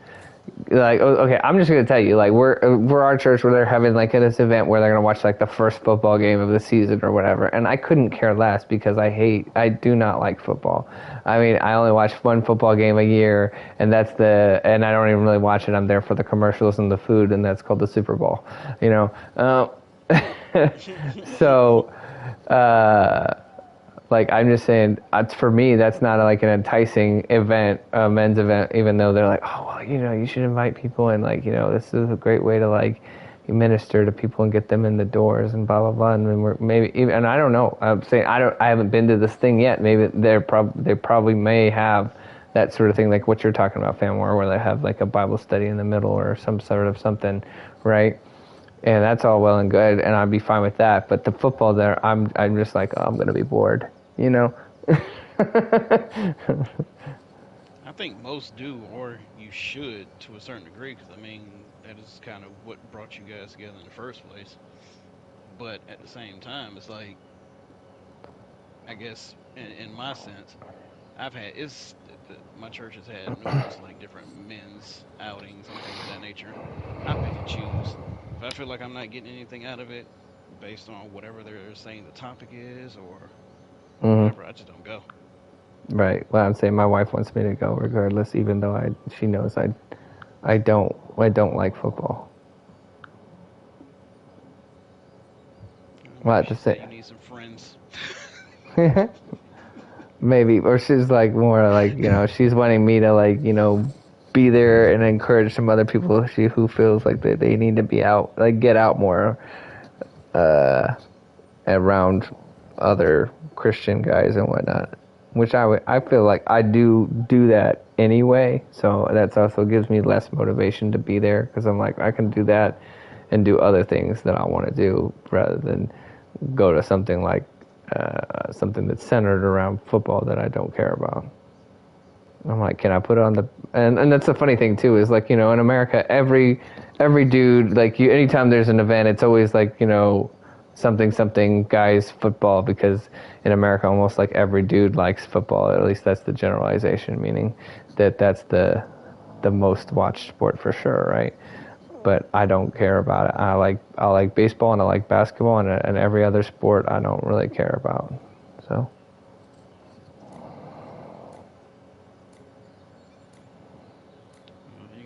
Like, okay, I'm just gonna tell you, like, we're our church where they're having like this event where they're gonna watch like the first football game of the season or whatever, and I couldn't care less because I do not like football. I mean, I only watch one football game a year, and and I don't even really watch it. I'm there for the commercials and the food, and that's called the Super Bowl, you know. So, like I'm just saying, for me, that's not like an enticing event, a men's event, even though they're like, oh, well, you should invite people, and like, this is a great way to like minister to people and get them in the doors and blah blah blah. And then we're maybe even, and I don't know. I'm saying I haven't been to this thing yet. Maybe they probably may have that sort of thing, like what you're talking about, Famor, where they have like a Bible study in the middle or some sort of something, right? And that's all well and good, and I'd be fine with that. But the football there, I'm just like, oh, I'm gonna be bored, I think most do, or you should to a certain degree, because I mean that is kind of what brought you guys together in the first place. But at the same time, it's like, I guess in my sense, I've had my church has had numerous like different men's outings and things of that nature. I pick and choose. If I feel like I'm not getting anything out of it, based on whatever they're saying the topic is or whatever, I just don't go. Right. Well, I'm saying my wife wants me to go regardless, even though she knows I don't like football. Well, I have to say you need some friends. maybe, or she's like more like she's wanting me to like be there and encourage some other people who feels like they need to be out, like get out more around other Christian guys and whatnot, which I feel like I do that anyway, so that's also gives me less motivation to be there, because I'm like, I can do that and do other things that I want to do rather than go to something like something that's centered around football that I don't care about. I'm like, can I put it on the and that's the funny thing too, is like, in America, every dude, like, anytime there's an event, it's always like, something guys football, because in America almost like every dude likes football. At least that's the generalization, meaning that's the most watched sport for sure, right? But I don't care about it. I like baseball and I like basketball, and every other sport I don't really care about. So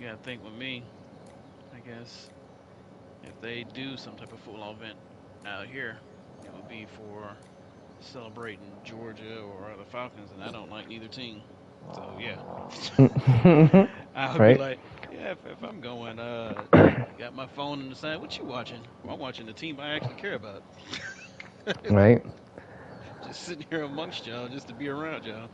You gotta think with me, I guess, if they do some type of football event out here, it would be for celebrating Georgia or the Falcons, and I don't like neither team. So yeah, I would be right. like, yeah, if I'm going, got my phone on the side. What you watching? Well, I'm watching the team I actually care about. Right. Just sitting here amongst y'all, just to be around y'all.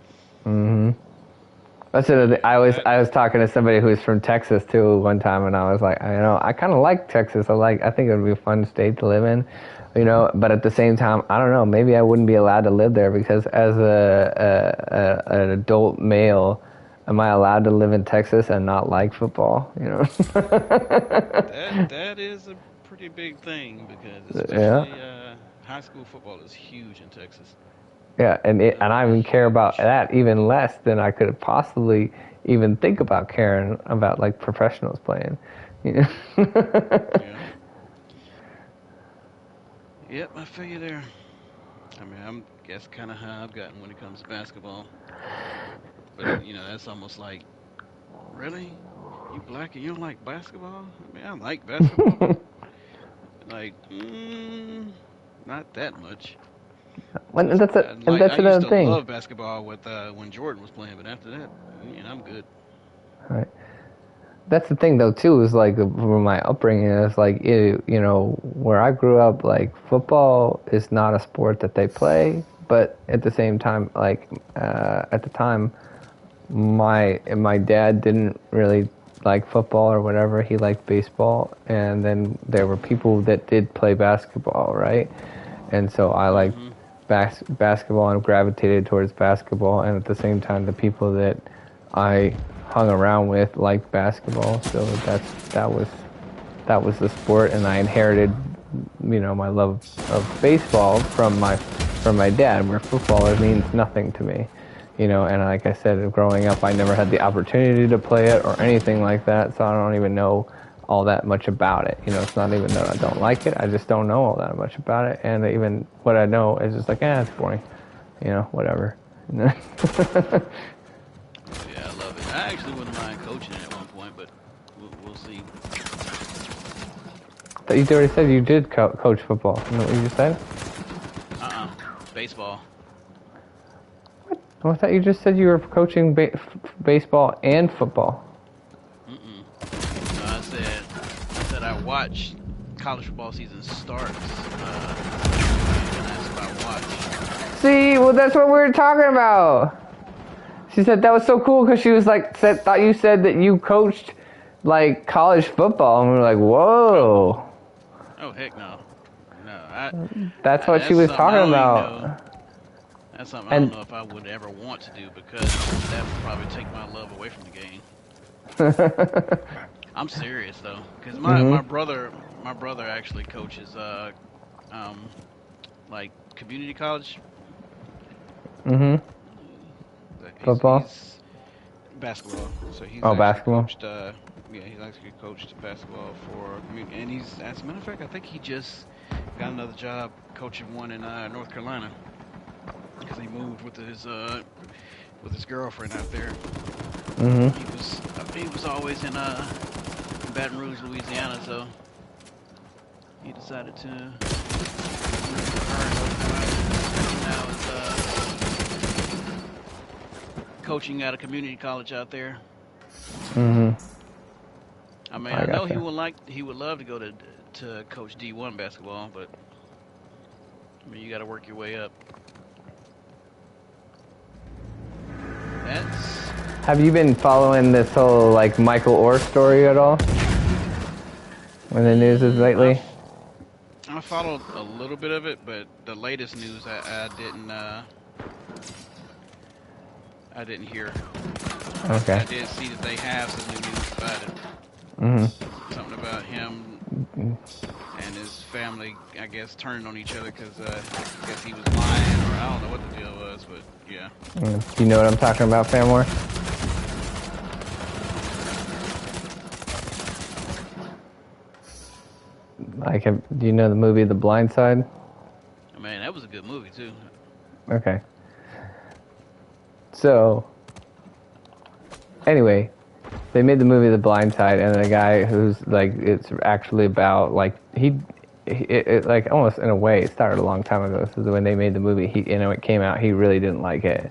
That's it. I was talking to somebody who's from Texas too one time, and I was like, I kind of like Texas. I think it would be a fun state to live in, But at the same time, I don't know. Maybe I wouldn't be allowed to live there, because as an adult male, am I allowed to live in Texas and not like football? That is a pretty big thing, because especially high school football is huge in Texas. Yeah, and I even care about that even less than I could possibly even think about caring about like professionals playing. Yeah. Yep, I feel you there. I mean, I'm guess kind of how I've gotten when it comes to basketball. But that's almost like, really, you black and you don't like basketball? I mean, I like basketball, but like, not that much. And Just I that's used another to thing. love basketball with when Jordan was playing, but after that, I'm good. Right. That's the thing though too, is like from my upbringing is like where I grew up, like football is not a sport that they play, but at the same time, like at the time, my dad didn't really like football or whatever. He liked baseball, and then there were people that did play basketball, right? And so I liked Hmm. basketball and gravitated towards basketball, and at the same time, the people that I hung around with liked basketball. So that was the sport, and I inherited, my love of baseball from my dad, where football means nothing to me. And like I said, growing up, I never had the opportunity to play it or anything like that, so I don't even know all that much about it. It's not even that I don't like it, I just don't know all that much about it, and even what I know is just like, it's boring, whatever. Oh yeah, I love it. I actually wouldn't mind coaching it at one point, but we'll see. You already said you did coach football. You know what you just said? Baseball. I thought you just said you were coaching baseball and football. Mm-mm. No, I said I watch college football season starts, and that's what I watch. See, well, that's what we were talking about. She said that was so cool because she was like, thought you said that you coached like college football, and we were like, whoa. Oh heck no, no. That's what she That's was something I talking don't even know. about. That's something I don't And know if I would ever want to do because that would probably take my love away from the game. I'm serious though, because mhm, my brother actually coaches um like community college. mhm, football. He's basketball, so he's Oh, actually basketball. coached. Yeah, he's actually coached basketball for community, and he's as a matter of fact, I think he just got another job coaching one in North Carolina because he moved with his girlfriend out there. Mhm. He was always in Baton Rouge, Louisiana, so he decided to move with her in North Carolina. Now is coaching at a community college out there. Mhm. I mean, I I know gotcha. he would love to go to coach D1 basketball, but I mean, you got to work your way up. That's Have you been following this whole like Michael Orr story at all in the news lately? I followed a little bit of it, but the latest news I didn't hear. Okay. I did see that they have some new news about it. Mhm. Something about him and his family, I guess, turning on each other because I guess he was lying, or I don't know what the deal was, but yeah. Do you know what I'm talking about, Famore? Do you know the movie The Blind Side? I mean, that was a good movie too. Okay. So, anyway, they made the movie The Blind Side, and the guy who's like, it's actually about like like almost in a way, it started a long time ago. So when they made the movie, it came out, he really didn't like it.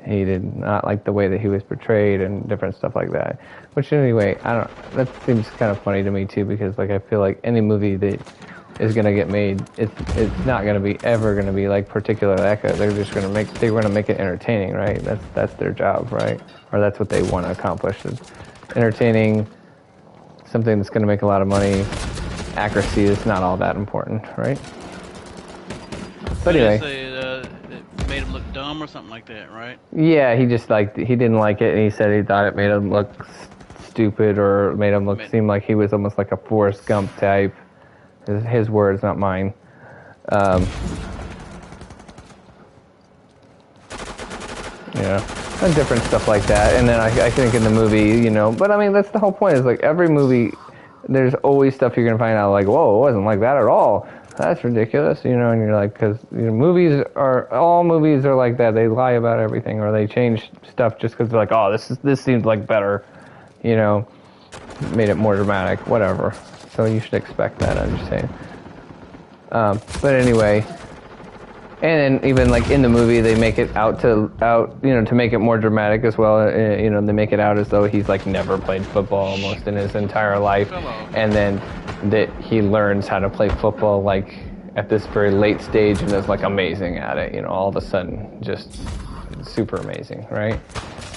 He did not like the way that he was portrayed and different stuff like that. Which anyway, I don't. That seems kind of funny to me too, because like I feel like any movie that is gonna get made, it's not gonna be ever gonna be like particularly that good. They're gonna make it entertaining, right? That's their job, right? Or that's what they want to accomplish. Is entertaining, something that's gonna make a lot of money. Accuracy is not all that important, right? But But they anyway. say it made him look dumb or something like that, right? Yeah, he didn't like it, and he said he thought it made him look stupid, or made him seem like he was almost like a Forrest Gump type. His words, not mine. Um, and different stuff like that. And then I think in the movie, but I mean that's the whole point. Is like every movie, there's always stuff you're gonna find out like, whoa, it wasn't like that at all. That's ridiculous, and you're like, because movies are like that. They lie about everything, or they change stuff just because they're like, oh, this seems like better, made it more dramatic, whatever. So you should expect that. I'm just saying. But anyway. And then even like in the movie, they make it to make it more dramatic as well. They make it out as though he's like never played football almost in his entire life, and then that he learns how to play football like at this very late stage and is like amazing at it. All of a sudden, just super amazing, right?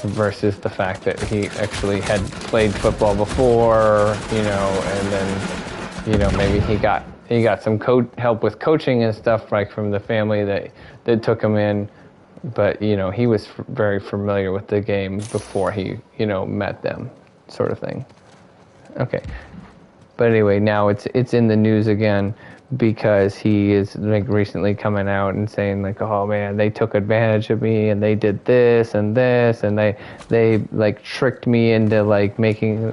Versus the fact that he actually had played football before, and then maybe he got some help with coaching and stuff like from the family that took him in, but he was very familiar with the game before he met them, sort of thing. Okay, but anyway, now it's in the news again because he is like recently coming out and saying like, oh man, they took advantage of me and they did this and this and they like tricked me into like making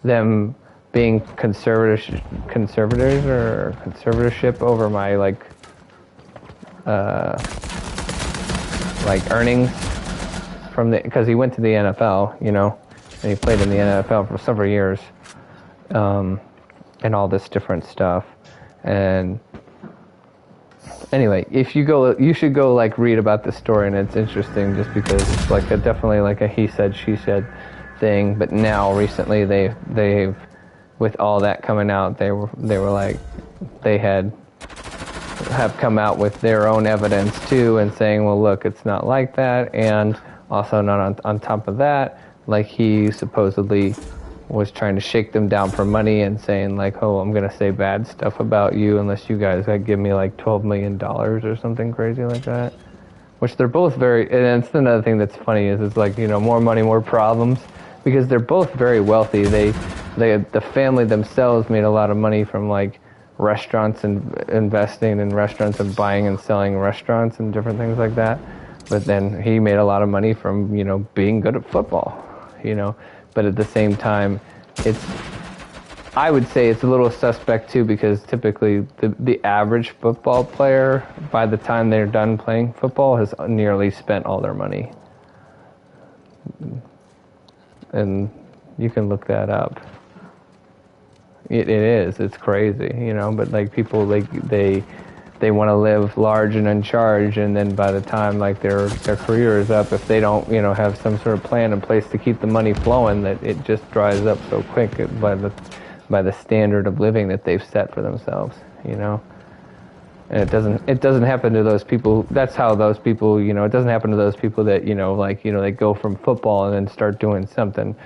them being conservators or conservatorship over my like earnings from because he went to the NFL, and he played in the NFL for several years, and all this different stuff. And anyway, if you should go like read about this story, and it's interesting just because it's like definitely like a he said she said thing. But now recently they've with all that coming out, they were like they have come out with their own evidence too, and saying, well, look, it's not like that, and also not on top of that, like he supposedly was trying to shake them down for money and saying like, oh, I'm gonna say bad stuff about you unless you guys give me like $12 million or something crazy like that. Which they're both very, and it's another thing that's funny is like, more money, more problems, because they're both very wealthy. The family themselves made a lot of money from like restaurants and investing in restaurants and buying and selling restaurants and different things like that. But then he made a lot of money from, being good at football, But at the same time, I would say it's a little suspect too, because typically the average football player, by the time they're done playing football, has nearly spent all their money. And you can look that up. It is. It's crazy, But like people, they want to live large and in charge, and then by the time like their career is up, if they don't have some sort of plan in place to keep the money flowing, that it just dries up so quick by the standard of living that they've set for themselves, And it doesn't happen to those people. That's how those people, it doesn't happen to those people that they go from football and then start doing something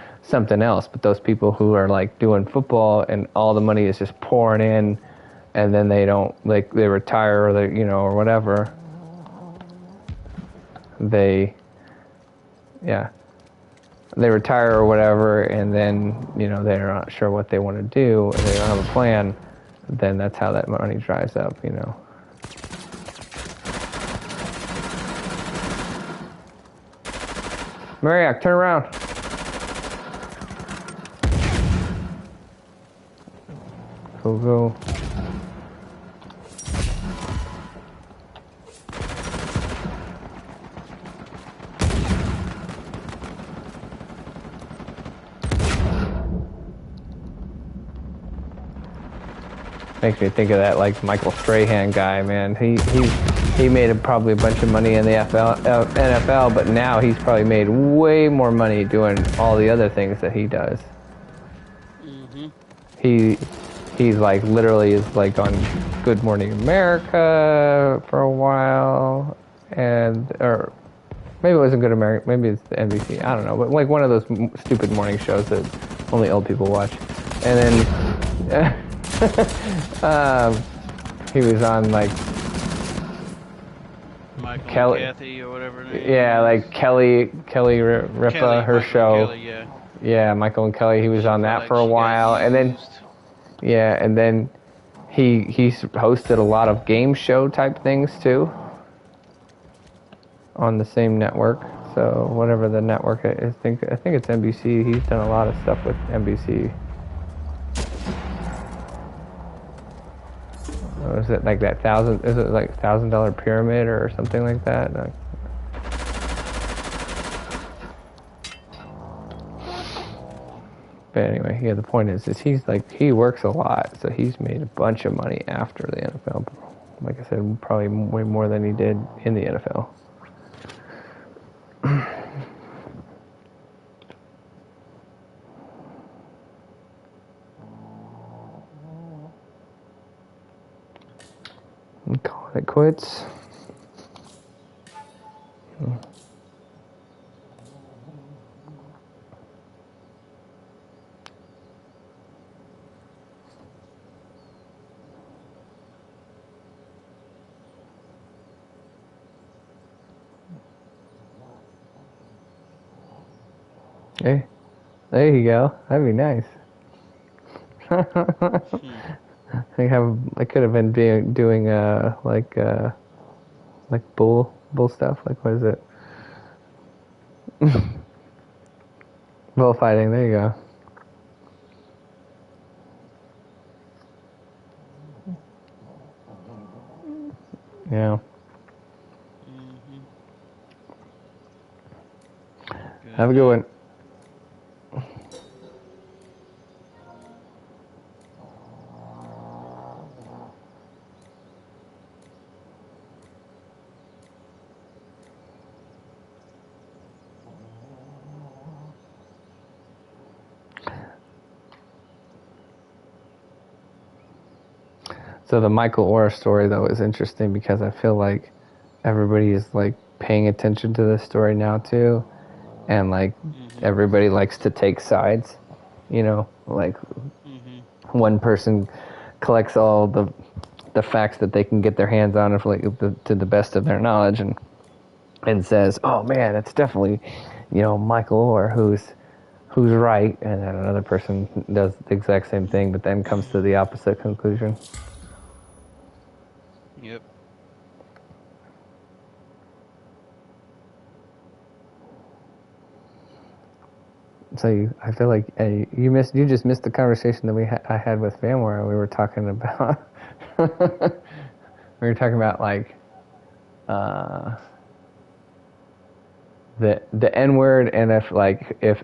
else. But those people who are like doing football and all the money is just pouring in, and then they don't they retire or they or whatever. They retire or whatever, and then they're not sure what they want to do, and they don't have a plan. Then that's how that money dries up, Mariak, turn around. Go. Makes me think of that like Michael Strahan guy, man. He made probably a bunch of money in the NFL, but now he's probably made way more money doing all the other things that he does. Mm-hmm. He's like literally is like on Good Morning America for a while, or maybe it wasn't Good America, maybe it's the NBC, I don't know, but like one of those stupid morning shows that only old people watch. And then he was on like Michael Kelly, and Kathy or whatever her name yeah, is. like Kelly Ripa, her Michael show. Kelly, yeah. Yeah, Michael and Kelly. He was on that Like for a she got while, and then used. and then he hosted a lot of game show type things too on the same network. So whatever the network, I think it's NBC. He's done a lot of stuff with NBC. Is it like that Is it like $1,000 pyramid or something like that? But anyway, yeah. The point is he works a lot, so he's made a bunch of money after the NFL. Like I said, probably way more than he did in the NFL. I'm calling it quits. Hey, there you go. That'd be nice. I could have been doing like bull stuff. Like what is it? Bullfighting. There you go. Yeah. Have a good one. So the Michael Orr story, though, is interesting because I feel like everybody is like paying attention to this story now too, and like everybody likes to take sides. You know, like one person collects all the facts that they can get their hands on, if like to the best of their knowledge, and says, "Oh man, it's definitely, Michael Orr who's right," and then another person does the exact same thing, but then comes to the opposite conclusion. Yep. So I feel like you just missed the conversation that I had with VMware. We were talking about like the N word, and if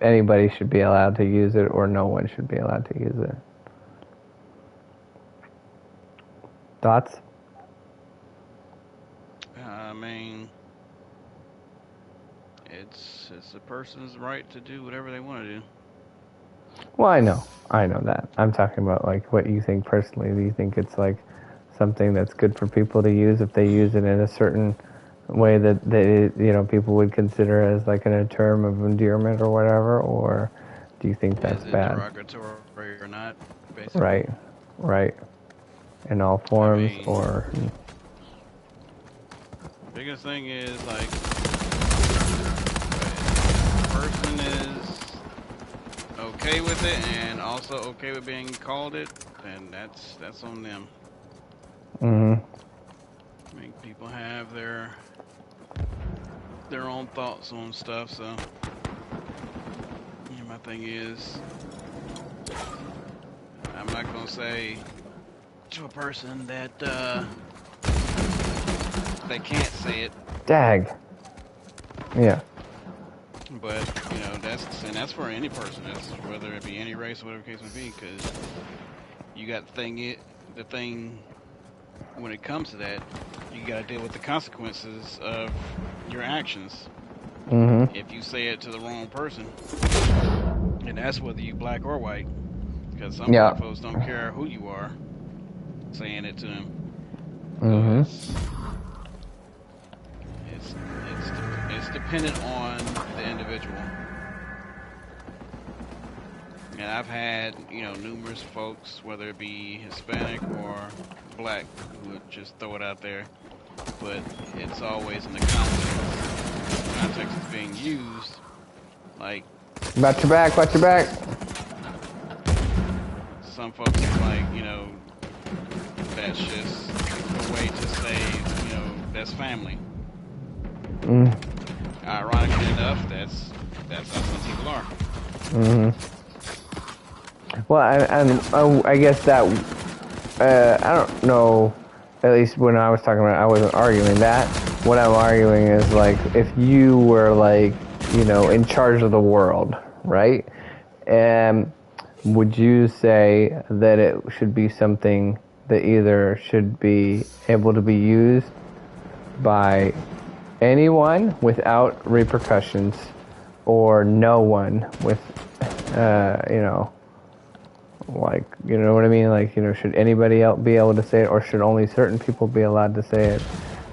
anybody should be allowed to use it or no one should be allowed to use it. Thoughts? I mean, it's a person's right to do whatever they want to do. Well, I know that. I'm talking about like what you think personally. Do you think it's like something that's good for people to use if they use it in a certain way that people would consider as like a term of endearment or whatever, or do you think that's bad? Derogatory or not, basically. Right. In all forms, or biggest thing is like if the person is okay with it and also okay with being called it, then that's on them. I mean, people have their own thoughts on stuff, so my thing is, I'm not gonna say to a person that they can't say it. Dag. Yeah. But that's for any person. That's whether it be any race or whatever the case may be, because you got the thing when it comes to that, you got to deal with the consequences of your actions. If you say it to the wrong person, and that's whether you black or white, because some black folks don't care who you are saying it to them. It's dependent on the individual. And I've had, numerous folks, whether it be Hispanic or black, who would just throw it out there. But it's always in the context it's being used. Like, watch your back. Some folks are like, that's just a way to say, that's family. ironically enough, that's how some people are. Mm-hmm. Well, I guess that I don't know. At least when I was talking about it, I wasn't arguing that. What I'm arguing is like if you were like in charge of the world, right? And would you say that it should be something that either should be able to be used by anyone without repercussions, or no one with, like, you know what I mean? Like, should anybody else be able to say it, or should only certain people be allowed to say it?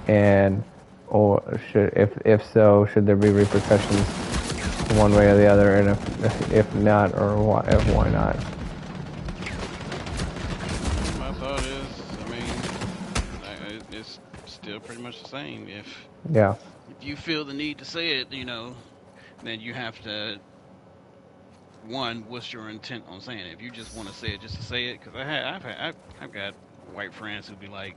And, or should, if so, should there be repercussions one way or the other? And if not, or why not? My thought is, I mean, it's still pretty much the same. If you feel the need to say it, then you have to. One, what's your intent on saying it? If you just want to say it just to say it, because I've got white friends who be like,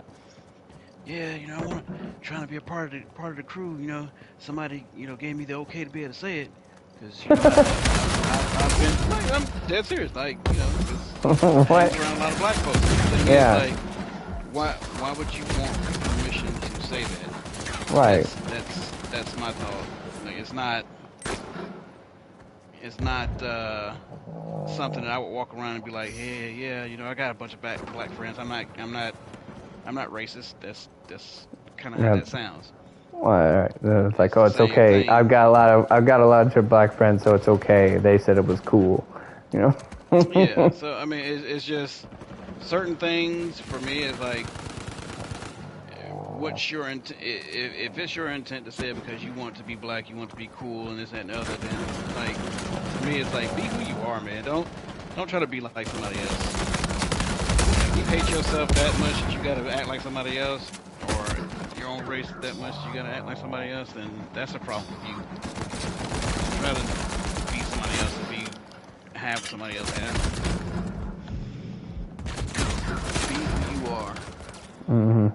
yeah, I want trying to be a part of the crew. Somebody gave me the okay to be able to say it, because I've been like, I'm dead serious. Like just What? around a lot of black folks. The thing Yeah. is, like, why would you want permission to say that? Right. That's my thought. Like it's not something that I would walk around and be like, hey, yeah, I got a bunch of black friends. I'm not racist. That's kind of how that sounds. Well, right. It's like, It's oh, the it's same okay. thing. I've got a lot of black friends, so it's okay. They said it was cool, Yeah. So I mean, it's just certain things for me is like, what's your intent? If it's your intent to say it because you want to be black, you want to be cool, and this that, and the other, then like for me, it's like be who you are, man. Don't try to be like somebody else. If you hate yourself that much that you gotta act like somebody else, or your own race that much you gotta act like somebody else, then that's a problem with you. I'd rather be somebody else than have somebody else have. Be who you are. Mm-hmm.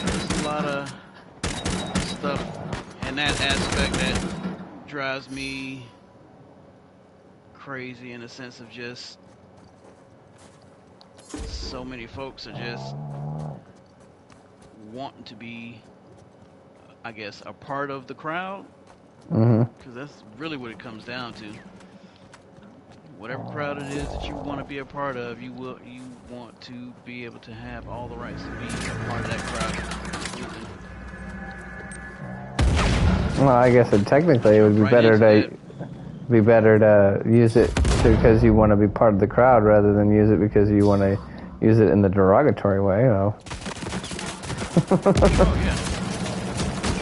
There's a lot of stuff in that aspect that drives me crazy, in the sense of just so many folks are just wanting to be, I guess, a part of the crowd, because that's really what it comes down to. Whatever crowd it is that you want to be a part of, you want to be able to have all the rights to be a part of that crowd. Well, I guess technically it would be better to use it because you want to be part of the crowd rather than use it because you want to use it in the derogatory way. Oh yeah,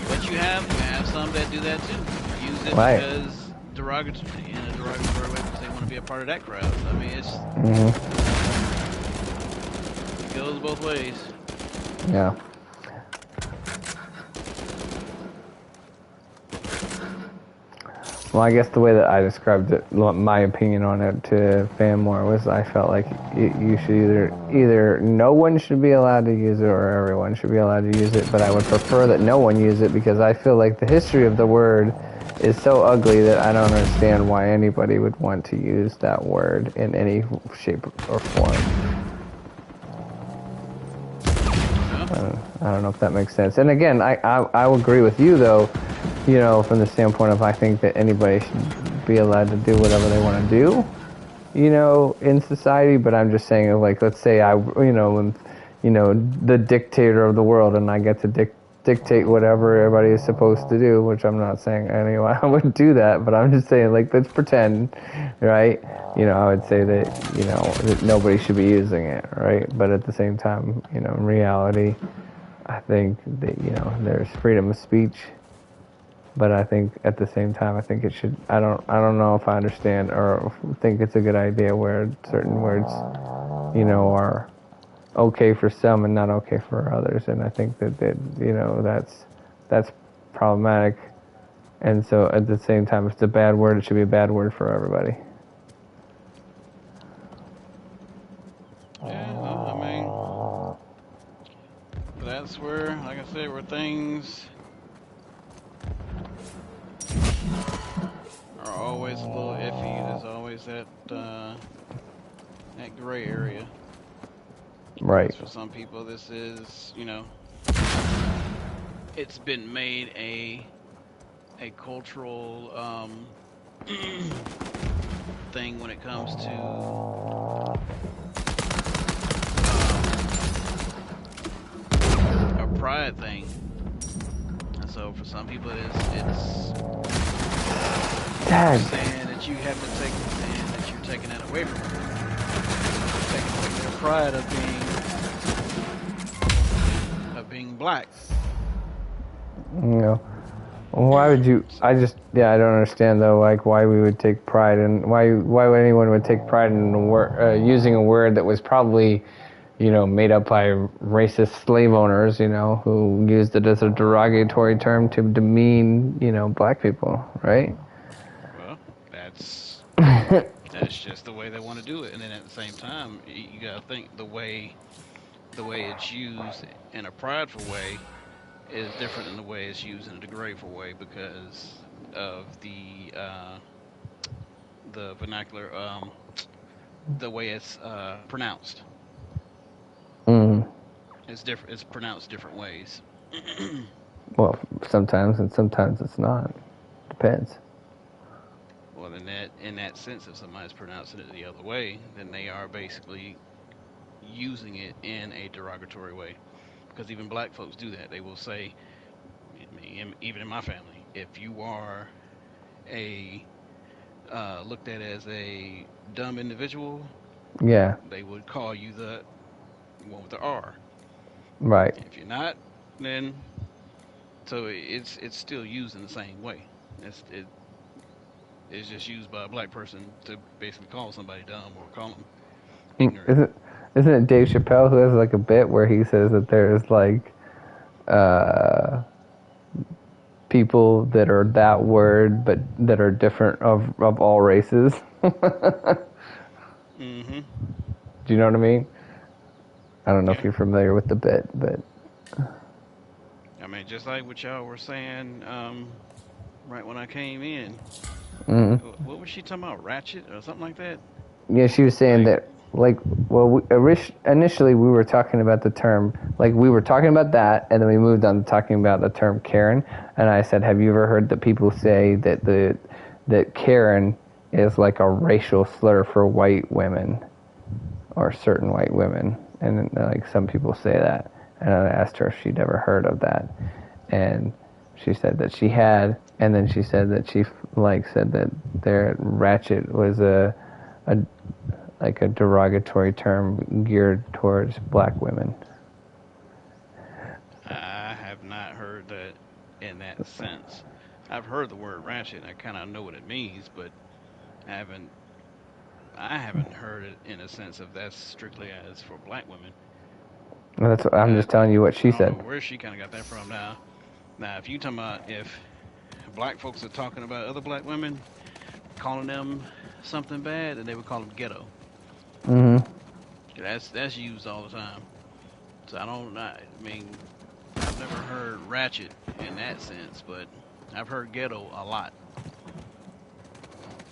but you have some that do that too. Use it because derogatory, in a derogatory way, because they want to be a part of that crowd. I mean, it goes both ways. Yeah. Well, I guess the way that I described it, my opinion on it to Fanmore was, I felt like you should either no one should be allowed to use it or everyone should be allowed to use it, but I would prefer that no one use it because I feel like the history of the word is so ugly that I don't understand why anybody would want to use that word in any shape or form. I don't know if that makes sense. And again, I will agree with you, though, from the standpoint of I think that anybody should be allowed to do whatever they want to do, in society. But I'm just saying, like, let's say I'm, the dictator of the world and I get to dictate whatever everybody is supposed to do, which I'm not saying anyway I would do that, but I'm just saying, like, let's pretend, right? I would say that, that nobody should be using it, right? But at the same time, in reality, I think that, there's freedom of speech, but I think at the same time, I think it should, I don't know if I understand or think it's a good idea where certain words, are okay for some and not okay for others, and I think that that's problematic. And so at the same time, if it's a bad word, it should be a bad word for everybody. Yeah, I mean, that's where where things are always a little iffy. There's always that gray area. Right. Because for some people, this is, it's been made a cultural thing when it comes to a pride thing. And so for some people, it's saying that you have to take, and that you're taking that away from them. You're taking away their pride of being black. Why would you? I don't understand though. Like why we would take pride in why anyone would take pride in using a word that was probably, made up by racist slave owners, who used it as a derogatory term to demean, black people, right? Well, that's just the way they want to do it, and then at the same time, you gotta think the way it's used in a prideful way is different than the way it's used in a degradeful way because of the vernacular, the way it's pronounced. It's different. It's pronounced different ways. Well, sometimes and sometimes it's not. Depends. Well, in that sense, if somebody's pronouncing it the other way, then they are basically using it in a derogatory way. Because even black folks do that. They will say, even in my family, if you are looked at as a dumb individual, yeah, they would call you the one with the R. Right. If you're not, then so it's still used in the same way. It's just used by a black person to basically call somebody dumb or call them ignorant. Isn't it Dave Chappelle who has like a bit where he says that there's like people that are that word but that are different of all races? Mm-hmm. Do you know what I mean? I don't know if you're familiar with the bit, but I mean, just like what y'all were saying right when I came in. Mm-hmm. What was she talking about? Ratchet or something like that? Yeah, she was saying that, initially we were talking about the term, we were talking about that, and then we moved on to talking about the term Karen, and I said, have you ever heard that people say that that Karen is like a racial slur for white women, or certain white women, and some people say that, and I asked her if she'd ever heard of that, and she said that she had, and then she said that she said that their ratchet was a derogatory term geared towards black women. I have not heard that in that sense. I've heard the word ratchet. I kind of know what it means, but I haven't heard it in a sense of that's strictly as for black women. I'm just telling you what she said. I don't know where she kind of got that from now. Now, if you talking about if black folks are talking about other black women, calling them something bad, then they would call them ghetto. Mm-hmm. That's used all the time. So I mean, I've never heard ratchet in that sense, but I've heard ghetto a lot.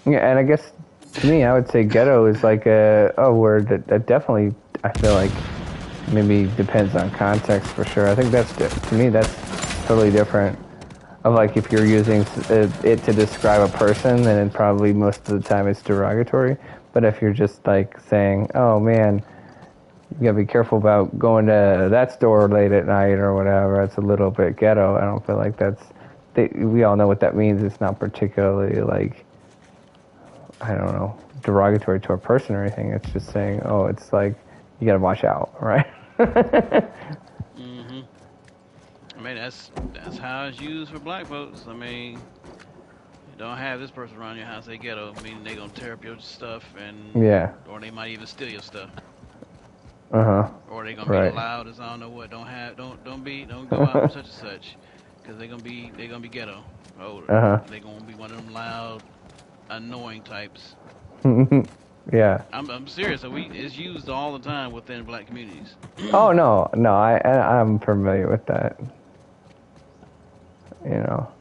Yeah, and I guess to me, I would say ghetto is like a word that definitely I feel like maybe depends on context for sure. I think to me that's totally different. Of if you're using it to describe a person, then probably most of the time it's derogatory. But if you're just saying, "Oh man, you gotta be careful about going to that store late at night or whatever," it's a little bit ghetto. I don't feel like we all know what that means. It's not particularly I don't know, derogatory to a person or anything. It's just saying, "Oh, it's you gotta watch out," right? Mm-hmm. I mean, that's how it's used for black folks. I mean, you don't have this person around your house, they ghetto, meaning they gonna tear up your stuff or they might even steal your stuff. Or they gonna be loud as I don't know what. Don't go out with such and such, because they gonna be ghetto. They gonna be one of them loud, annoying types. Yeah. I'm serious. It's used all the time within black communities. Oh no, I'm familiar with that. you know.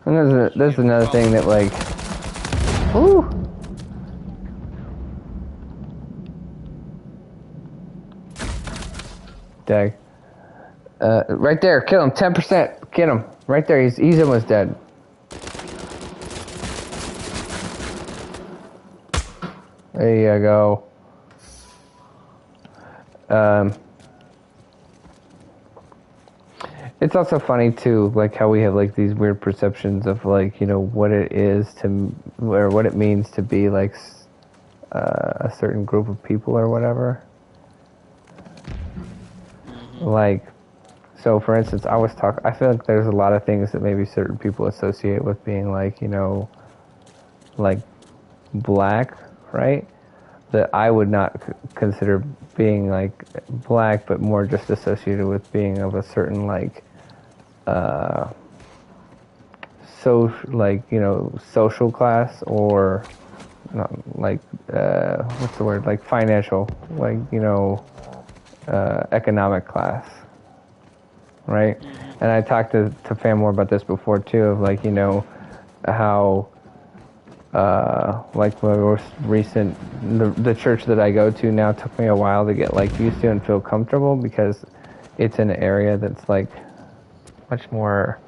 And there's another thing that, like, woo! Dag. Right there, kill him, 10%, get him. Right there, he's almost dead. There you go. It's also funny too, like how we have like these weird perceptions of like, you know, what it is to, or what it means to be like a certain group of people or whatever. Like, so for instance, I feel like there's a lot of things that maybe certain people associate with being like, you know, like black, right? That I would not consider being like black, but more just associated with being of a certain like, like, you know, social class, or not like, what's the word, like financial, like, you know, economic class, right? And I talked to Fam more about this before too, of like, you know, how like my most recent, the church that I go to now took me a while to get like used to and feel comfortable, because it's in an area that's like much more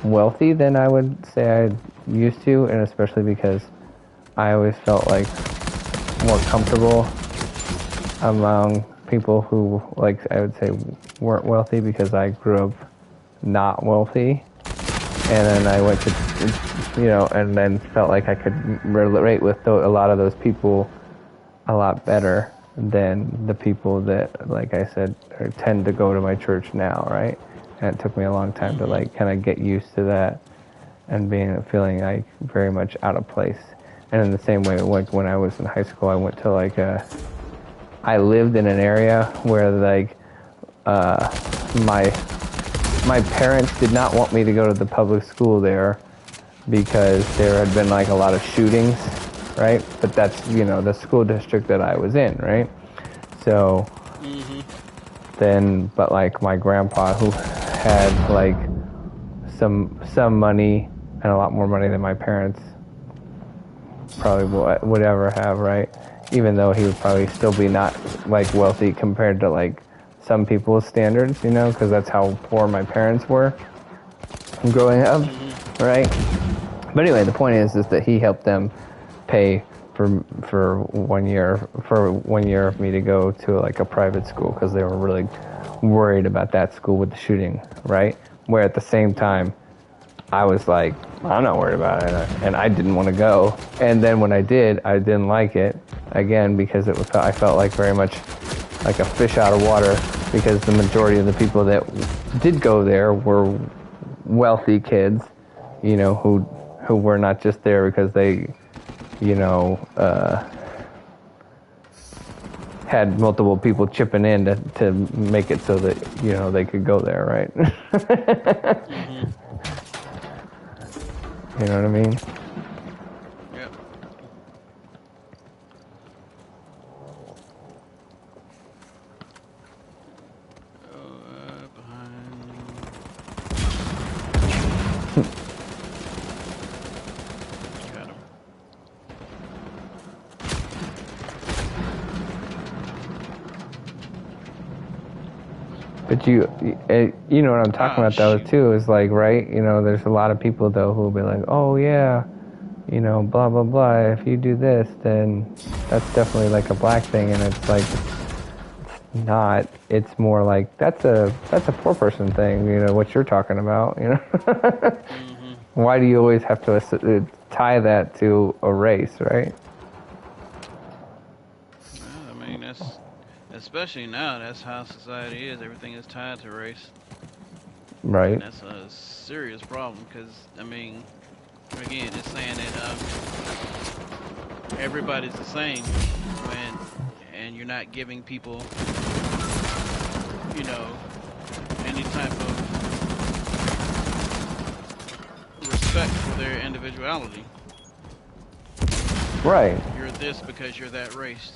wealthy than I would say I'm used to, and especially because I always felt like more comfortable among people who, like, I would say weren't wealthy, because I grew up not wealthy, and then I went to, you know, and then felt like I could relate with a lot of those people a lot better than the people that, like I said, tend to go to my church now, right? And it took me a long time to like kind of get used to that and feeling like very much out of place. And in the same way, like when I was in high school, I went to like I lived in an area where like my parents did not want me to go to the public school there, because there had been like a lot of shootings, right? But that's, you know, the school district that I was in, right? So then, but like my grandpa, who had like some money, and a lot more money than my parents probably would ever have, right? Even though he would probably still be not like wealthy compared to like some people's standards, you know, because that's how poor my parents were growing up, right? But anyway, the point is that he helped them pay for 1 year of me to go to like a private school, because they were really worried about that school with the shooting, right? Where at the same time, I was like, I'm not worried about it, and I didn't want to go. And then when I did, I didn't like it, again, because I felt like very much like a fish out of water, because the majority of the people that did go there were wealthy kids, you know, who were not just there because they, you know, had multiple people chipping in to make it so that, you know, they could go there, right? You know what I mean? Yep. Got him. But you know what I'm talking about though, shoot. too, is like, right, you know, there's a lot of people though who will be like, oh yeah, you know, blah blah blah, if you do this, then that's definitely like a black thing, and it's like, it's not, it's more like, that's a poor person thing, you know, what you're talking about, you know? Why do you always have to tie that to a race, right? Well, I mean, that's, especially now, that's how society is. Everything is tied to race. Right. And that's a serious problem, because, I mean, again, it's saying that everybody's the same and you're not giving people, you know, any type of respect for their individuality. Right. You're this because you're that race.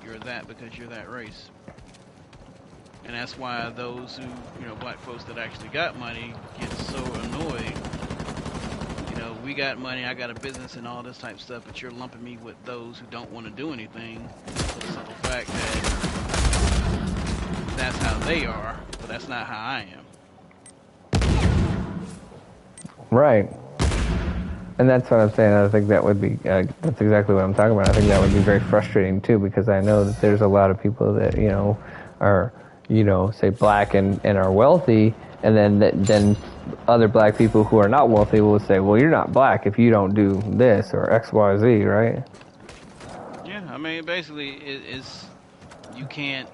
You're that because you're that race. And that's why those who, black folks that actually got money get so annoyed. We got money, I got a business and all this type of stuff, but you're lumping me with those who don't want to do anything for the simple fact that that's how they are, but that's not how I am. Right. And that's what I'm saying. I think that would be, that's exactly what I'm talking about. I think that would be very frustrating too, because I know that there's a lot of people that, are, say black and are wealthy, and then other black people who are not wealthy will say, well, you're not black if you don't do this or X, Y, Z, right? Yeah, I mean, basically, it's, you can't,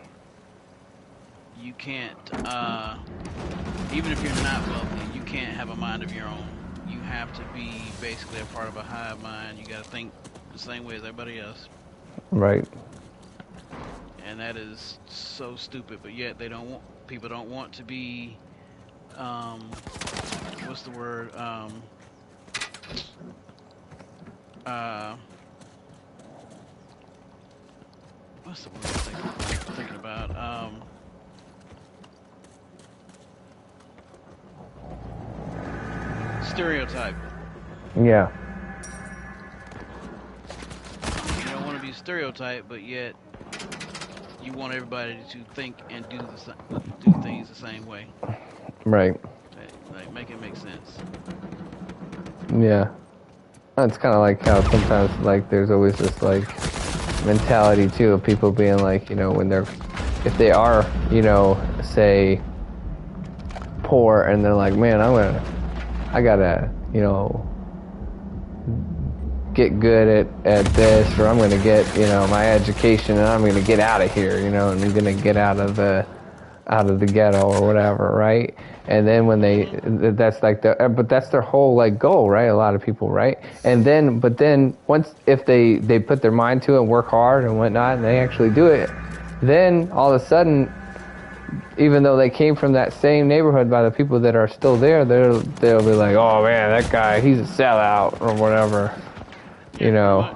even if you're not wealthy, you can't have a mind of your own. You have to be basically a part of a hive mind. You got to think the same way as everybody else. Right. And that is so stupid, but yet people don't want to be, what's the word, what's the word I'm thinking about, stereotype. Yeah. You don't want to be stereotyped, but yet you want everybody to think and do things the same way. Right. Like make it make sense. Yeah. It's kind of like how sometimes, like, there's always this, like, mentality, too, of people being like, if they are, say, poor, and they're like, man, I gotta, get good at this, or I'm gonna get, my education, and I'm gonna get out of here, and I'm gonna get out of the ghetto or whatever, right? And then when that's like but that's their whole like goal, right? A lot of people, right? But then once, if they put their mind to it and work hard and whatnot, and they actually do it, then all of a sudden, even though they came from that same neighborhood by the people that are still there, they'll be like, oh man, that guy, he's a sellout or whatever, Yeah,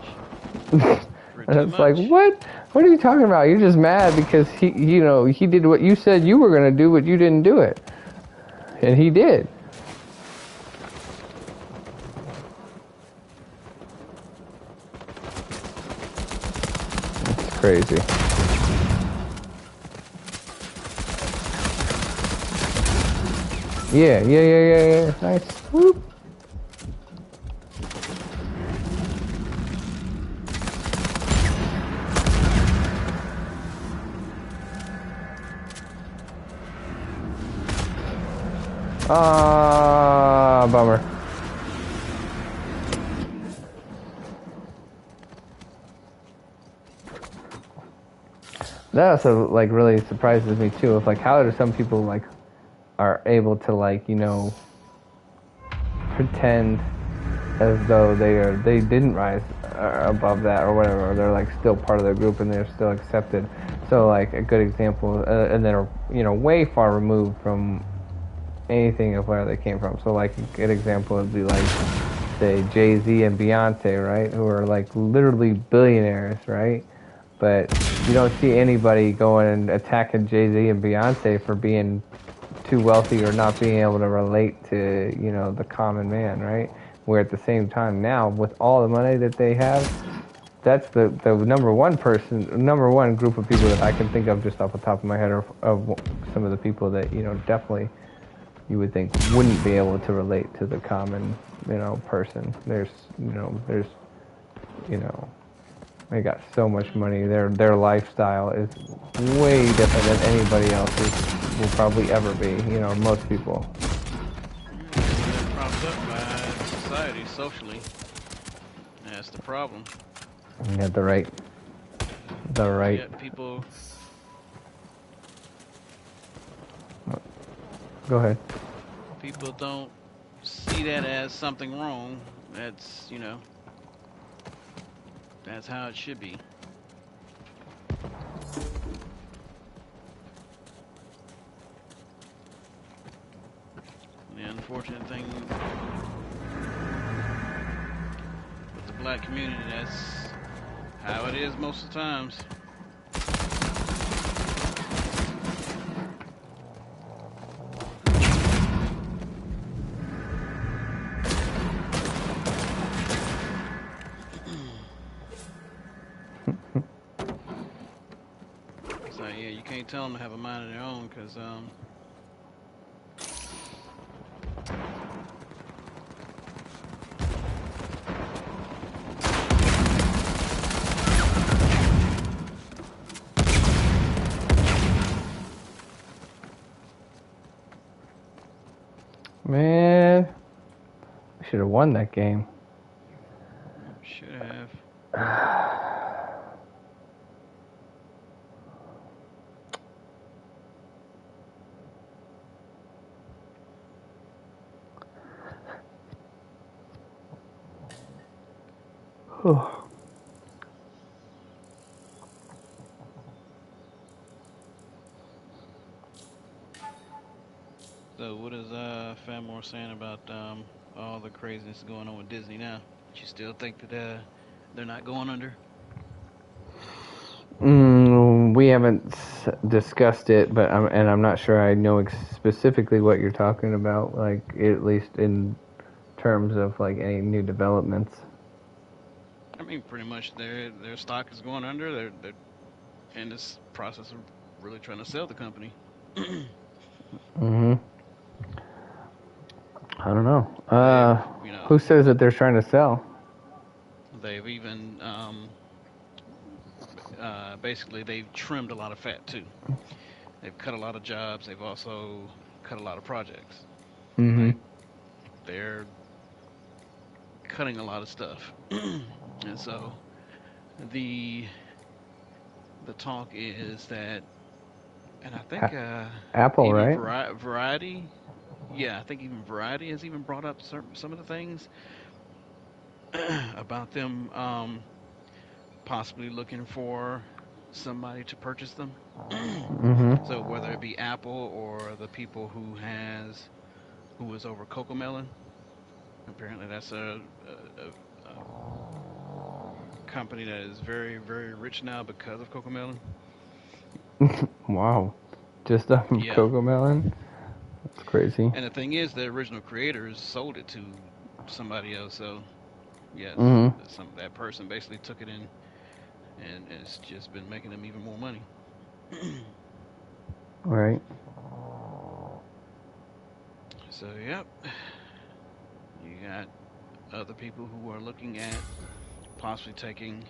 and it's like, what? What are you talking about? You're just mad because he did what you said you were going to do, but you didn't do it. And he did. It's crazy. Yeah. Nice. Whoop. Bummer. That also, like, really surprises me too. Of like, how do some people like are able to, like, pretend as though they didn't rise above that or whatever, or they're like still part of the group and they're still accepted. So like a good example, and then are way far removed from anything of where they came from. So like a good example would be like, say, Jay-Z and Beyonce, right, who are like literally billionaires, right? But you don't see anybody going and attacking Jay-Z and Beyonce for being too wealthy or not being able to relate to, the common man, right? Where at the same time now, with all the money that they have, that's the number one group of people that I can think of just off the top of my head of some of the people that, definitely you would think wouldn't be able to relate to the common, person. They got so much money. Their lifestyle is way different than anybody else's will probably ever be. Most people. It's propped up by society, socially. That's the problem. You have the right. Yet people. Go ahead. People don't see that as something wrong. That's that's how it should be. The unfortunate thing black community, that's how it is most of the times. So yeah, you can't tell them to have a mind of their own, because Man, we should have won that game. should have. So what is Famore saying about all the craziness going on with Disney now? Do you still think that they're not going under? We haven't discussed it, but I'm not sure I know specifically what you're talking about. Like, at least in terms of like any new developments. I mean, pretty much their stock is going under. They're in this process of really trying to sell the company. I don't know. You know, Who says that they're trying to sell? they've even basically they've trimmed a lot of fat too. They've cut a lot of jobs. They've also cut a lot of projects. Like, they're cutting a lot of stuff, and so the talk is that, and I think Apple, even right? Variety, yeah, I think even Variety has even brought up some of the things about them possibly looking for somebody to purchase them. So whether it be Apple or the people who was over Cocomelon, apparently that's a company that is very, very rich now because of Cocomelon. Wow, just off of Yeah. Cocomelon. That's crazy. And the thing is, the original creators sold it to somebody else. So yes, that person basically took it in, and it's just been making them even more money. Right. So yep, you got other people who are looking at possibly taking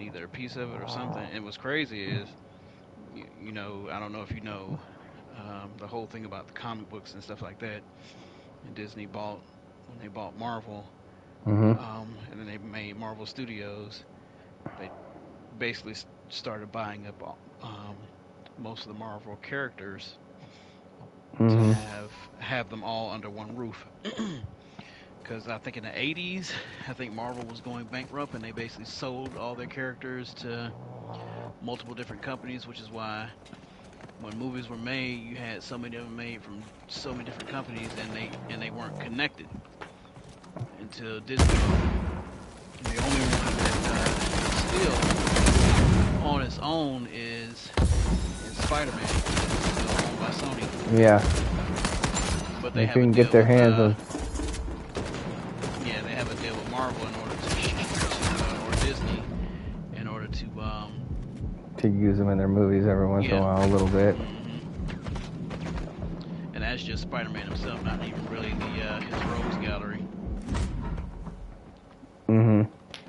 either a piece of it or something. And what's crazy is, you know, I don't know if you know the whole thing about the comic books and stuff like that. And Disney bought when they bought Marvel, and then they made Marvel Studios. They basically started buying up most of the Marvel characters to have them all under one roof. Because I think in the 80s, I think Marvel was going bankrupt, and they basically sold all their characters to multiple different companies, which is why when movies were made, you had so many of them made from so many different companies, and they weren't connected until Disney. The only one that still on its own is Spider-Man, still owned by Sony. Yeah. But they if have you a can deal get their with, hands on. Yeah, they have a deal with Marvel in order or Disney in order to use them in their movies every once in a while, a little bit. And that's just Spider-Man himself, not even really his rogues gallery.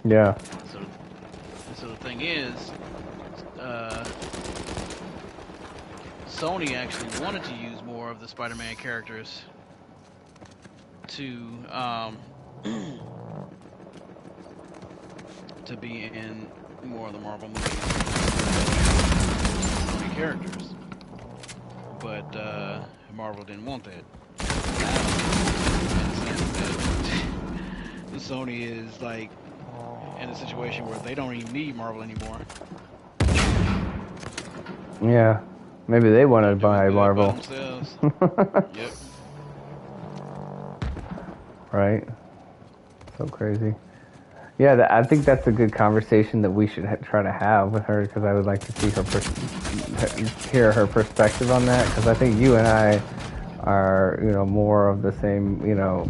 Yeah. So the thing is, Sony actually wanted to use more of the Spider-Man characters to to be in more of the Marvel movies. Sony characters, but Marvel didn't want that. Now, Sony is like in a situation where they don't even need Marvel anymore. Yeah. Maybe they want to buy Marvel. Themselves. Yep. Right. So crazy. Yeah, I think that's a good conversation that we should try to have with her, because I would like to see hear her perspective on that, because I think you and I are, more of the same,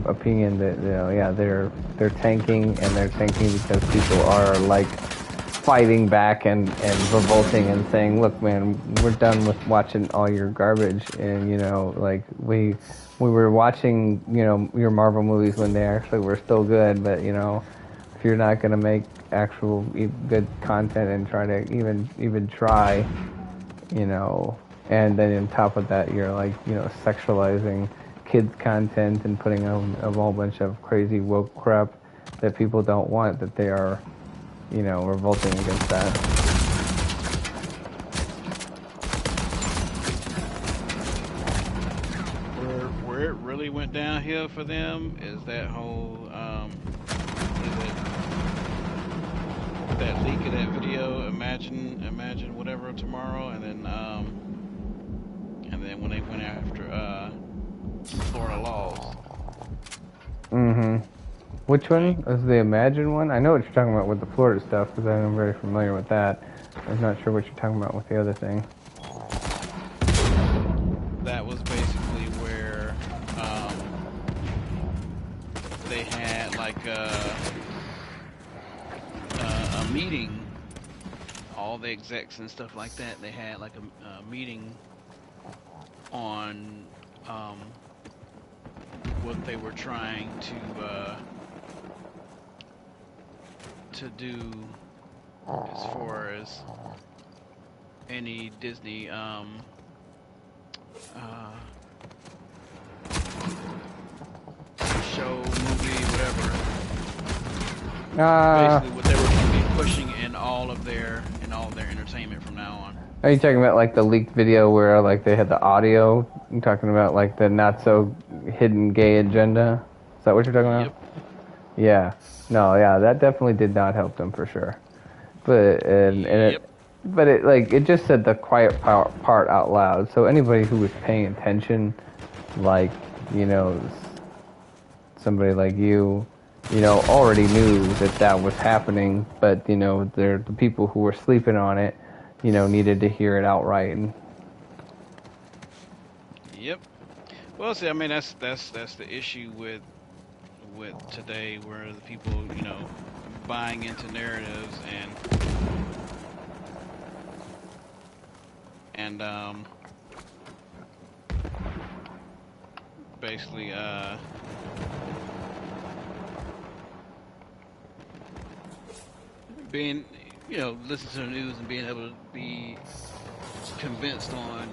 opinion that, yeah, they're tanking, and they're tanking because people are like fighting back and revolting and saying, look, man, we're done with watching all your garbage, and like we were watching, your Marvel movies when they actually were still good, but if you're not going to make actual good content and try to even try, and then on top of that you're like, sexualizing kids content and putting on a whole bunch of crazy woke crap that people don't want, that they are, revolting against that. Where it really went downhill for them is that whole that leak of that video, imagine whatever tomorrow, and then when they went after Florida laws. Which one is the Imagine one? I know what you're talking about with the Florida stuff, because I'm very familiar with that. I'm not sure what you're talking about with the other thing. That was basically where they had like a meeting, all the execs and stuff like that. They had like a meeting on what they were trying to do as far as any Disney show, movie, whatever. Basically, what they were going to be pushing in all of their entertainment from now on. Are you talking about like the leaked video where like they had the audio? You're talking about like the not so hidden gay agenda? Is that what you're talking about? Yep. Yeah. No, yeah, that definitely did not help them for sure. But it just said the quiet part out loud. So anybody who was paying attention, like, somebody like you, already knew that was happening, but the people who were sleeping on it, needed to hear it outright. Yep. Well, see, I mean, that's the issue with today, where the people, buying into narratives and basically being, listen to the news and being able to be convinced on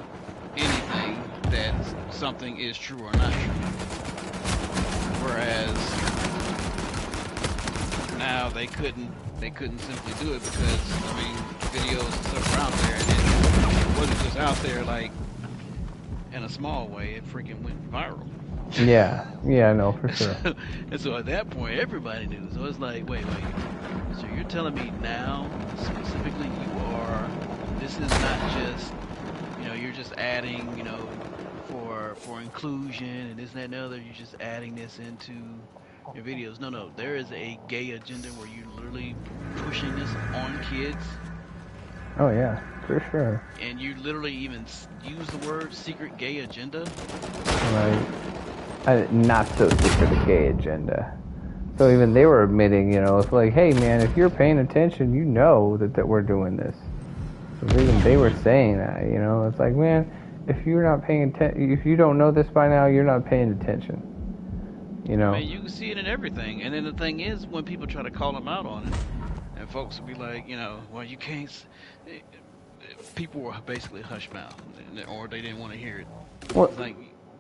anything that something is true or not true. Whereas now they couldn't simply do it, because videos and stuff are out there, and it wasn't just out there like in a small way, it freaking went viral. Yeah, no, for sure. And so at that point, everybody knew. So it's like, wait. So you're telling me now, specifically, this is not just, you're just adding, for inclusion and this and that and the other, you're just adding this into your videos. No, there is a gay agenda where you're literally pushing this on kids. Oh yeah, for sure. And you literally even use the word secret gay agenda. Right. Not so secret gay agenda. So even they were admitting, it's like, hey man, if you're paying attention, you know that we're doing this. So even they were saying that, it's like, man, if you're not paying attention, if you don't know this by now, you're not paying attention. I mean, you can see it in everything. And then the thing is, when people try to call them out on it, and folks will be like, well, you can't. People were basically hush mouth, or they didn't want to hear it. Well, it's like,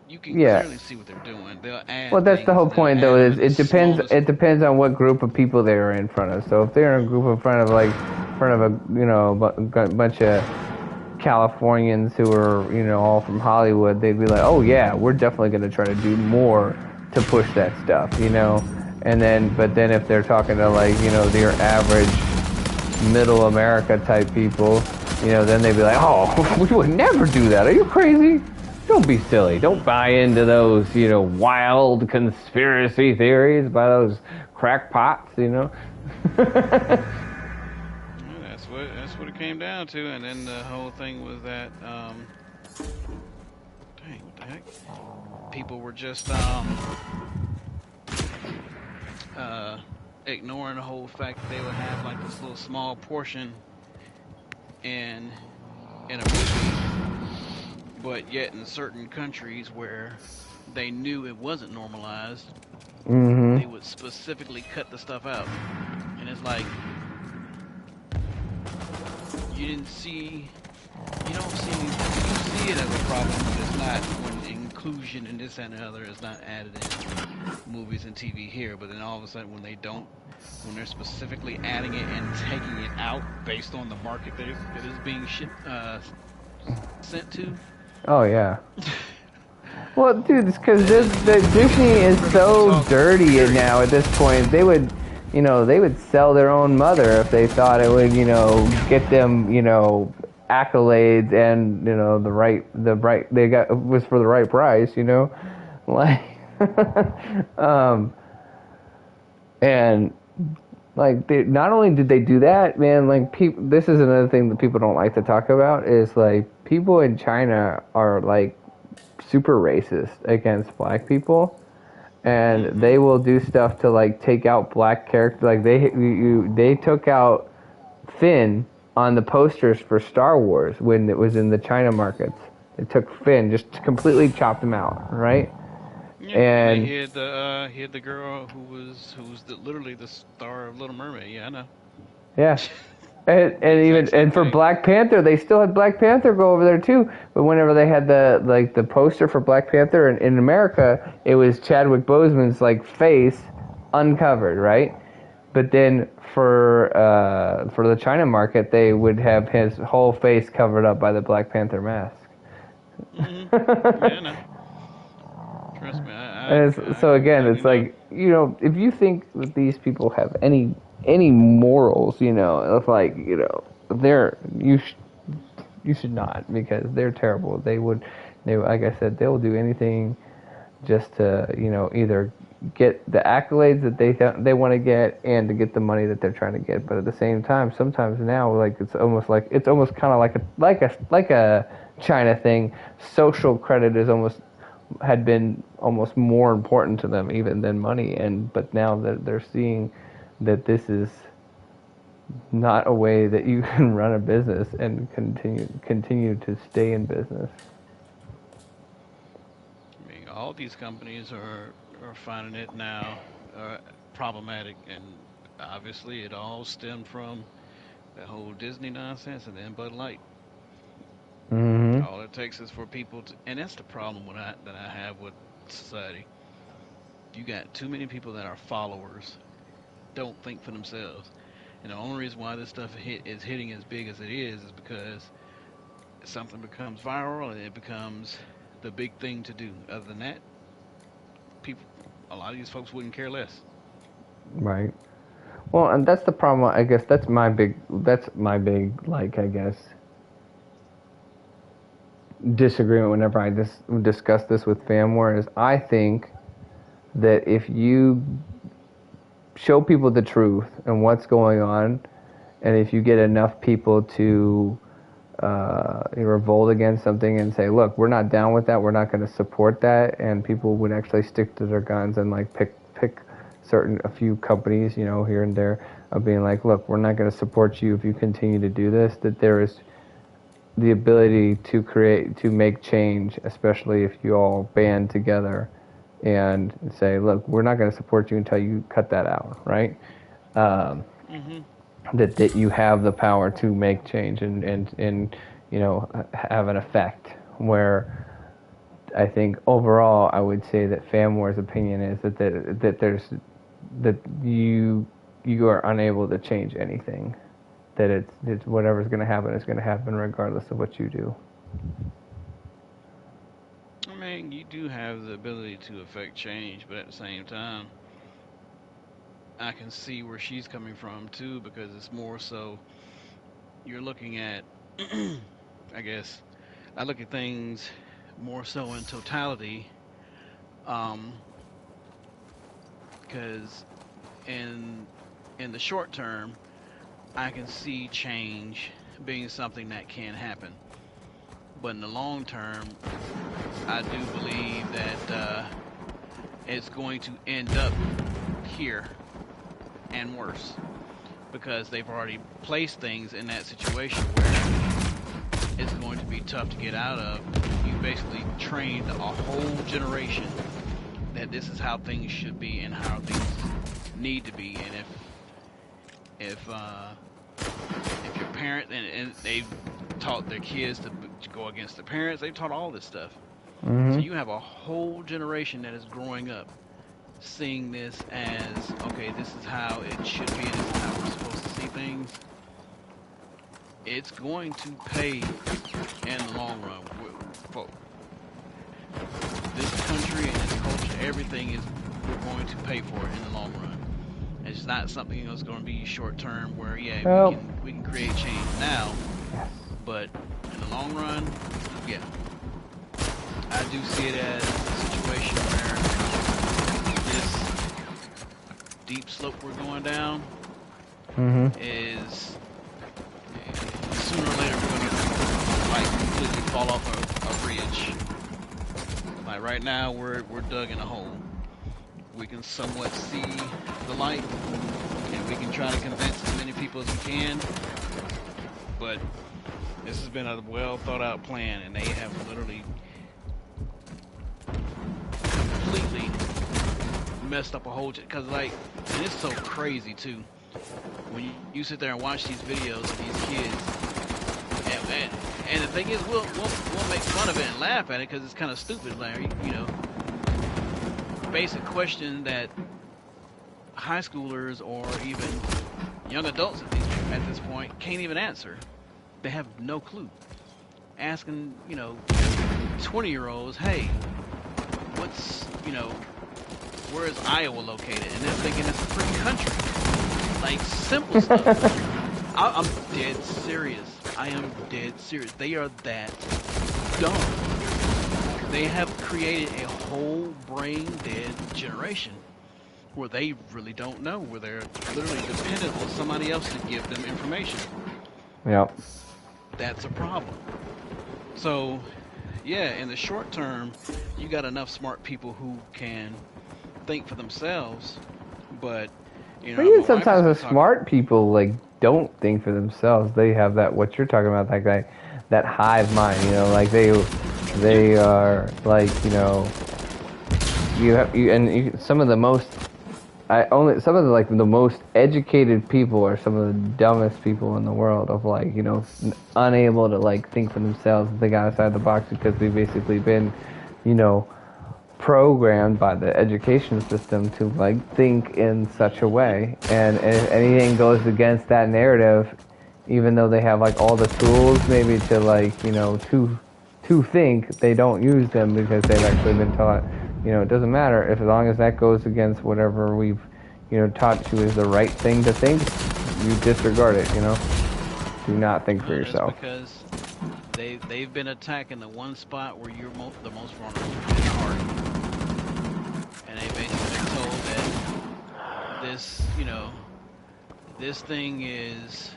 you can clearly see what they're doing. They'll add. Well, that's the whole point, though. Is it depends? It depends on what group of people they're in front of. So if they're in a group in front of a bunch of Californians who are all from Hollywood, they'd be like, oh yeah, we're definitely going to try to do more to push that stuff, And then, but then if they're talking to like your average middle America type people, then they'd be like, oh, we would never do that. Are you crazy? Don't be silly. Don't buy into those, wild conspiracy theories by those crackpots, you know. Yeah, that's what it came down to, and then the whole thing was that dang, what the heck? People were just uh ignoring the whole fact that they would have like this little small portion in a movie, but yet in certain countries where they knew it wasn't normalized, Mm-hmm. they would specifically cut the stuff out. And it's like you didn't see you don't see you see it as a problem when it's not when inclusion and this and the other is not added in movies and TV here, but then all of a sudden when they're specifically adding it and taking it out based on the market that it is being sent to. Oh yeah. Well, dude, it's because the Disney is so dirty now at this point. They would, they would sell their own mother if they thought it would, get them, accolades and they got was for the right price, like, and like not only did they do that, man, like people. This is another thing that people don't like to talk about is like people in China are like super racist against black people, and they will do stuff to like take out black characters. Like they took out Finn on the posters for Star Wars when it was in the China markets. They took Finn, just completely chopped him out, right? Yeah, And he had the girl who's literally the star of Little Mermaid. Yeah, I know. yeah. And Exact even same for thing. Black Panther, they still had Black Panther go over there too. But whenever they had the poster for Black Panther in America, it was Chadwick Boseman's like face uncovered, right? But then for the China market, they would have his whole face covered up by the Black Panther mask. Yeah, I know. Trust me, So I again, completely it's know. like if you think that these people have any morals, it's like they're you should not, because they're terrible. They like I said, they will do anything just to either get the accolades that they want to get and to get the money that they're trying to get. But at the same time, sometimes now like it's almost kind of like a China thing. Social credit is had been almost more important to them even than money, but now that they're seeing that this is not a way that you can run a business and continue to stay in business. I mean, all these companies are finding it now problematic, and obviously it all stemmed from that whole Disney nonsense and then Bud Light. Mm-hmm. All it takes is for people to, and that's the problem that I have with society. You got too many people that are followers, don't think for themselves, and the only reason why this stuff is hitting as big as it is because something becomes viral and it becomes the big thing to do. Other than that, people, a lot of these folks wouldn't care less. Right. Well, and that's the problem. I guess that's my big, like, I guess, disagreement whenever I discuss this with FamWar is I think that if you show people the truth and what's going on, and if you get enough people to revolt against something and say, look, we're not down with that, we're not going to support that, and people would actually stick to their guns and like pick a few companies, here and there, of being like, look, we're not going to support you if you continue to do this, that there is the ability to make change, especially if you all band together and say, look, we're not going to support you until you cut that out, right? Um, Hmm. that you have the power to make change and have an effect. Where I think overall, I would say that FamWar's opinion is that you are unable to change anything. That it's whatever's going to happen is going to happen regardless of what you do. I mean, you do have the ability to affect change, but at the same time, I can see where she's coming from too, because it's more so you're looking at, I guess, I look at things more so in totality, um, because in the short term, I can see change being something that can happen. But in the long term, I do believe that it's going to end up here and worse because they've already placed things in that situation where it's going to be tough to get out of. You basically trained a whole generation that this is how things should be and how things need to be. And if your parent and they've taught their kids to go against the parents, they've taught all this stuff. So you have a whole generation that is growing up seeing this as, okay, this is how it should be, this is how we're supposed to see things. It's going to pay in the long run. For this country and this culture, everything is, we're going to pay for it in the long run. It's not something that's going to be short term where, yeah, we can create change now, but in the long run, yeah. I do see it as a situation where this deep slope we're going down is sooner or later we're going to like completely fall off a bridge. Like right now we're dug in a hole. We can somewhat see the light and we can try to convince as many people as we can, but this has been a well thought out plan and they have literally completely messed up a whole, because like, and it's so crazy too when you sit there and watch these videos of these kids, and the thing is we'll make fun of it and laugh at it because it's kind of stupid, Larry. You know, basic question that high schoolers or even young adults at this point can't even answer. They have no clue. Asking, 20-year-olds, hey, what's, where is Iowa located? And they're thinking it's a freaking country. Like, simple stuff. I'm dead serious. I am dead serious. They are that dumb. They have created a whole brain-dead generation where they really don't know, where they're literally dependent on somebody else to give them information. Yep. That's a problem. So, yeah, in the short term, you got enough smart people who can think for themselves, but But even sometimes the smart people don't think for themselves. They have that what you're talking about, that hive mind. Like they are like some of the most. Some of the most educated people are some of the dumbest people in the world of unable to think for themselves and think outside the box because they've basically been, programmed by the education system to think in such a way, and if anything goes against that narrative, even though they have all the tools maybe to to think, they don't use them because they've actually been taught. It doesn't matter as long as that goes against whatever we've, taught you is the right thing to think. You disregard it. Do not think for yourself. Because they've been attacking the one spot where you're the most vulnerable, in your heart, and they basically been told that this, this thing is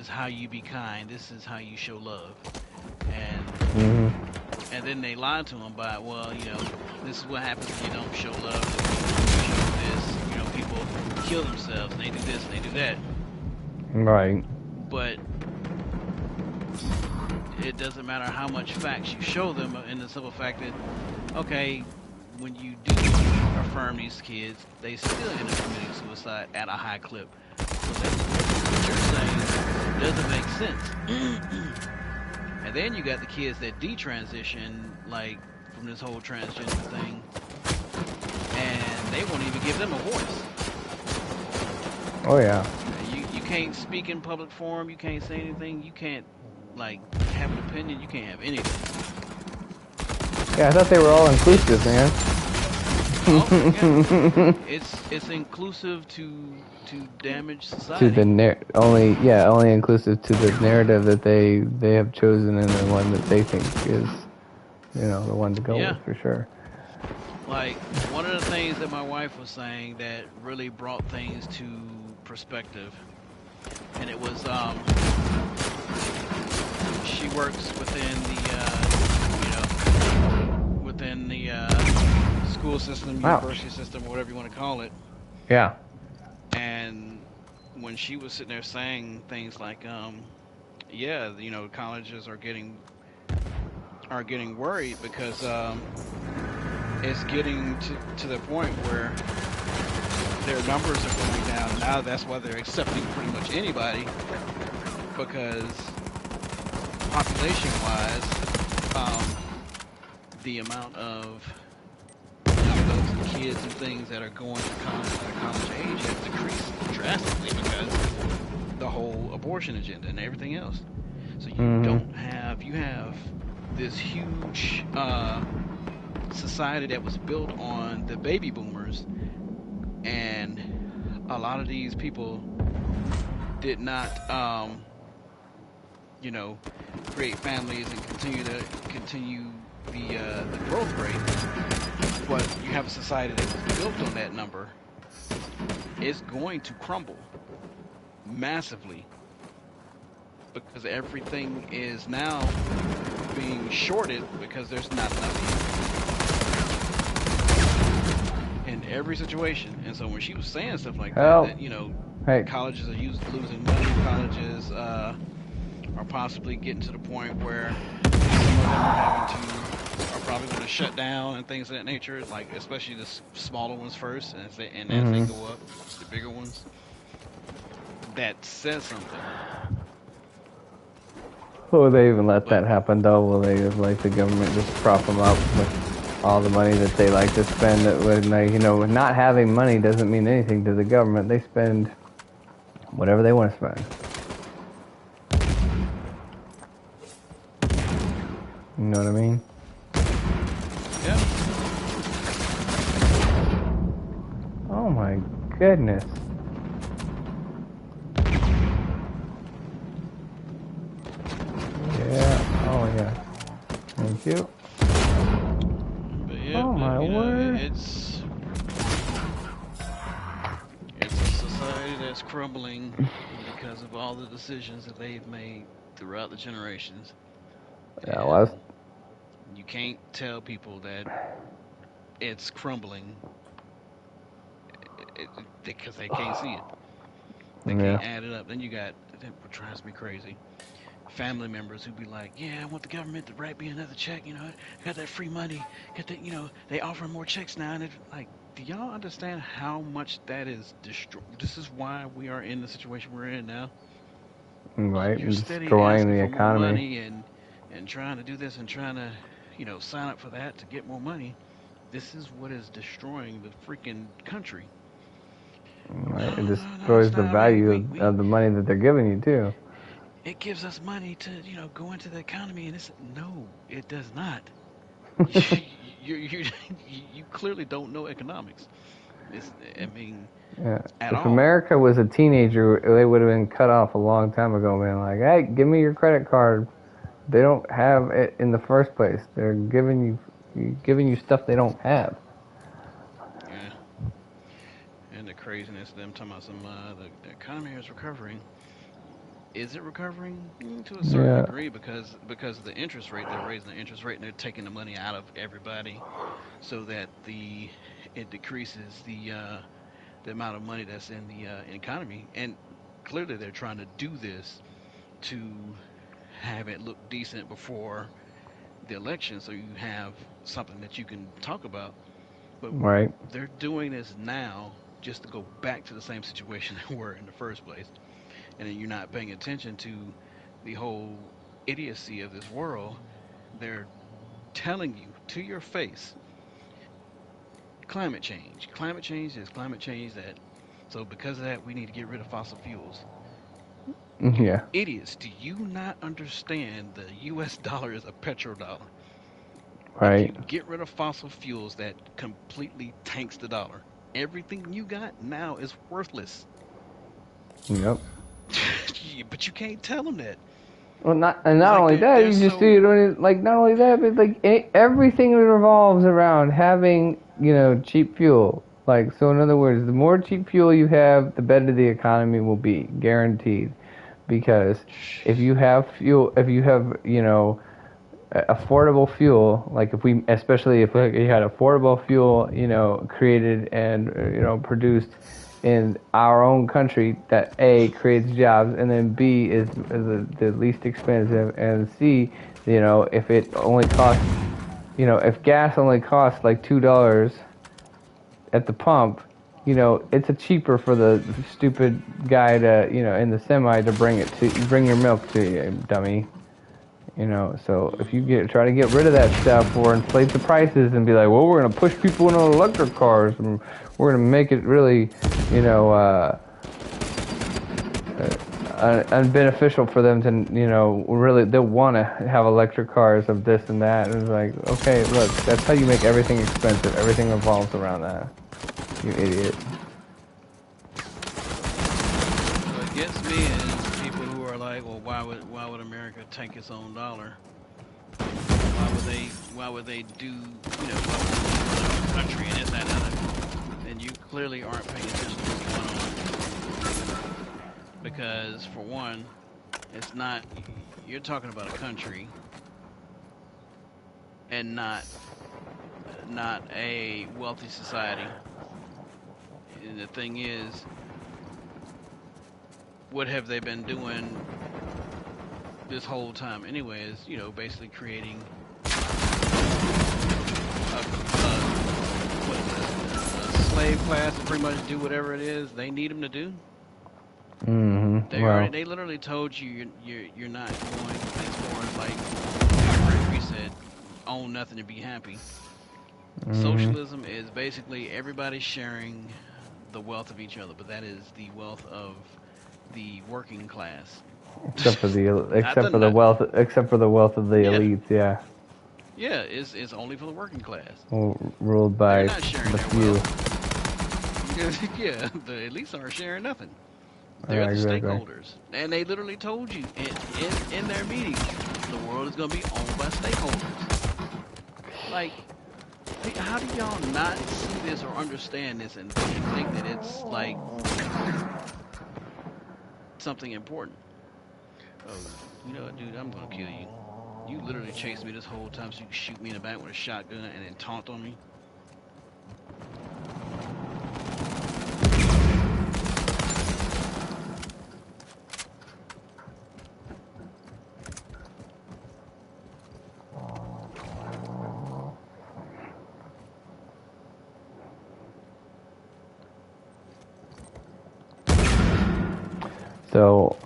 how you be kind. This is how you show love, and. And then they lied to him by, this is what happens when you don't show love. You show this, people kill themselves, and they do this, and they do that. Right. But it doesn't matter how much facts you show them, in the simple fact that, okay, when you do affirm these kids, they still end up committing suicide at a high clip. So what you're saying doesn't make sense. And then you got the kids that detransition, from this whole transgender thing, and they won't even give them a voice. Oh yeah. You can't speak in public forum. You can't say anything. You can't have an opinion. You can't have anything. Yeah, I thought they were all inclusive, man. Oh, yeah. It's inclusive to damage society. To the only inclusive to the narrative that they have chosen and the one that they think is, the one to go with for sure. Like, one of the things that my wife was saying that really brought things to perspective, and it was, she works within within the school system, Wow. university system, whatever you want to call it. Yeah. And when she was sitting there saying things like, yeah, colleges are getting worried because it's getting to the point where their numbers are going down. Now that's why they're accepting pretty much anybody, because population-wise, the amount of adults and kids and things that are going to college age has decreased drastically because the whole abortion agenda and everything else. So you have this huge society that was built on the baby boomers, and a lot of these people did not, create families and continue the growth rate. But you have a society that was built on that number. It's going to crumble massively because everything is now being shorted because there's not enough in every situation. And so when she was saying stuff like that, Hey. colleges are losing money, colleges are possibly getting to the point where some of them are probably going to shut down and things of that nature, like especially the smaller ones first, and as they go up, the bigger ones. That says something. Will they even let that happen, though? Will they just like the government just prop them up with all the money that they like to spend? That would, not having money doesn't mean anything to the government. They spend whatever they want to spend. You know what I mean? Yeah. Oh my goodness. Yeah. Oh yeah. Thank you. But yeah, oh my word. It's a society that's crumbling because of all the decisions that they've made throughout the generations. Yeah, well, you can't tell people that it's crumbling because they can't see it. They can't add it up. Then you got, what drives me crazy, family members who be like, yeah, I want the government to write me another check, I got that free money, got that, they offer more checks now, and it's like, do y'all understand how much that is destroyed? This is why we are in the situation we're in now. Right, You're steady destroying asking the for more economy. money and trying to do this and trying to, sign up for that to get more money. This is what is destroying the freaking country. Right, it No, it's destroys the not. I value mean, of the money that they're giving you too. it gives us money to, go into the economy, and no, it does not. You clearly don't know economics. I mean, Yeah. at If all. America was a teenager, they would have been cut off a long time ago, man. Like, hey, give me your credit card. They don't have it in the first place. They're giving you stuff they don't have. Yeah. And the craziness of them talking about the economy is recovering. Is it recovering? To a certain Yeah. degree, because of the interest rate. They're raising the interest rate and they're taking the money out of everybody so that it decreases the amount of money that's in the economy. And clearly they're trying to do this to have it look decent before the election, so you have something that you can talk about. But Right. they're doing this now just to go back to the same situation they were in the first place, and then you're not paying attention to the whole idiocy of this world. They're telling you to your face, climate change is climate change that. So because of that, we need to get rid of fossil fuels. You Yeah. idiots, do you not understand the US dollar is a petrodollar? If you Right. get rid of fossil fuels, that completely tanks the dollar. Everything you got now is worthless. Yep. But you can't tell them that. Well, not only that, they're you just so do it like not only that, but like everything revolves around having cheap fuel. Like so, in other words, the more cheap fuel you have, the better the economy will be, guaranteed. Because if you have fuel, if you have affordable fuel, like especially if you had affordable fuel, created and produced in our own country, that A creates jobs, and then B is the least expensive, and C, if it only costs, if gas only costs like $2 at the pump, it's a cheaper for the stupid guy to, in the semi to bring your milk to you, dummy. So if you try to get rid of that stuff or inflate the prices and be like, well, we're going to push people into electric cars and we're going to make it really, unbeneficial for them to, really, they'll want to have electric cars of this and that. And it's like, okay, look, that's how you make everything expensive. Everything revolves around that. You idiot. What gets me is people who are like, well, why would America tank its own dollar? Why would they do, why would they do the country and this, that, and other? And you clearly aren't paying attention to what's going on. Because for one, it's not, you're talking about a country and not a wealthy society. And the thing is, what have they been doing this whole time anyway is, basically creating a slave class to pretty much do whatever it is they need them to do. Mm-hmm. They literally told you you're not going as far as like we said, own nothing and be happy. Mm-hmm. Socialism is basically everybody sharing the wealth of each other, but that is the wealth of the working class. Except for the wealth of the elites, yeah. Yeah, it's only for the working class. Ruled by the few. Yeah, the elites aren't sharing nothing. They're the stakeholders, and they literally told you in their meeting, the world is going to be owned by stakeholders. Like, how do y'all not see this or understand this and think that it's like something important? Oh, you know what, dude? I'm gonna kill you. You literally chased me this whole time so you can shoot me in the back with a shotgun and then taunt on me. So,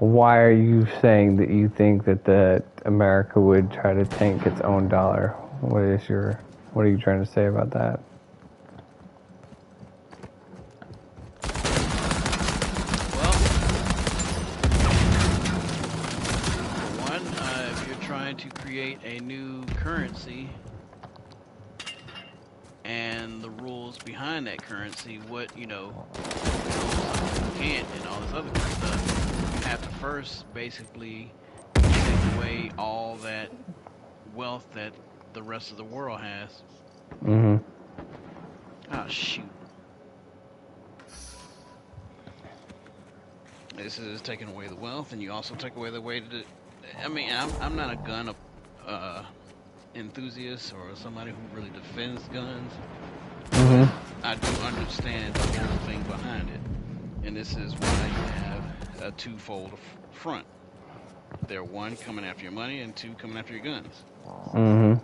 why are you saying that you think that America would try to tank its own dollar? What are you trying to say about that? Well, for one, if you're trying to create a new currency and the rules behind that currency, what can't and all this other kind of stuff, you have to first basically take away all that wealth that the rest of the world has. Mm-hmm. Oh, shoot. This is taking away the wealth, and you also take away the way to... I mean, I'm not a gun enthusiast or somebody who really defends guns. Mm-hmm. I do understand the whole thing behind it. And this is why you have a twofold front. They're one, coming after your money, and two, coming after your guns. Mm-hmm.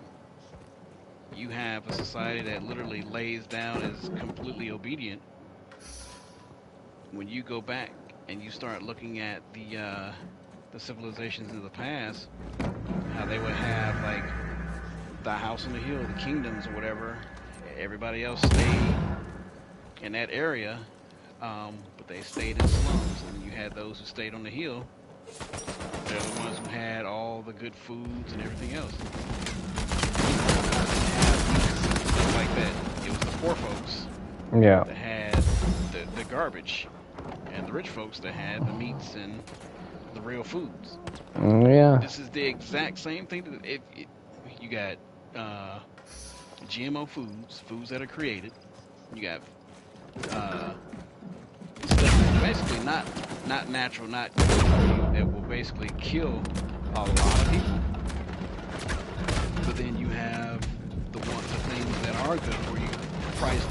You have a society that literally lays down as completely obedient. When you go back and you start looking at the civilizations of the past, how they would have like the house on the hill, the kingdoms or whatever, everybody else stayed in that area, but they stayed in slums. And you had those who stayed on the hill. They're the ones who had all the good foods and everything else. Stuff like that. It was the poor folks Yeah. that had the garbage, and the rich folks that had the meats and the real foods. Yeah. This is the exact same thing. You got GMO foods that are created. You got stuff that's basically not natural, not good for you, that will basically kill a lot of people. But then you have the things that are good for you, priced to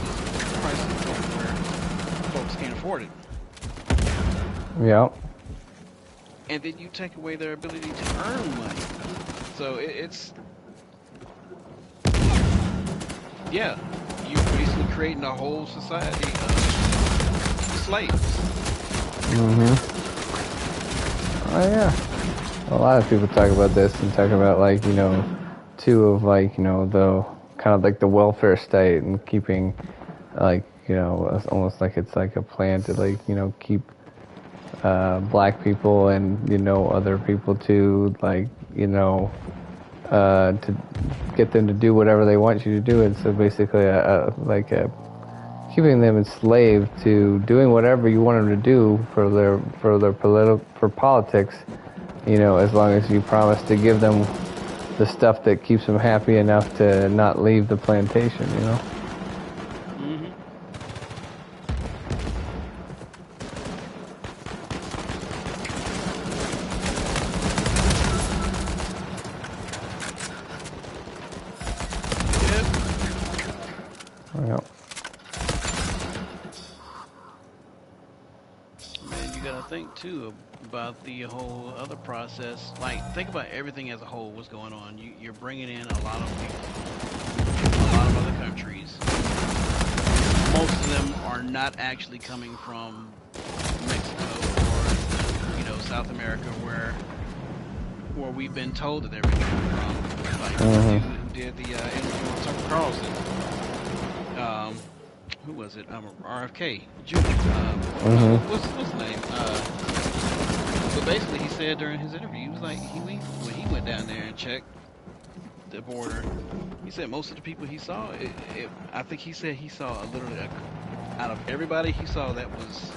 where folks can't afford it. Yeah. And then you take away their ability to earn money. So it's yeah, you're basically creating a whole society of slaves. Oh yeah. A lot of people talk about this and talk about like, you know, too of like, you know, the kind of like the welfare state and keeping like, you know, it's almost like it's like a plan to like, you know, keep black people and, you know, other people to like, you know, to get them to do whatever they want you to do. And so basically keeping them enslaved to doing whatever you want them to do for their politics, you know, as long as you promise to give them the stuff that keeps them happy enough to not leave the plantation, you know. Mm-hmm. Yep. Man, you gotta think too about the whole other process. Like, think about everything as a whole. What's going on? You're bringing in a lot of people, from a lot of other countries. Most of them are not actually coming from Mexico or, you know, South America, where we've been told that they're coming from. Like the dude who did the interview on Tucker Carlson. Who was it? RFK Jr. What's his name? But basically, he said during his interview, he was like, when he went down there and checked the border, he said most of the people he saw, I think he said he saw literally out of everybody he saw that was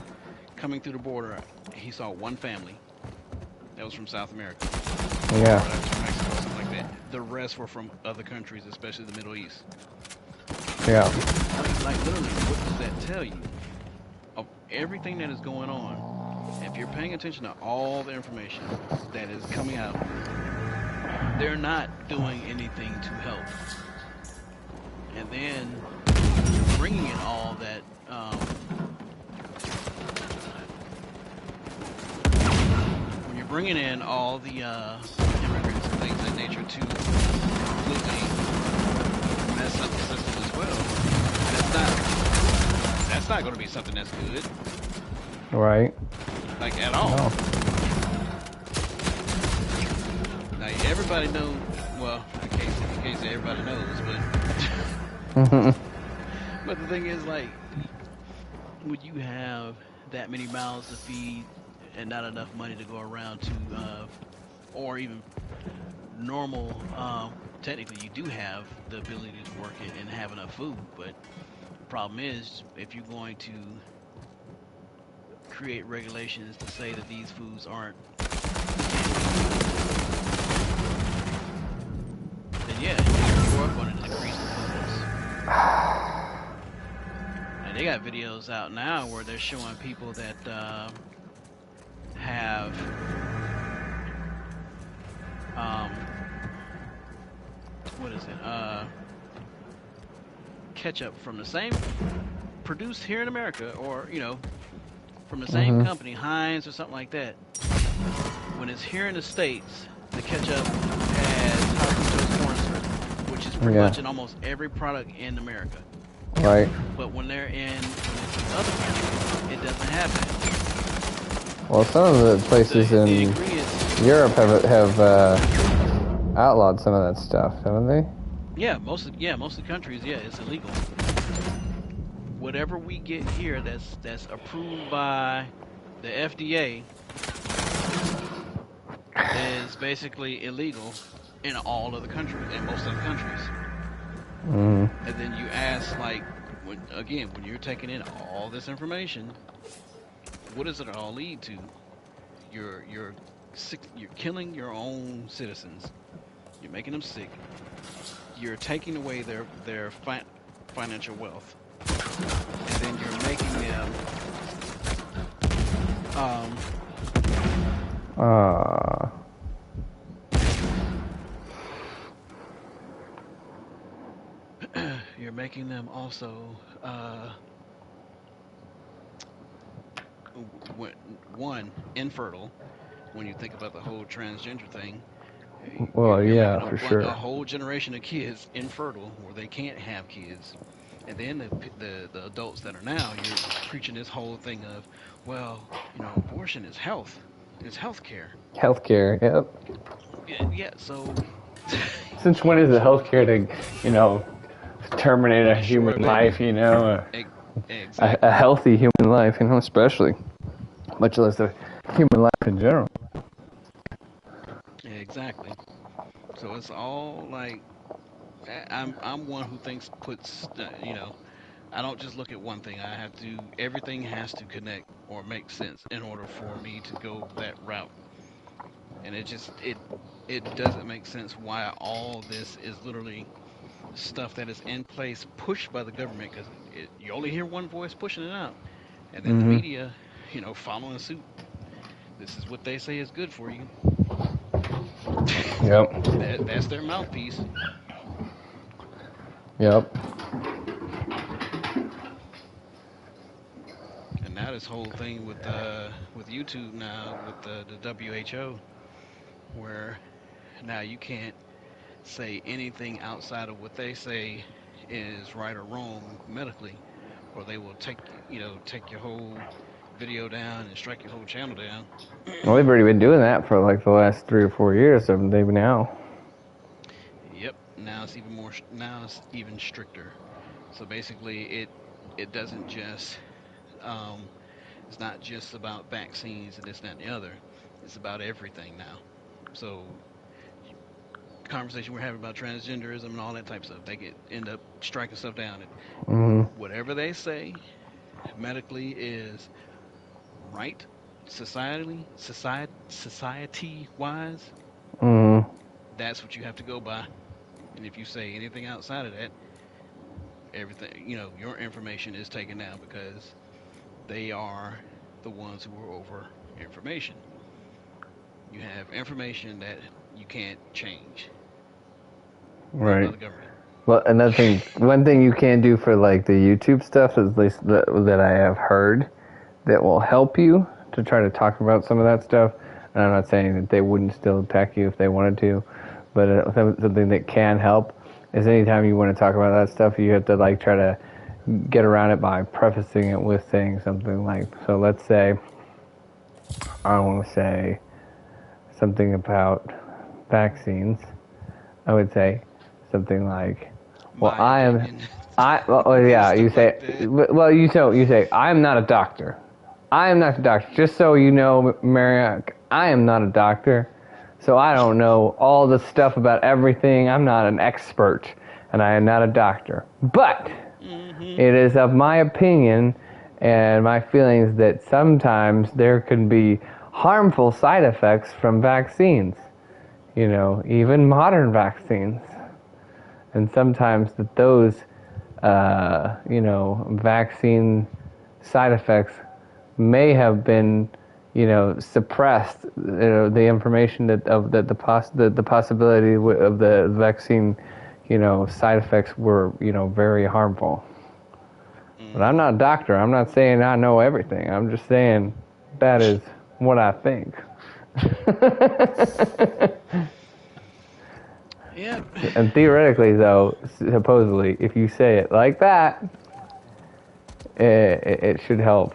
coming through the border, he saw one family that was from South America. Yeah. Or from Mexico, something like that. The rest were from other countries, especially the Middle East. Yeah. I mean, like, literally, what does that tell you? Of everything that is going on, if you're paying attention to all the information that is coming out, they're not doing anything to help. And then bringing in all that, when you're bringing in all the immigrants and things of that nature to completely mess up the system as well, that's not going to be something that's good. Right. Like, at all. No. Like, everybody knows, well, I can't say everybody knows, but but the thing is, like, when you have that many mouths to feed and not enough money to go around to, or even normal, technically you do have the ability to work it and have enough food, but the problem is, if you're going to create regulations to say that these foods aren't, then yeah, you are going to decrease the foods. And they got videos out now where they're showing people that have what is it? Ketchup from the same produced here in America, or you know, from the same company, Heinz or something like that. When it's here in the States, the ketchup has high fructose corn syrup, which is pretty much in almost every product in America. Right. But when they're in other countries, it doesn't have that. Well, some of the places in Europe have outlawed some of that stuff, haven't they? Yeah, most of the countries, yeah, it's illegal. Whatever we get here that's approved by the FDA is basically illegal in all of the countries, in most of the countries. And then you ask, like, when you're taking in all this information, what does it all lead to? you're sick. You're killing your own citizens. You're making them sick. You're taking away their financial wealth, and then you're making them um, Uh, you're making them also w- one infertile. When you think about the whole transgender thing, well, you're yeah, making for a sure. whole generation of kids infertile, where they can't have kids. And then the adults that are now, you're preaching this whole thing of, well, abortion is health, it's health care. Healthcare, yep. Yeah, yeah. So Since when is it healthcare to, you know, terminate a human destroy a baby. life, you know? E- A exactly. healthy human life, you know, especially, much less a human life in general. Exactly. So it's all like I'm one who thinks I don't just look at one thing. I have to everything has to connect or make sense in order for me to go that route. And it doesn't make sense why all this is literally stuff that is in place pushed by the government, because you only hear one voice pushing it out, and then the Mm-hmm. media, following suit. This is what they say is good for you. Yep. That's their mouthpiece. Yep. And now this whole thing with YouTube now with the WHO, where now you can't say anything outside of what they say is right or wrong medically, or they will take your whole video down and strike your whole channel down. Well, they've already been doing that for like the last 3 or 4 years, haven't they now? Yep. Now it's even more. Now it's even stricter. So basically, it doesn't just it's not just about vaccines and this, that, and the other. It's about everything now. So conversation we're having about transgenderism and all that type of stuff, they end up striking stuff down. And Mm-hmm. whatever they say medically is right, society wise, Mm-hmm. that's what you have to go by. And if you say anything outside of that, everything, your information is taken down, because they are the ones who are over information. You have information that you can't change, run by Right. the government. Well, another thing, one thing you can do for like the YouTube stuff, is at least that I have heard, that will help you to try to talk about some of that stuff. And I'm not saying that they wouldn't still attack you if they wanted to, but something that can help is anytime you want to talk about that stuff, you have to like try to get around it by prefacing it with saying something like, so let's say I want to say something about vaccines. I would say something like, well, My opinion. yeah, you Stuff like say, that. well, you say, I am not a doctor. I am not a doctor. Just so you know, Maria, I am not a doctor. So I don't know all the stuff about everything. I'm not an expert, and I am not a doctor. But Hmm. it is of my opinion and my feelings that sometimes there can be harmful side effects from vaccines. Even modern vaccines. And sometimes that those, vaccine side effects may have been, suppressed. The information that the possibility of the vaccine, side effects were, very harmful. But I'm Hmm. not a doctor. I'm not saying I know everything. I'm just saying that is what I think. Yep. And theoretically, though, supposedly, if you say it like that, it should help.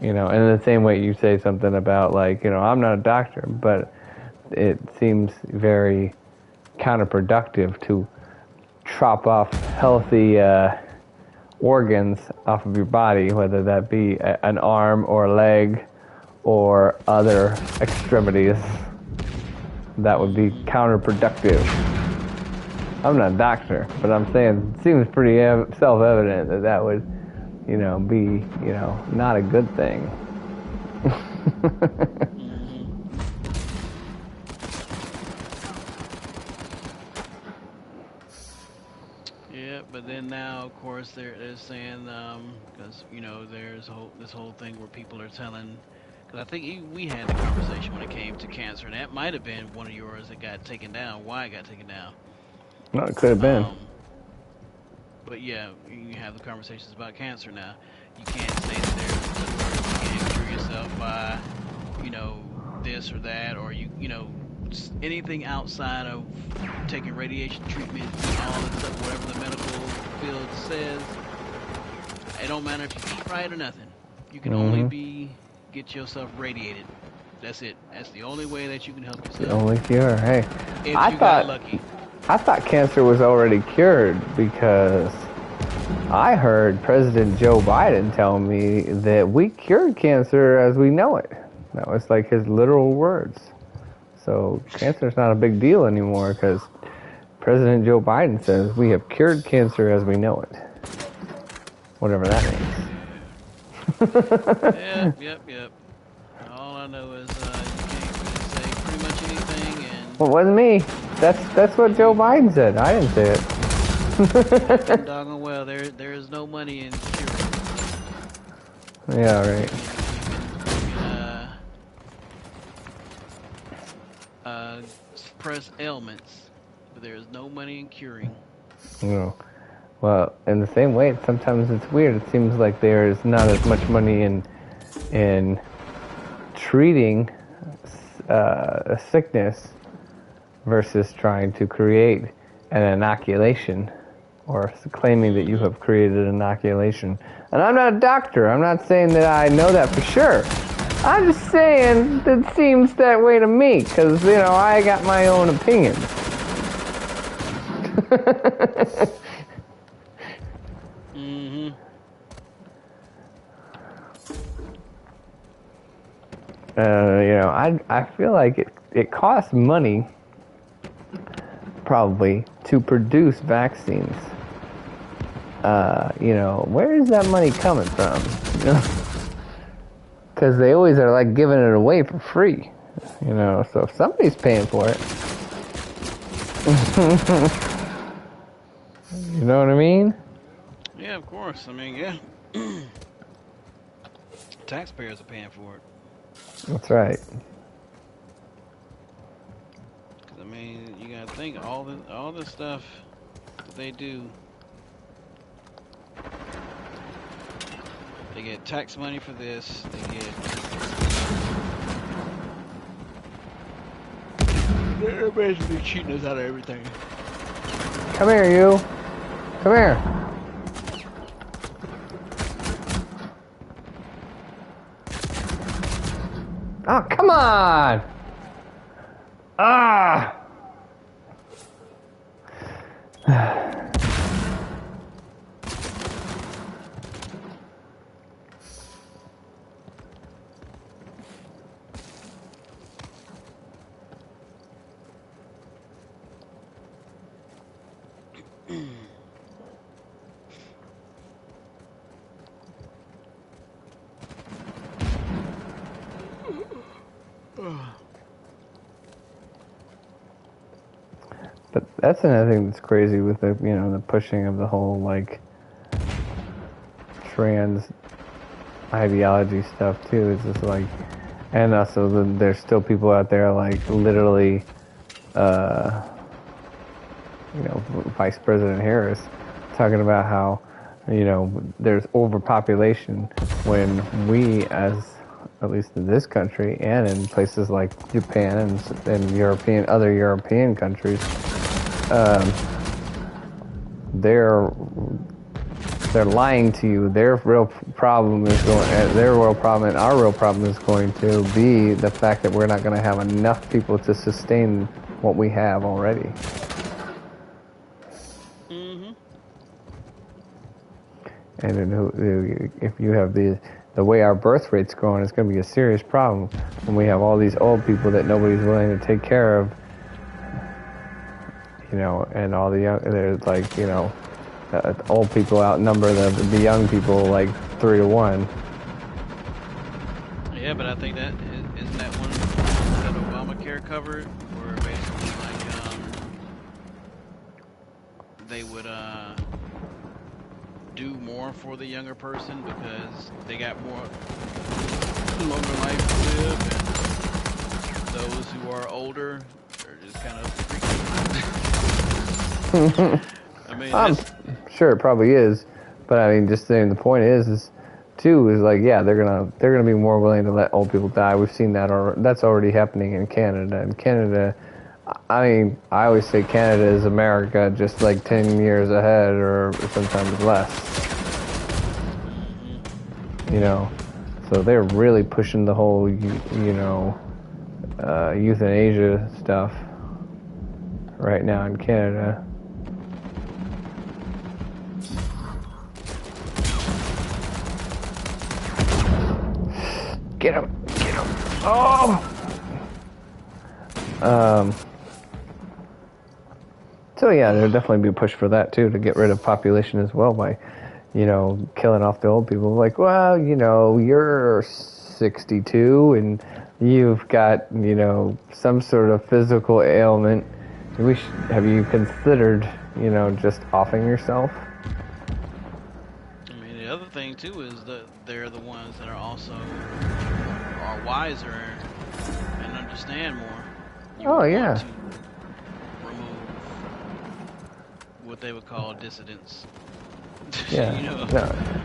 In the same way you say something about, like, I'm not a doctor, but it seems very counterproductive to chop off healthy organs off of your body, whether that be an arm or a leg or other extremities. That would be Hmm. counterproductive. I'm not a doctor, but I'm saying it seems pretty self-evident that would, be, not a good thing. Hmm. but then now, of course, they're saying because you know there's this whole thing where people are telling. Because I think we had the conversation when it came to cancer, and that might have been one of yours that got taken down. Why it got taken down? No, it could have been. But yeah, you have the conversations about cancer now. You can't say that you can't cure yourself by, you know, this or that, or you know, anything outside of taking radiation treatment, all that stuff, whatever the medical field says. It don't matter if you eat right or nothing. You can only get yourself radiated. That's it. That's the only way that you can help yourself. The only cure. Hey, if you got lucky. I thought cancer was already cured because I heard President Joe Biden tell me that we cured cancer as we know it. That was like his literal words. So cancer's not a big deal anymore because President Joe Biden says we have cured cancer as we know it. Whatever that means. Yep. All I know is you can't really say pretty much anything. And well, it wasn't me. That's what Joe Biden said. I didn't say it. Doggone well, there is no money in curing. Yeah, right. Suppress ailments, but there is no money in curing. No. Well, in the same way, sometimes it's weird. It seems like there is not as much money in treating a sickness versus trying to create an inoculation or claiming that you have created an inoculation. And I'm not a doctor. I'm not saying that I know that for sure. I'm just saying it seems that way to me because, you know, I got my own opinions. You know, I feel like it costs money probably to produce vaccines. You know, where is that money coming from? You know? Because they always are like giving it away for free, you know. So if somebody's paying for it, you know what I mean? Yeah, of course. I mean, yeah, taxpayers are paying for it. That's right. Because I mean, you gotta think all the stuff that they do. They get tax money for this. They're basically cheating us out of everything. Come here, you. Come here. Oh, come on. Ah. But that's another thing that's crazy with the, you know, the pushing of the whole like trans ideology stuff too. It's just like, and also there's still people out there like literally, you know, Vice President Harris talking about how, you know, there's overpopulation when we, as at least in this country and in places like Japan and other European countries, they're lying to you. Their real problem and our real problem is going to be the fact that we're not going to have enough people to sustain what we have already. And if you have the way our birth rate's going, it's going to be a serious problem when we have all these old people that nobody's willing to take care of. You know, and all the young, there's like, you know, old people outnumber the young people like 3 to 1. Yeah, but I think isn't that one that Obamacare covered, where basically like they would do more for the younger person because they got more longer life to live, and those who are older are just kind of freaking. I mean, I'm that's sure it probably is, but I mean, just saying the point is too is like, yeah, they're gonna be more willing to let old people die. We've seen that, or that's already happening in Canada. In Canada, I mean, I always say Canada is America, just like 10 years ahead, or sometimes less. You know, so they're really pushing the whole, euthanasia stuff right now in Canada. Get him! Get him! Oh! So yeah, there'll definitely be a push for that too, to get rid of population as well by, killing off the old people. Like, well, you're 62 and you've got, some sort of physical ailment. Have you considered, just offing yourself? I mean, the other thing too is that they're the ones that are also are wiser and understand more. You Oh would yeah. want to remove what they would call dissidents. Yeah. No,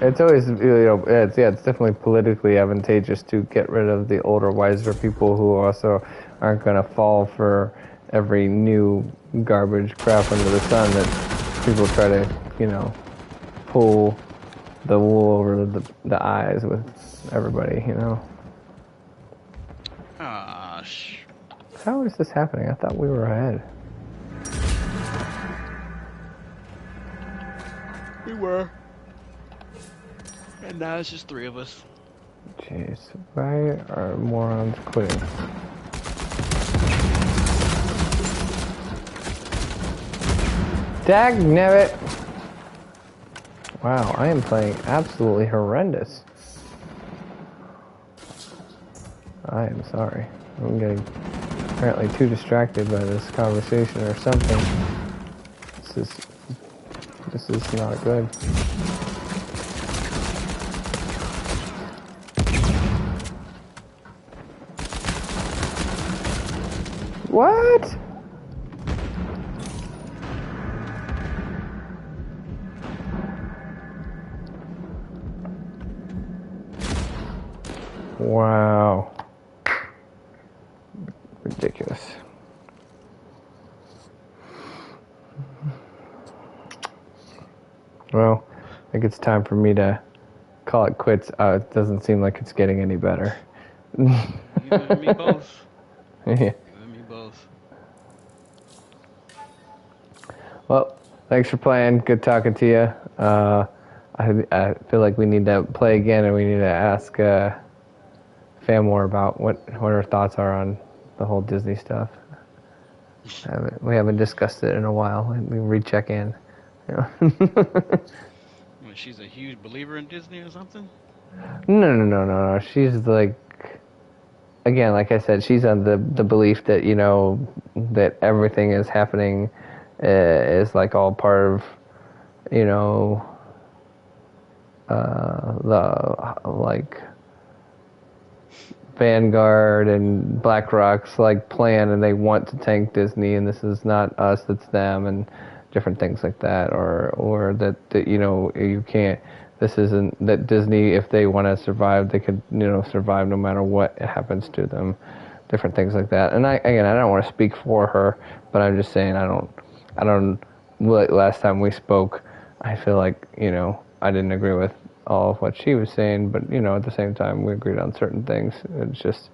It's always, it's definitely politically advantageous to get rid of the older, wiser people who also aren't going to fall for every new garbage crap under the sun that people try to, pull the wool over the eyes with everybody, Gosh. How is this happening? I thought we were ahead. We were. And now it's just 3 of us. Jeez, why are morons quitting? Dagnabbit! Wow, I am playing absolutely horrendous. I am sorry. I'm getting apparently too distracted by this conversation or something. This is not good. What? Wow. Ridiculous. Well, I think it's time for me to call it quits. It doesn't seem like it's getting any better. You and me both. Yeah. You and me both. Well, thanks for playing. Good talking to you. I feel like we need to play again, and we need to ask Fam more about what her thoughts are on the whole Disney stuff. We haven't discussed it in a while. We recheck in. She's a huge believer in Disney or something? No. She's like, again, like I said, she's on the belief that that everything is happening is like all part of the like Vanguard and BlackRock's like plan, and they want to tank Disney, and this is not us, it's them, and different things like that, or that you can't. This isn't that Disney. If they want to survive, they could survive no matter what happens to them. Different things like that. And I don't want to speak for her, but I'm just saying I don't. Last time we spoke, I feel like I didn't agree with all of what she was saying, but at the same time we agreed on certain things. It's just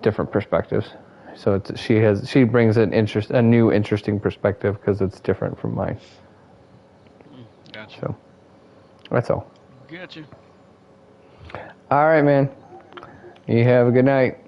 different perspectives. So she brings a new interesting perspective because it's different from mine. Gotcha. So that's all. Gotcha. All right, man. You have a good night.